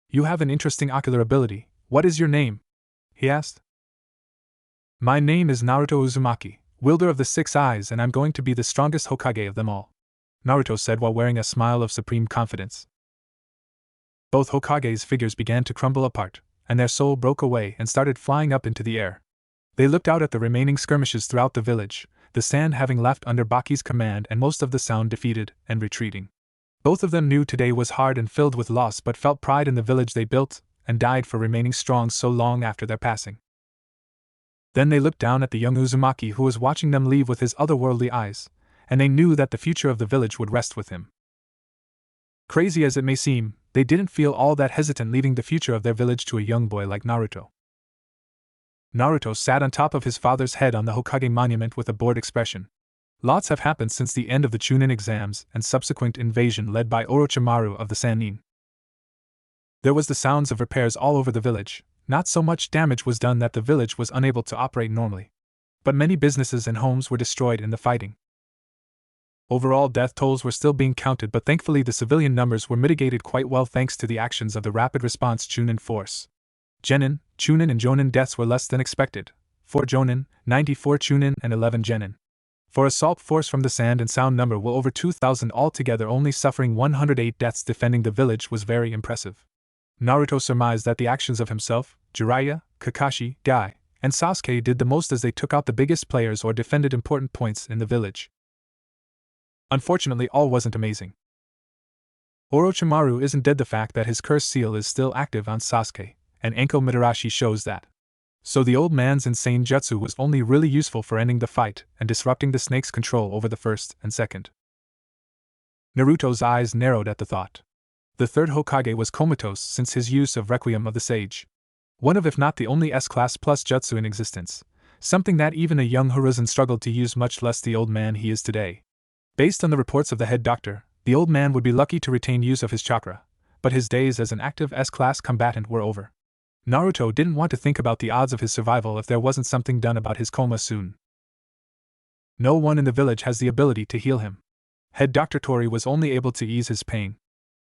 "You have an interesting ocular ability. What is your name?" he asked. "My name is Naruto Uzumaki, wielder of the 6 eyes, and I'm going to be the strongest Hokage of them all," Naruto said while wearing a smile of supreme confidence. Both Hokage's figures began to crumble apart, and their soul broke away and started flying up into the air. They looked out at the remaining skirmishes throughout the village, the sand having left under Baki's command and most of the sound defeated and retreating. Both of them knew today was hard and filled with loss, but felt pride in the village they built, and died for remaining strong so long after their passing. Then they looked down at the young Uzumaki, who was watching them leave with his otherworldly eyes, and they knew that the future of the village would rest with him. Crazy as it may seem, they didn't feel all that hesitant leaving the future of their village to a young boy like Naruto. Naruto sat on top of his father's head on the Hokage monument with a bored expression. Lots have happened since the end of the Chunin exams and subsequent invasion led by Orochimaru of the Sannin. There was the sounds of repairs all over the village. Not so much damage was done that the village was unable to operate normally, but many businesses and homes were destroyed in the fighting. Overall death tolls were still being counted, but thankfully the civilian numbers were mitigated quite well thanks to the actions of the Rapid Response Chunin Force. Genin, Chunin and Jonin deaths were less than expected: 4 Jonin, 94 Chunin and 11 Genin. For assault force from the sand and sound number were over 2,000 altogether, only suffering 108 deaths defending the village was very impressive. Naruto surmised that the actions of himself, Jiraiya, Kakashi, Guy, and Sasuke did the most as they took out the biggest players or defended important points in the village. Unfortunately, all wasn't amazing. Orochimaru isn't dead. The fact that his curse seal is still active on Sasuke, and Anko Mitarashi shows that. So the old man's insane jutsu was only really useful for ending the fight and disrupting the snake's control over the first and second. Naruto's eyes narrowed at the thought. The third Hokage was comatose since his use of Requiem of the Sage. One of, if not the only S-class plus jutsu in existence, something that even a young Horizon struggled to use, much less the old man he is today. Based on the reports of the head doctor, the old man would be lucky to retain use of his chakra, but his days as an active S-class combatant were over. Naruto didn't want to think about the odds of his survival if there wasn't something done about his coma soon. No one in the village has the ability to heal him. Head Dr. Tori was only able to ease his pain.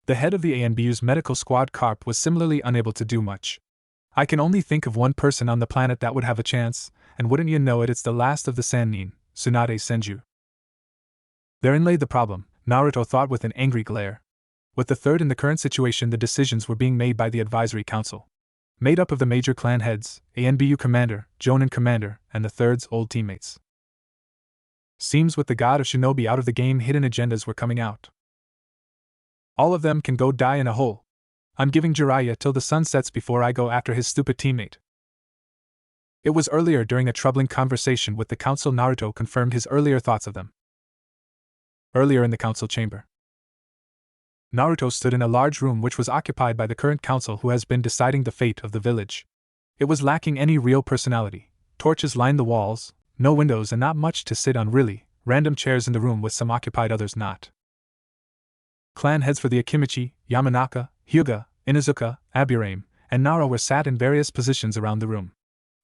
The head of the ANBU's medical squad, Carp, was similarly unable to do much. I can only think of one person on the planet that would have a chance, and wouldn't you know it, it's the last of the Sannin, Tsunade Senju. Therein lay the problem, Naruto thought with an angry glare. With the third in the current situation, the decisions were being made by the Advisory Council. Made up of the major clan heads, ANBU Commander, Jonin Commander, and the third's old teammates. Seems with the god of shinobi out of the game, hidden agendas were coming out. All of them can go die in a hole. I'm giving Jiraiya till the sun sets before I go after his stupid teammate. It was earlier during a troubling conversation with the council Naruto confirmed his earlier thoughts of them. Earlier in the council chamber, Naruto stood in a large room which was occupied by the current council who has been deciding the fate of the village. It was lacking any real personality. Torches lined the walls, no windows, and not much to sit on really, random chairs in the room with some occupied, others not. Clan heads for the Akimichi, Yamanaka, Hyuga, Inuzuka, Aburame, and Nara were sat in various positions around the room.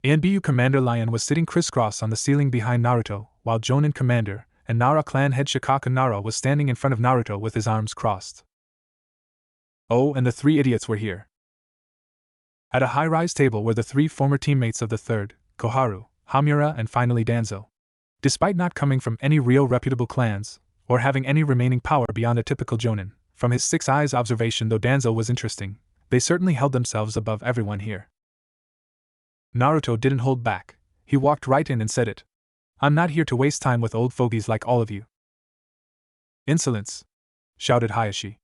ANBU Commander Lion was sitting crisscross on the ceiling behind Naruto, while Jonin Commander and Nara clan head Shikaka Nara was standing in front of Naruto with his arms crossed. Oh, and the three idiots were here. At a high-rise table were the three former teammates of the third, Koharu, Hamura, and finally Danzo. Despite not coming from any real reputable clans, or having any remaining power beyond a typical Jonin, from his six eyes observation, though Danzo was interesting, they certainly held themselves above everyone here. Naruto didn't hold back. He walked right in and said it. I'm not here to waste time with old fogies like all of you. Insolence! Shouted Hayashi.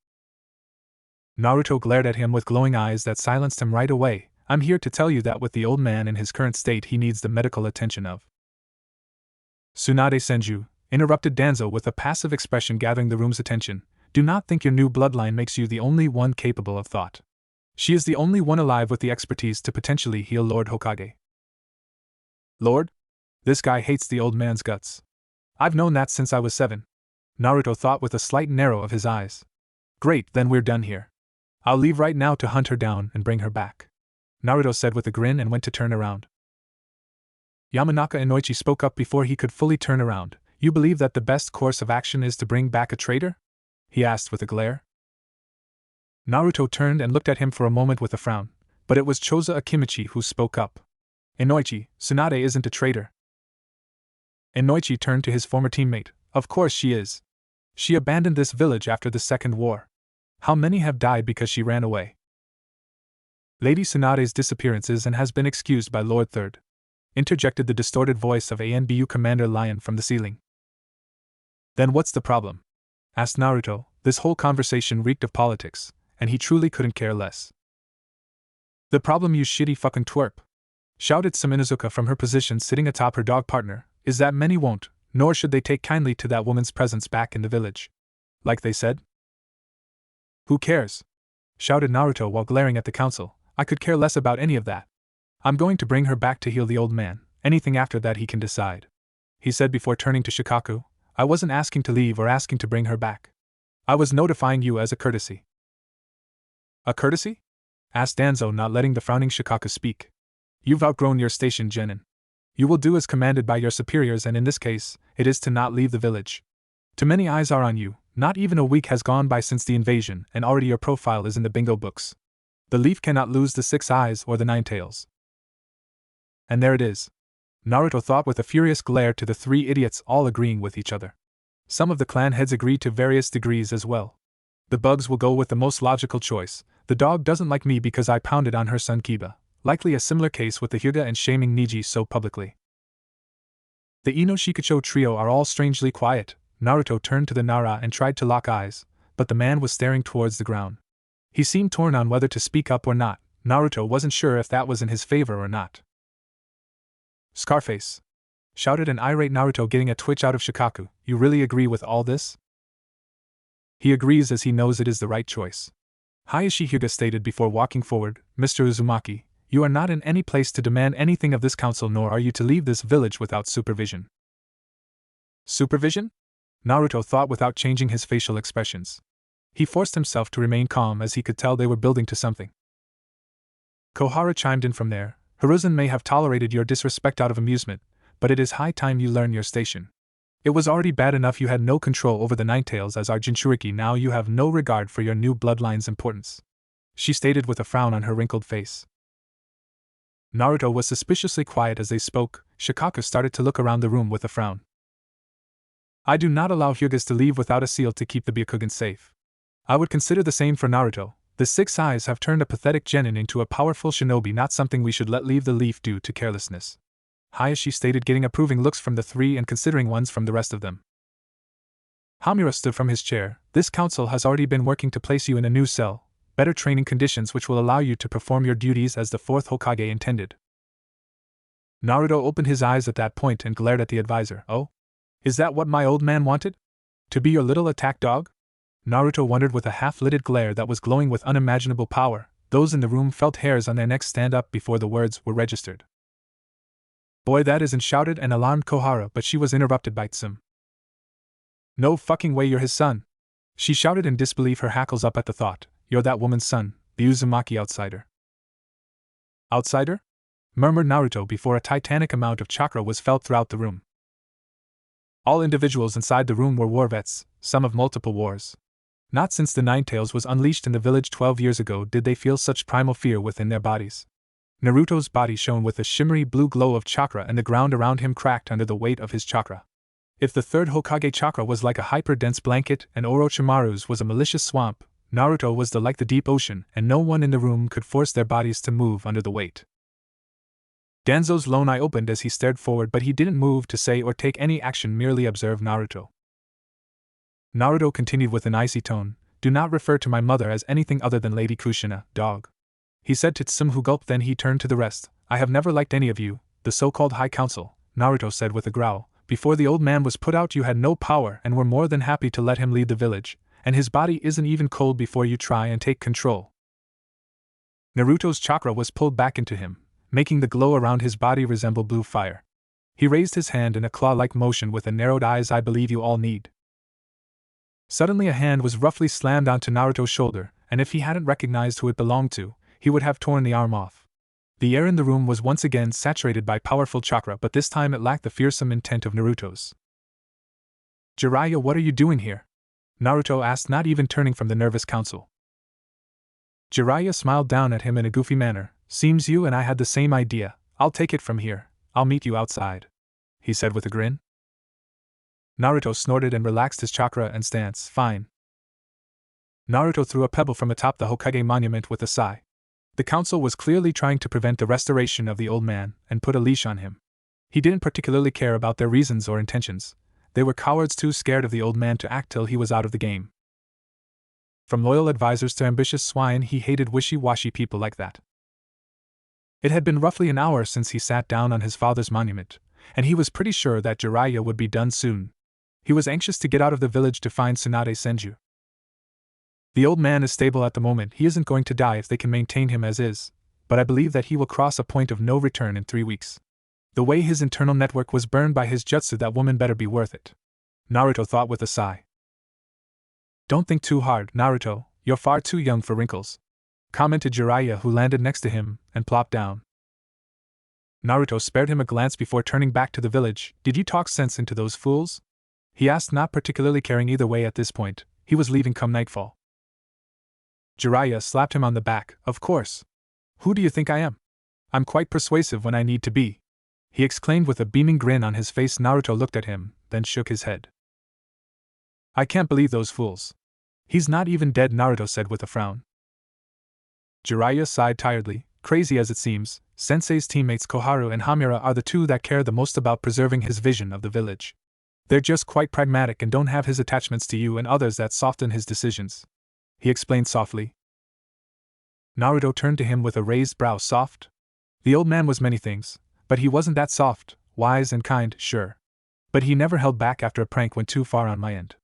Naruto glared at him with glowing eyes that silenced him right away. I'm here to tell you that with the old man in his current state, he needs the medical attention of Tsunade Senju, interrupted Danzo with a passive expression gathering the room's attention. Do not think your new bloodline makes you the only one capable of thought. She is the only one alive with the expertise to potentially heal Lord Hokage. Lord? This guy hates the old man's guts. I've known that since I was 7. Naruto thought with a slight narrow of his eyes. Great, then we're done here. I'll leave right now to hunt her down and bring her back. Naruto said with a grin and went to turn around. Yamanaka Inoichi spoke up before he could fully turn around. You believe that the best course of action is to bring back a traitor? He asked with a glare. Naruto turned and looked at him for a moment with a frown, but it was Choza Akimichi who spoke up. Inoichi, Tsunade isn't a traitor. Inoichi turned to his former teammate. Of course she is. She abandoned this village after the Second War. How many have died because she ran away? Lady Tsunade's disappearance is and has been excused by Lord Third. Interjected the distorted voice of ANBU Commander Lion from the ceiling. Then what's the problem? Asked Naruto. This whole conversation reeked of politics, and he truly couldn't care less. The problem, you shitty fucking twerp! Shouted Saminuzuka from her position sitting atop her dog partner, is that many won't, nor should they take kindly to that woman's presence back in the village. Like they said? Who cares? Shouted Naruto while glaring at the council. I could care less about any of that. I'm going to bring her back to heal the old man. Anything after that he can decide. He said before turning to Shikaku. I wasn't asking to leave or asking to bring her back. I was notifying you as a courtesy. A courtesy? Asked Danzo, not letting the frowning Shikaku speak. You've outgrown your station, Genin. You will do as commanded by your superiors, and in this case, it is to not leave the village. Too many eyes are on you. Not even a week has gone by since the invasion, and already your profile is in the bingo books. The leaf cannot lose the 6 eyes or the 9 tails. And there it is. Naruto thought with a furious glare to the 3 idiots, all agreeing with each other. Some of the clan heads agreed to various degrees as well. The bugs will go with the most logical choice. The dog doesn't like me because I pounded on her son Kiba. Likely a similar case with the Hyuga and shaming Niji so publicly. The Ino Shikucho trio are all strangely quiet. Naruto turned to the Nara and tried to lock eyes, but the man was staring towards the ground. He seemed torn on whether to speak up or not. Naruto wasn't sure if that was in his favor or not. Scarface! Shouted an irate Naruto, getting a twitch out of Shikaku. You really agree with all this? He agrees as he knows it is the right choice. Hayashi Hyuga stated before walking forward. Mr. Uzumaki, You are not in any place to demand anything of this council, nor are you to leave this village without supervision. Supervision? Naruto thought without changing his facial expressions. He forced himself to remain calm as he could tell they were building to something. Koharu chimed in from there. Hiruzen may have tolerated your disrespect out of amusement, but it is high time you learn your station. It was already bad enough you had no control over the Ninetales as our Jinchuriki, now you have no regard for your new bloodline's importance, she stated with a frown on her wrinkled face. Naruto was suspiciously quiet as they spoke. Shikaku started to look around the room with a frown. I do not allow Hyugas to leave without a seal to keep the Byakugan safe. I would consider the same for Naruto. The Six Eyes have turned a pathetic genin into a powerful shinobi, not something we should let leave the leaf due to carelessness. Hayashi stated, getting approving looks from the three and considering ones from the rest of them. Hamura stood from his chair. This council has already been working to place you in a new cell, better training conditions which will allow you to perform your duties as the fourth Hokage intended. Naruto opened his eyes at that point and glared at the advisor. Oh? Is that what my old man wanted? To be your little attack dog? Naruto wondered with a half-lidded glare that was glowing with unimaginable power. Those in the room felt hairs on their necks stand up before the words were registered. Boy, that isn't, shouted and alarmed Koharu, but she was interrupted by Tsum. No fucking way, you're his son! She shouted in disbelief, her hackles up at the thought. You're that woman's son, the Uzumaki outsider. Outsider? Murmured Naruto before a titanic amount of chakra was felt throughout the room. All individuals inside the room were war vets, some of multiple wars. Not since the Ninetales was unleashed in the village 12 years ago did they feel such primal fear within their bodies. Naruto's body shone with a shimmery blue glow of chakra and the ground around him cracked under the weight of his chakra. If the third Hokage chakra was like a hyper-dense blanket and Orochimaru's was a malicious swamp, Naruto was like the deep ocean, and no one in the room could force their bodies to move under the weight. Danzo's lone eye opened as he stared forward, but he didn't move to say or take any action, merely observed Naruto. Naruto continued with an icy tone, do not refer to my mother as anything other than Lady Kushina, dog. He said to Tsum, who gulped, then he turned to the rest. I have never liked any of you, the so-called High Council, Naruto said with a growl. Before the old man was put out you had no power and were more than happy to let him lead the village, and his body isn't even cold before you try and take control. Naruto's chakra was pulled back into him, making the glow around his body resemble blue fire. He raised his hand in a claw-like motion with a narrowed eyes. I believe you all need. Suddenly a hand was roughly slammed onto Naruto's shoulder, and if he hadn't recognized who it belonged to, he would have torn the arm off. The air in the room was once again saturated by powerful chakra, but this time it lacked the fearsome intent of Naruto's. Jiraiya, what are you doing here? Naruto asked, not even turning from the nervous council. Jiraiya smiled down at him in a goofy manner. Seems you and I had the same idea. I'll take it from here. I'll meet you outside, he said with a grin. Naruto snorted and relaxed his chakra and stance. Fine. Naruto threw a pebble from atop the Hokage monument with a sigh. The council was clearly trying to prevent the restoration of the old man and put a leash on him. He didn't particularly care about their reasons or intentions. They were cowards too scared of the old man to act till he was out of the game. From loyal advisors to ambitious swine, he hated wishy-washy people like that. It had been roughly an hour since he sat down on his father's monument, and he was pretty sure that Jiraiya would be done soon. He was anxious to get out of the village to find Tsunade Senju. The old man is stable at the moment. He isn't going to die if they can maintain him as is, but I believe that he will cross a point of no return in 3 weeks. The way his internal network was burned by his jutsu, that woman better be worth it, Naruto thought with a sigh. Don't think too hard, Naruto, you're far too young for wrinkles, commented Jiraiya, who landed next to him and plopped down. Naruto spared him a glance before turning back to the village. Did you talk sense into those fools? He asked, not particularly caring either way at this point. He was leaving come nightfall. Jiraiya slapped him on the back. Of course. Who do you think I am? I'm quite persuasive when I need to be, he exclaimed with a beaming grin on his face. Naruto looked at him, then shook his head. I can't believe those fools. He's not even dead, Naruto said with a frown. Jiraiya sighed tiredly. Crazy as it seems, Sensei's teammates Koharu and Hamura are the two that care the most about preserving his vision of the village. They're just quite pragmatic and don't have his attachments to you and others that soften his decisions, he explained softly. Naruto turned to him with a raised brow. Soft? The old man was many things, but he wasn't that soft. Wise and kind, sure. But he never held back after a prank went too far on my end.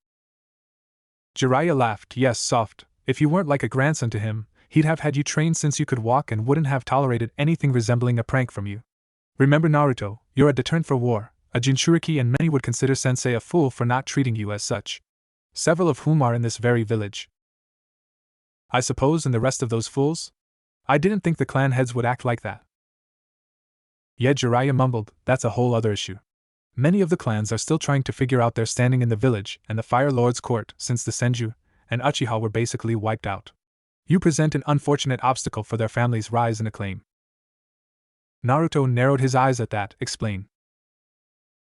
Jiraiya laughed. Yes, soft. If you weren't like a grandson to him, He'd have had you trained since you could walk and wouldn't have tolerated anything resembling a prank from you. Remember Naruto, you're a deterrent for war, a Jinchuriki, and many would consider sensei a fool for not treating you as such. Several of whom are in this very village. I suppose, and the rest of those fools? I didn't think the clan heads would act like that. Yet Jiraiya mumbled, that's a whole other issue. Many of the clans are still trying to figure out their standing in the village and the Fire Lord's court since the Senju and Uchiha were basically wiped out. You present an unfortunate obstacle for their family's rise and acclaim. Naruto narrowed his eyes at that, explain.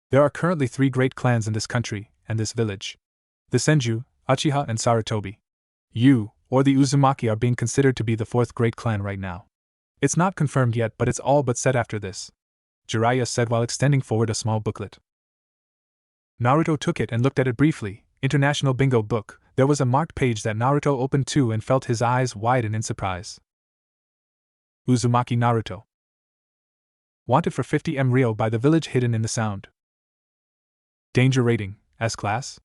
There are currently 3 great clans in this country and this village. The Senju, Uchiha, and Sarutobi. You, or the Uzumaki, are being considered to be the 4th great clan right now. It's not confirmed yet, but it's all but said after this, Jiraiya said while extending forward a small booklet. Naruto took it and looked at it briefly. International Bingo Book. There was a marked page that Naruto opened too and felt his eyes widen in surprise. Uzumaki Naruto. Wanted for 50 Ryo by the village hidden in the sound. Danger rating, S-class.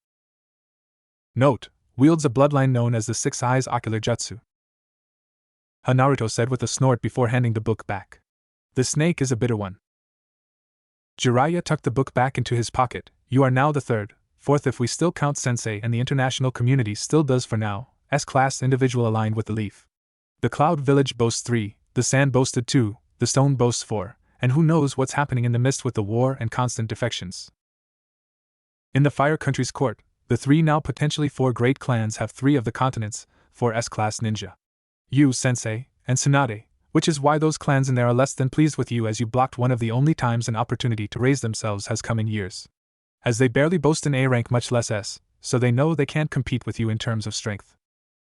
Note, wields a bloodline known as the Six Eyes Ocular Jutsu. Naruto said with a snort before handing the book back. The snake is a bitter one. Jiraiya tucked the book back into his pocket. You are now the 3rd, 4th if we still count sensei, and the international community still does for now, S-class individual aligned with the leaf. The Cloud Village boasts 3, the Sand boasted 2, the Stone boasts 4, and who knows what's happening in the mist with the war and constant defections. In the Fire Country's court, the 3 now potentially 4 great clans have 3 of the continents, 4 S-class ninja. You, sensei, and Tsunade, which is why those clans in there are less than pleased with you, as you blocked one of the only times an opportunity to raise themselves has come in years. As they barely boast an A rank, much less S, so they know they can't compete with you in terms of strength.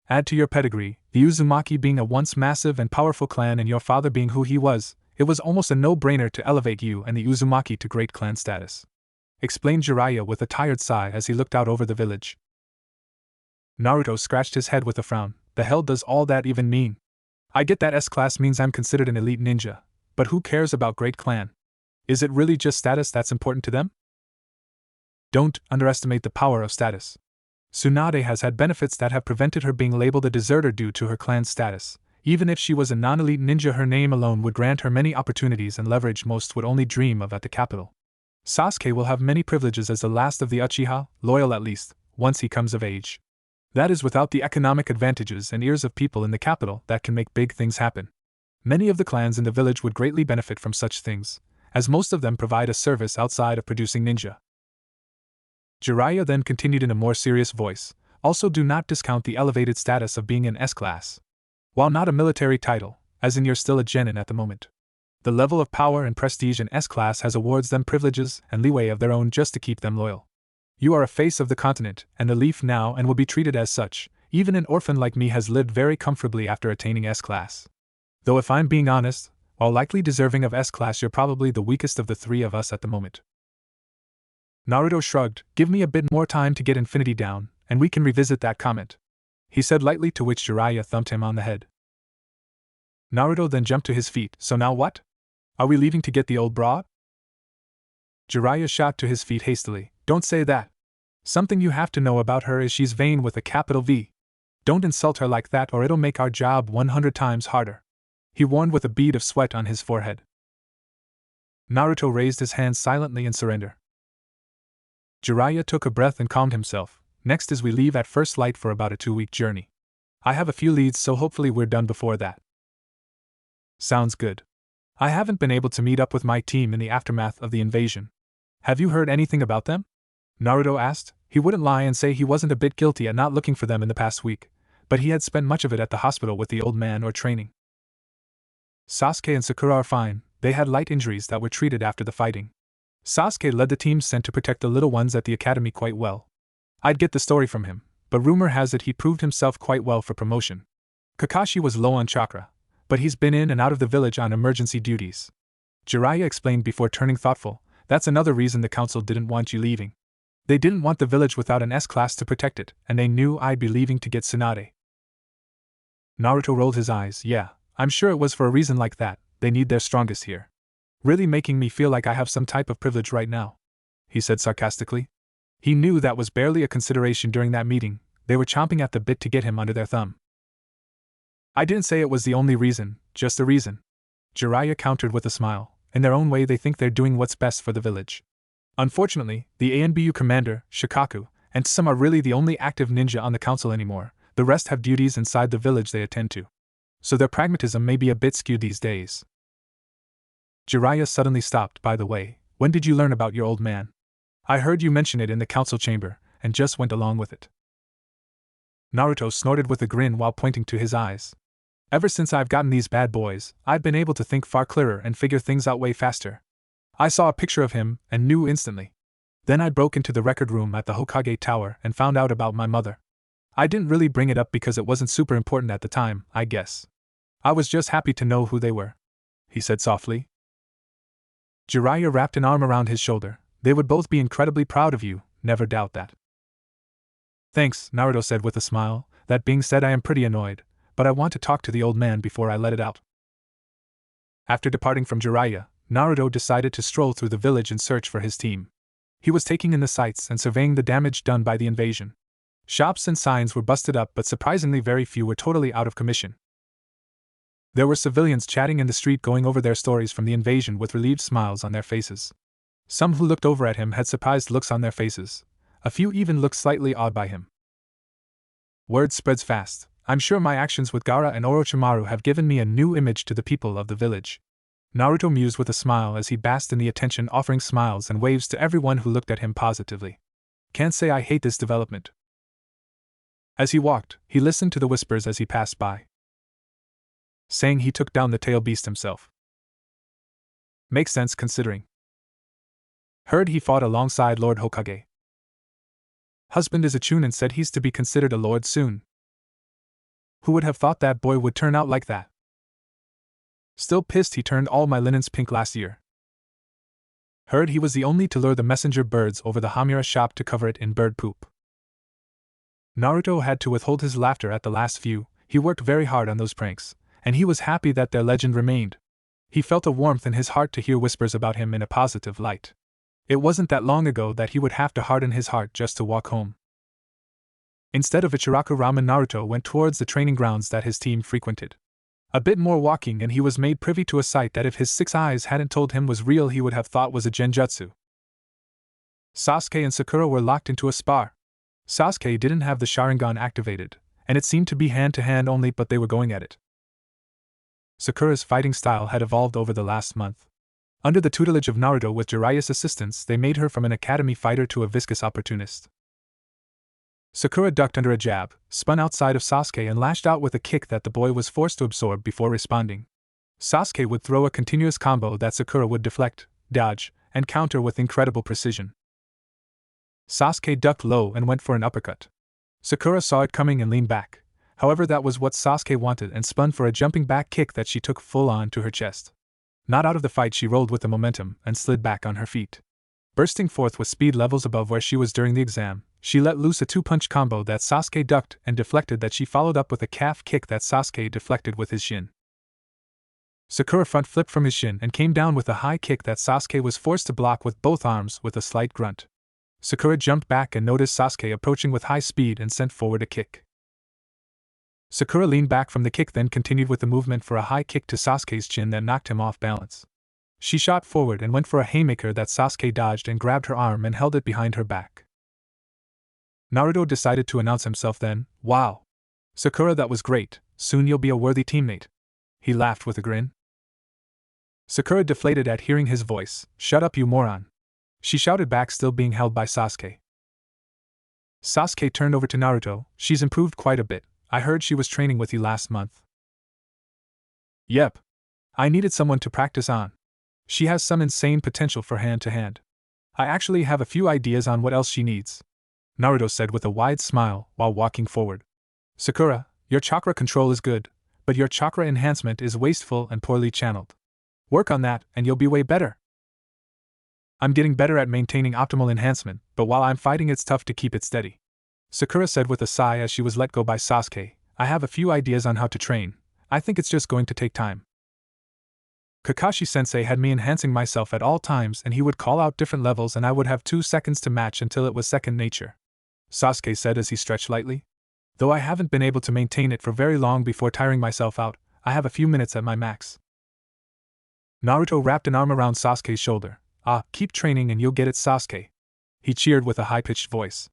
Add to your pedigree, the Uzumaki being a once massive and powerful clan and your father being who he was, it was almost a no-brainer to elevate you and the Uzumaki to great clan status. Explained Jiraiya with a tired sigh as he looked out over the village. Naruto scratched his head with a frown. The hell does all that even mean? I get that S-class means I'm considered an elite ninja, but who cares about great clan? Is it really just status that's important to them? Don't underestimate the power of status. Tsunade has had benefits that have prevented her being labeled a deserter due to her clan's status. Even if she was a non-elite ninja, her name alone would grant her many opportunities and leverage most would only dream of at the capital. Sasuke will have many privileges as the last of the Uchiha, loyal at least, once he comes of age. That is without the economic advantages and ears of people in the capital that can make big things happen. Many of the clans in the village would greatly benefit from such things, as most of them provide a service outside of producing ninja. Jiraiya then continued in a more serious voice, also do not discount the elevated status of being an S-class. While not a military title, as in you're still a genin at the moment, the level of power and prestige in S-class has awards them privileges and leeway of their own just to keep them loyal. You are a face of the continent and the leaf now and will be treated as such. Even an orphan like me has lived very comfortably after attaining S-class. Though if I'm being honest, while likely deserving of S-class, you're probably the weakest of the 3 of us at the moment. Naruto shrugged. Give me a bit more time to get Infinity down, and we can revisit that comment, he said lightly, to which Jiraiya thumped him on the head. Naruto then jumped to his feet. So now what? Are we leaving to get the old broad? Jiraiya shot to his feet hastily. Don't say that. Something you have to know about her is she's vain with a capital V. Don't insult her like that or it'll make our job 100 times harder, he warned with a bead of sweat on his forehead. Naruto raised his hands silently in surrender. Jiraiya took a breath and calmed himself. Next is we leave at first light for about a 2-week journey. I have a few leads, so hopefully we're done before that. Sounds good. I haven't been able to meet up with my team in the aftermath of the invasion. Have you heard anything about them? Naruto asked. He wouldn't lie and say he wasn't a bit guilty at not looking for them in the past week, but he had spent much of it at the hospital with the old man or training. Sasuke and Sakura are fine. They had light injuries that were treated after the fighting. Sasuke led the team sent to protect the little ones at the academy quite well. I'd get the story from him, but rumor has it he proved himself quite well for promotion. Kakashi was low on chakra, but he's been in and out of the village on emergency duties. Jiraiya explained before turning thoughtful. That's another reason the council didn't want you leaving. They didn't want the village without an S-class to protect it, and they knew I'd be leaving to get Tsunade. Naruto rolled his eyes. Yeah, I'm sure it was for a reason like that. They need their strongest here. Really making me feel like I have some type of privilege right now, he said sarcastically. He knew that was barely a consideration during that meeting. They were chomping at the bit to get him under their thumb. I didn't say it was the only reason, just a reason. Jiraiya countered with a smile. In their own way they think they're doing what's best for the village. Unfortunately, the ANBU commander, Shikaku, and some are really the only active ninja on the council anymore. The rest have duties inside the village they attend to. So their pragmatism may be a bit skewed these days. Jiraiya suddenly stopped. By the way, when did you learn about your old man? I heard you mention it in the council chamber, and just went along with it. Naruto snorted with a grin while pointing to his eyes. Ever since I've gotten these bad boys, I've been able to think far clearer and figure things out way faster. I saw a picture of him, and knew instantly. Then I broke into the record room at the Hokage Tower and found out about my mother. I didn't really bring it up because it wasn't super important at the time, I guess. I was just happy to know who they were, he said softly. Jiraiya wrapped an arm around his shoulder. They would both be incredibly proud of you, never doubt that. Thanks, Naruto said with a smile. That being said, I am pretty annoyed, but I want to talk to the old man before I let it out. After departing from Jiraiya, Naruto decided to stroll through the village and search for his team. He was taking in the sights and surveying the damage done by the invasion. Shops and signs were busted up, but surprisingly very few were totally out of commission. There were civilians chatting in the street, going over their stories from the invasion with relieved smiles on their faces. Some who looked over at him had surprised looks on their faces. A few even looked slightly awed by him. Word spreads fast. I'm sure my actions with Gaara and Orochimaru have given me a new image to the people of the village. Naruto mused with a smile as he basked in the attention, offering smiles and waves to everyone who looked at him positively. Can't say I hate this development. As he walked, he listened to the whispers as he passed by. Saying he took down the tail beast himself. Makes sense considering. Heard he fought alongside Lord Hokage. Husband is a chunin, said he's to be considered a lord soon. Who would have thought that boy would turn out like that? Still pissed he turned all my linens pink last year. Heard he was the only to lure the messenger birds over the Hamura shop to cover it in bird poop. Naruto had to withhold his laughter at the last few. He worked very hard on those pranks, and he was happy that their legend remained. He felt a warmth in his heart to hear whispers about him in a positive light. It wasn't that long ago that he would have to harden his heart just to walk home. Instead of Ichiraku Ramen, Naruto went towards the training grounds that his team frequented. A bit more walking and he was made privy to a sight that if his 6 eyes hadn't told him was real, he would have thought was a genjutsu. Sasuke and Sakura were locked into a spar. Sasuke didn't have the Sharingan activated, and it seemed to be hand-to-hand only, but they were going at it. Sakura's fighting style had evolved over the last month. Under the tutelage of Naruto with Jiraiya's assistance, they made her from an academy fighter to a viscous opportunist. Sakura ducked under a jab, spun outside of Sasuke and lashed out with a kick that the boy was forced to absorb before responding. Sasuke would throw a continuous combo that Sakura would deflect, dodge, and counter with incredible precision. Sasuke ducked low and went for an uppercut. Sakura saw it coming and leaned back. However, that was what Sasuke wanted and spun for a jumping back kick that she took full on to her chest. Not out of the fight, she rolled with the momentum and slid back on her feet. Bursting forth with speed levels above where she was during the exam, she let loose a 2-punch combo that Sasuke ducked and deflected that she followed up with a calf kick that Sasuke deflected with his shin. Sakura front flipped from his shin and came down with a high kick that Sasuke was forced to block with both arms with a slight grunt. Sakura jumped back and noticed Sasuke approaching with high speed and sent forward a kick. Sakura leaned back from the kick, then continued with the movement for a high kick to Sasuke's chin that knocked him off balance. She shot forward and went for a haymaker that Sasuke dodged and grabbed her arm and held it behind her back. Naruto decided to announce himself then. Wow! Sakura, that was great. Soon you'll be a worthy teammate. He laughed with a grin. Sakura deflated at hearing his voice. Shut up, you moron! She shouted back, still being held by Sasuke. Sasuke turned over to Naruto. She's improved quite a bit. I heard she was training with you last month. Yep. I needed someone to practice on. She has some insane potential for hand-to-hand. I actually have a few ideas on what else she needs, Naruto said with a wide smile while walking forward. Sakura, your chakra control is good, but your chakra enhancement is wasteful and poorly channeled. Work on that, and you'll be way better. I'm getting better at maintaining optimal enhancement, but while I'm fighting it's tough to keep it steady, Sakura said with a sigh as she was let go by Sasuke. I have a few ideas on how to train. I think it's just going to take time. Kakashi-sensei had me enhancing myself at all times, and he would call out different levels and I would have 2 seconds to match until it was second nature, Sasuke said as he stretched lightly. Though I haven't been able to maintain it for very long before tiring myself out, I have a few minutes at my max. Naruto wrapped an arm around Sasuke's shoulder. Ah, keep training and you'll get it, Sasuke. He cheered with a high-pitched voice.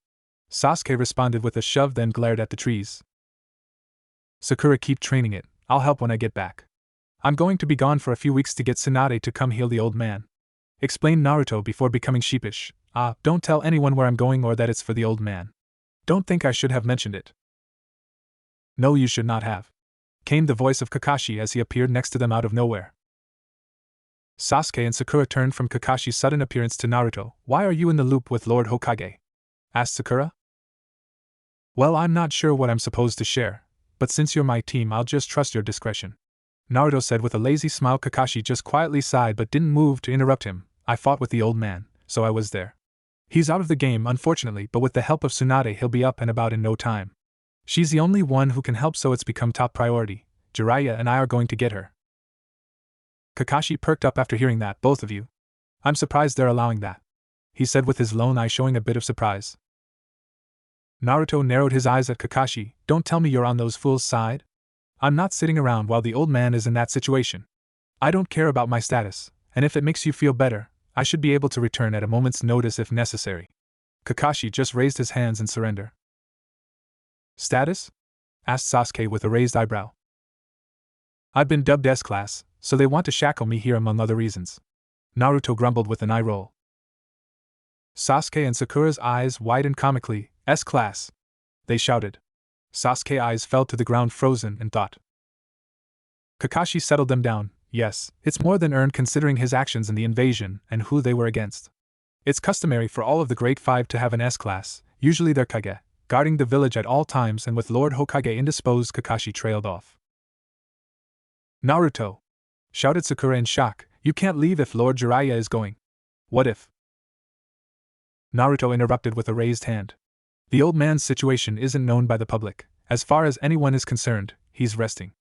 Sasuke responded with a shove, then glared at the trees. Sakura, keep training it, I'll help when I get back. I'm going to be gone for a few weeks to get Tsunade to come heal the old man, explained Naruto before becoming sheepish. Ah, don't tell anyone where I'm going or that it's for the old man. Don't think I should have mentioned it. No, you should not have, came the voice of Kakashi as he appeared next to them out of nowhere. Sasuke and Sakura turned from Kakashi's sudden appearance to Naruto. Why are you in the loop with Lord Hokage? Asked Sakura. Well, I'm not sure what I'm supposed to share, but since you're my team, I'll just trust your discretion, Naruto said with a lazy smile. Kakashi just quietly sighed but didn't move to interrupt him. I fought with the old man, so I was there. He's out of the game, unfortunately, but with the help of Tsunade he'll be up and about in no time. She's the only one who can help, so it's become top priority. Jiraiya and I are going to get her. Kakashi perked up after hearing that. Both of you? I'm surprised they're allowing that, he said with his lone eye showing a bit of surprise. Naruto narrowed his eyes at Kakashi. Don't tell me you're on those fools' side? I'm not sitting around while the old man is in that situation. I don't care about my status, and if it makes you feel better, I should be able to return at a moment's notice if necessary. Kakashi just raised his hands in surrender. Status? Asked Sasuke with a raised eyebrow. I've been dubbed S-Class, so they want to shackle me here among other reasons, Naruto grumbled with an eye roll. Sasuke and Sakura's eyes widened comically. S-Class, they shouted. Sasuke's eyes fell to the ground, frozen in thought. Kakashi settled them down. Yes, it's more than earned considering his actions in the invasion and who they were against. It's customary for all of the Great Five to have an S-Class, usually their Kage, guarding the village at all times, and with Lord Hokage indisposed, Kakashi trailed off. Naruto, shouted Sakura in shock, you can't leave if Lord Jiraiya is going. What if? Naruto interrupted with a raised hand. The old man's situation isn't known by the public. As far as anyone is concerned, he's resting.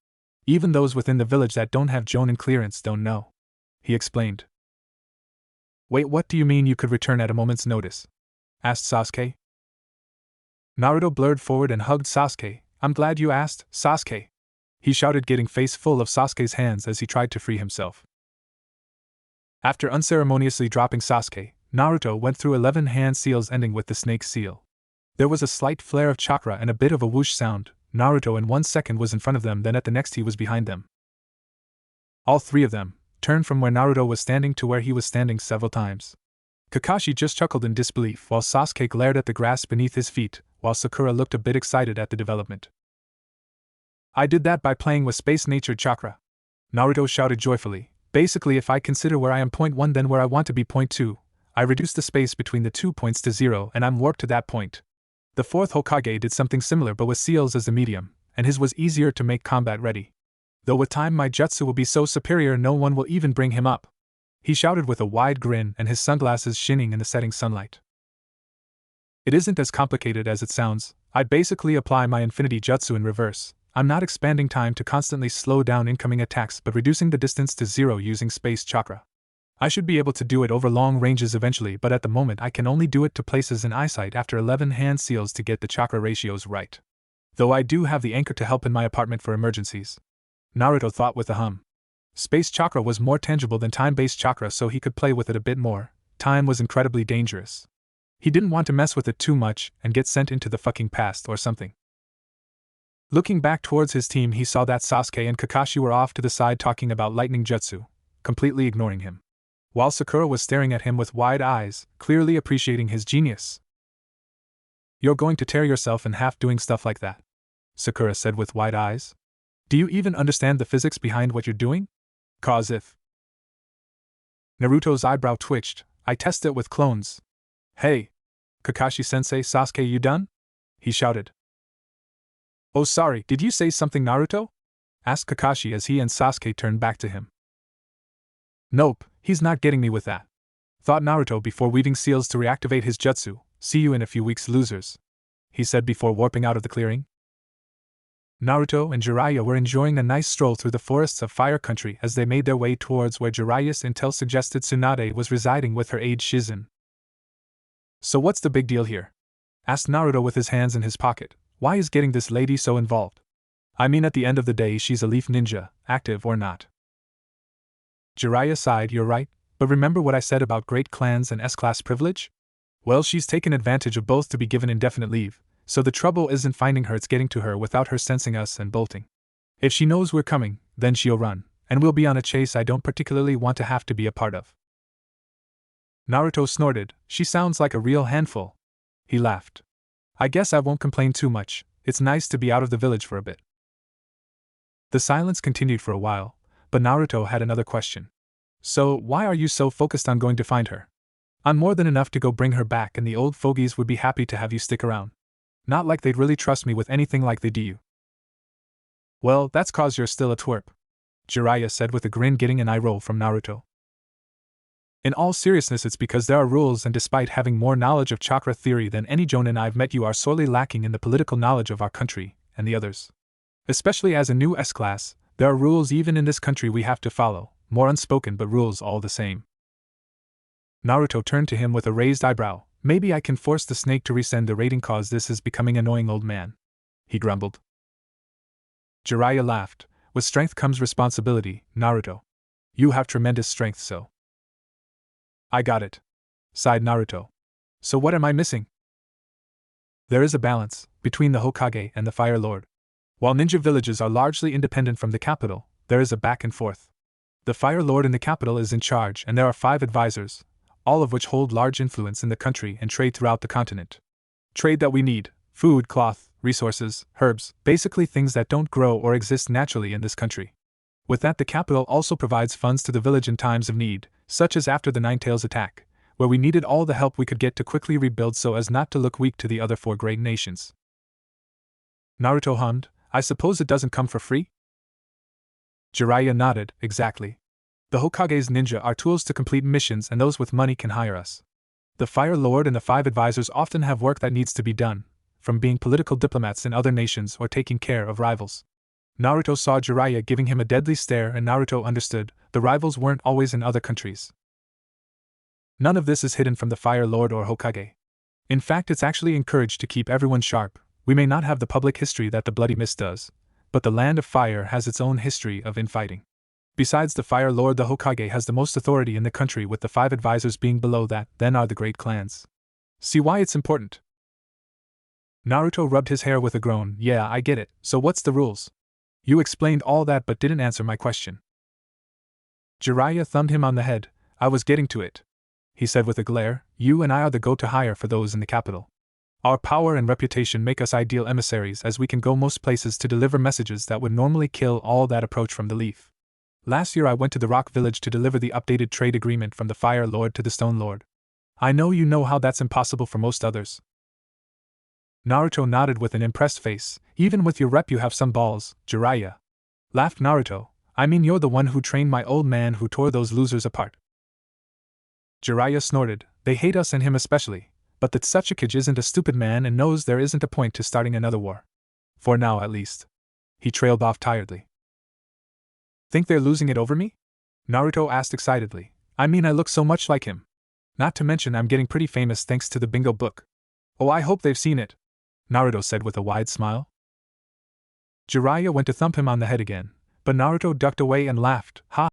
Even those within the village that don't have Jonin clearance don't know, he explained. Wait, what do you mean you could return at a moment's notice? Asked Sasuke. Naruto blurred forward and hugged Sasuke. I'm glad you asked, Sasuke, he shouted, getting face full of Sasuke's hands as he tried to free himself. After unceremoniously dropping Sasuke, Naruto went through 11 hand seals ending with the snake seal. There was a slight flare of chakra and a bit of a whoosh sound. Naruto in 1 second was in front of them, then at the next he was behind them. All three of them turned from where Naruto was standing to where he was standing several times. Kakashi just chuckled in disbelief while Sasuke glared at the grass beneath his feet, while Sakura looked a bit excited at the development. I did that by playing with space-natured chakra, Naruto shouted joyfully. Basically, if I consider where I am point 1 then where I want to be point 2, I reduce the space between the 2 points to 0 and I'm warped to that point. The fourth Hokage did something similar but with seals as the medium, and his was easier to make combat ready. Though with time my jutsu will be so superior no one will even bring him up, he shouted with a wide grin and his sunglasses shining in the setting sunlight. It isn't as complicated as it sounds. I'd basically apply my infinity jutsu in reverse. I'm not expanding time to constantly slow down incoming attacks but reducing the distance to 0 using space chakra. I should be able to do it over long ranges eventually, but at the moment I can only do it to places in eyesight after 11 hand seals to get the chakra ratios right. Though I do have the anchor to help in my apartment for emergencies, Naruto thought with a hum. Space chakra was more tangible than time-based chakra, so he could play with it a bit more. Time was incredibly dangerous. He didn't want to mess with it too much and get sent into the fucking past or something. Looking back towards his team, he saw that Sasuke and Kakashi were off to the side talking about lightning jutsu, completely ignoring him, while Sakura was staring at him with wide eyes, clearly appreciating his genius. You're going to tear yourself in half doing stuff like that, Sakura said with wide eyes. Do you even understand the physics behind what you're doing? Cause if. Naruto's eyebrow twitched. I test it with clones. Hey, Kakashi-sensei, Sasuke, you done? He shouted. Oh sorry, did you say something, Naruto? Asked Kakashi as he and Sasuke turned back to him. Nope, he's not getting me with that, thought Naruto before weaving seals to reactivate his jutsu. See you in a few weeks, losers, he said before warping out of the clearing. Naruto and Jiraiya were enjoying a nice stroll through the forests of Fire Country as they made their way towards where Jiraiya's intel suggested Tsunade was residing with her aide Shizen. So what's the big deal here? Asked Naruto with his hands in his pocket. Why is getting this lady so involved? I mean, at the end of the day, she's a leaf ninja, active or not. Jiraiya sighed. You're right, but remember what I said about great clans and S-class privilege? Well, she's taken advantage of both to be given indefinite leave, so the trouble isn't finding her, it's getting to her without her sensing us and bolting. If she knows we're coming, then she'll run, and we'll be on a chase I don't particularly want to have to be a part of. Naruto snorted. She sounds like a real handful. He laughed. I guess I won't complain too much, it's nice to be out of the village for a bit. The silence continued for a while, but Naruto had another question. So, why are you so focused on going to find her? I'm more than enough to go bring her back, and the old fogies would be happy to have you stick around. Not like they'd really trust me with anything like they do you. Well, that's 'cause you're still a twerp, Jiraiya said with a grin, getting an eye roll from Naruto. In all seriousness, it's because there are rules, and despite having more knowledge of chakra theory than any Jonin I've met, you are sorely lacking in the political knowledge of our country and the others. Especially as a new S-class, there are rules even in this country we have to follow, more unspoken but rules all the same. Naruto turned to him with a raised eyebrow. Maybe I can force the snake to resend the rating, cause this is becoming annoying, old man, he grumbled. Jiraiya laughed. With strength comes responsibility, Naruto. You have tremendous strength, so. I got it, sighed Naruto. So what am I missing? There is a balance between the Hokage and the Fire Lord. While ninja villages are largely independent from the capital, there is a back and forth. The Fire Lord in the capital is in charge, and there are 5 advisors, all of which hold large influence in the country and trade throughout the continent. Trade that we need: food, cloth, resources, herbs, basically things that don't grow or exist naturally in this country. With that, the capital also provides funds to the village in times of need, such as after the Ninetales attack, where we needed all the help we could get to quickly rebuild so as not to look weak to the other 4 great nations. Naruto hummed. I suppose it doesn't come for free? Jiraiya nodded. Exactly. The Hokage's ninja are tools to complete missions, and those with money can hire us. The Fire Lord and the 5 advisors often have work that needs to be done, from being political diplomats in other nations or taking care of rivals. Naruto saw Jiraiya giving him a deadly stare, and Naruto understood the rivals weren't always in other countries. None of this is hidden from the Fire Lord or Hokage. In fact, it's actually encouraged to keep everyone sharp. We may not have the public history that the Bloody Mist does, but the Land of Fire has its own history of infighting. Besides the Fire Lord, the Hokage has the most authority in the country, with the 5 advisors being below that. Then are the great clans. See why it's important? Naruto rubbed his hair with a groan. Yeah, I get it. So what's the rules? You explained all that but didn't answer my question. Jiraiya thumbed him on the head. I was getting to it, he said with a glare. You and I are the go-to hire for those in the capital. Our power and reputation make us ideal emissaries, as we can go most places to deliver messages that would normally kill all that approach from the Leaf. Last year I went to the Rock Village to deliver the updated trade agreement from the Fire Lord to the Stone Lord. I know you know how that's impossible for most others. Naruto nodded with an impressed face. Even with your rep you have some balls, Jiraiya, laughed Naruto. I mean, you're the one who trained my old man who tore those losers apart. Jiraiya snorted. They hate us, and him especially. But that Sasuke isn't a stupid man and knows there isn't a point to starting another war. For now, at least. He trailed off tiredly. Think they're losing it over me? Naruto asked excitedly. I mean, I look so much like him. Not to mention I'm getting pretty famous thanks to the bingo book. Oh, I hope they've seen it, Naruto said with a wide smile. Jiraiya went to thump him on the head again, but Naruto ducked away and laughed. Ha!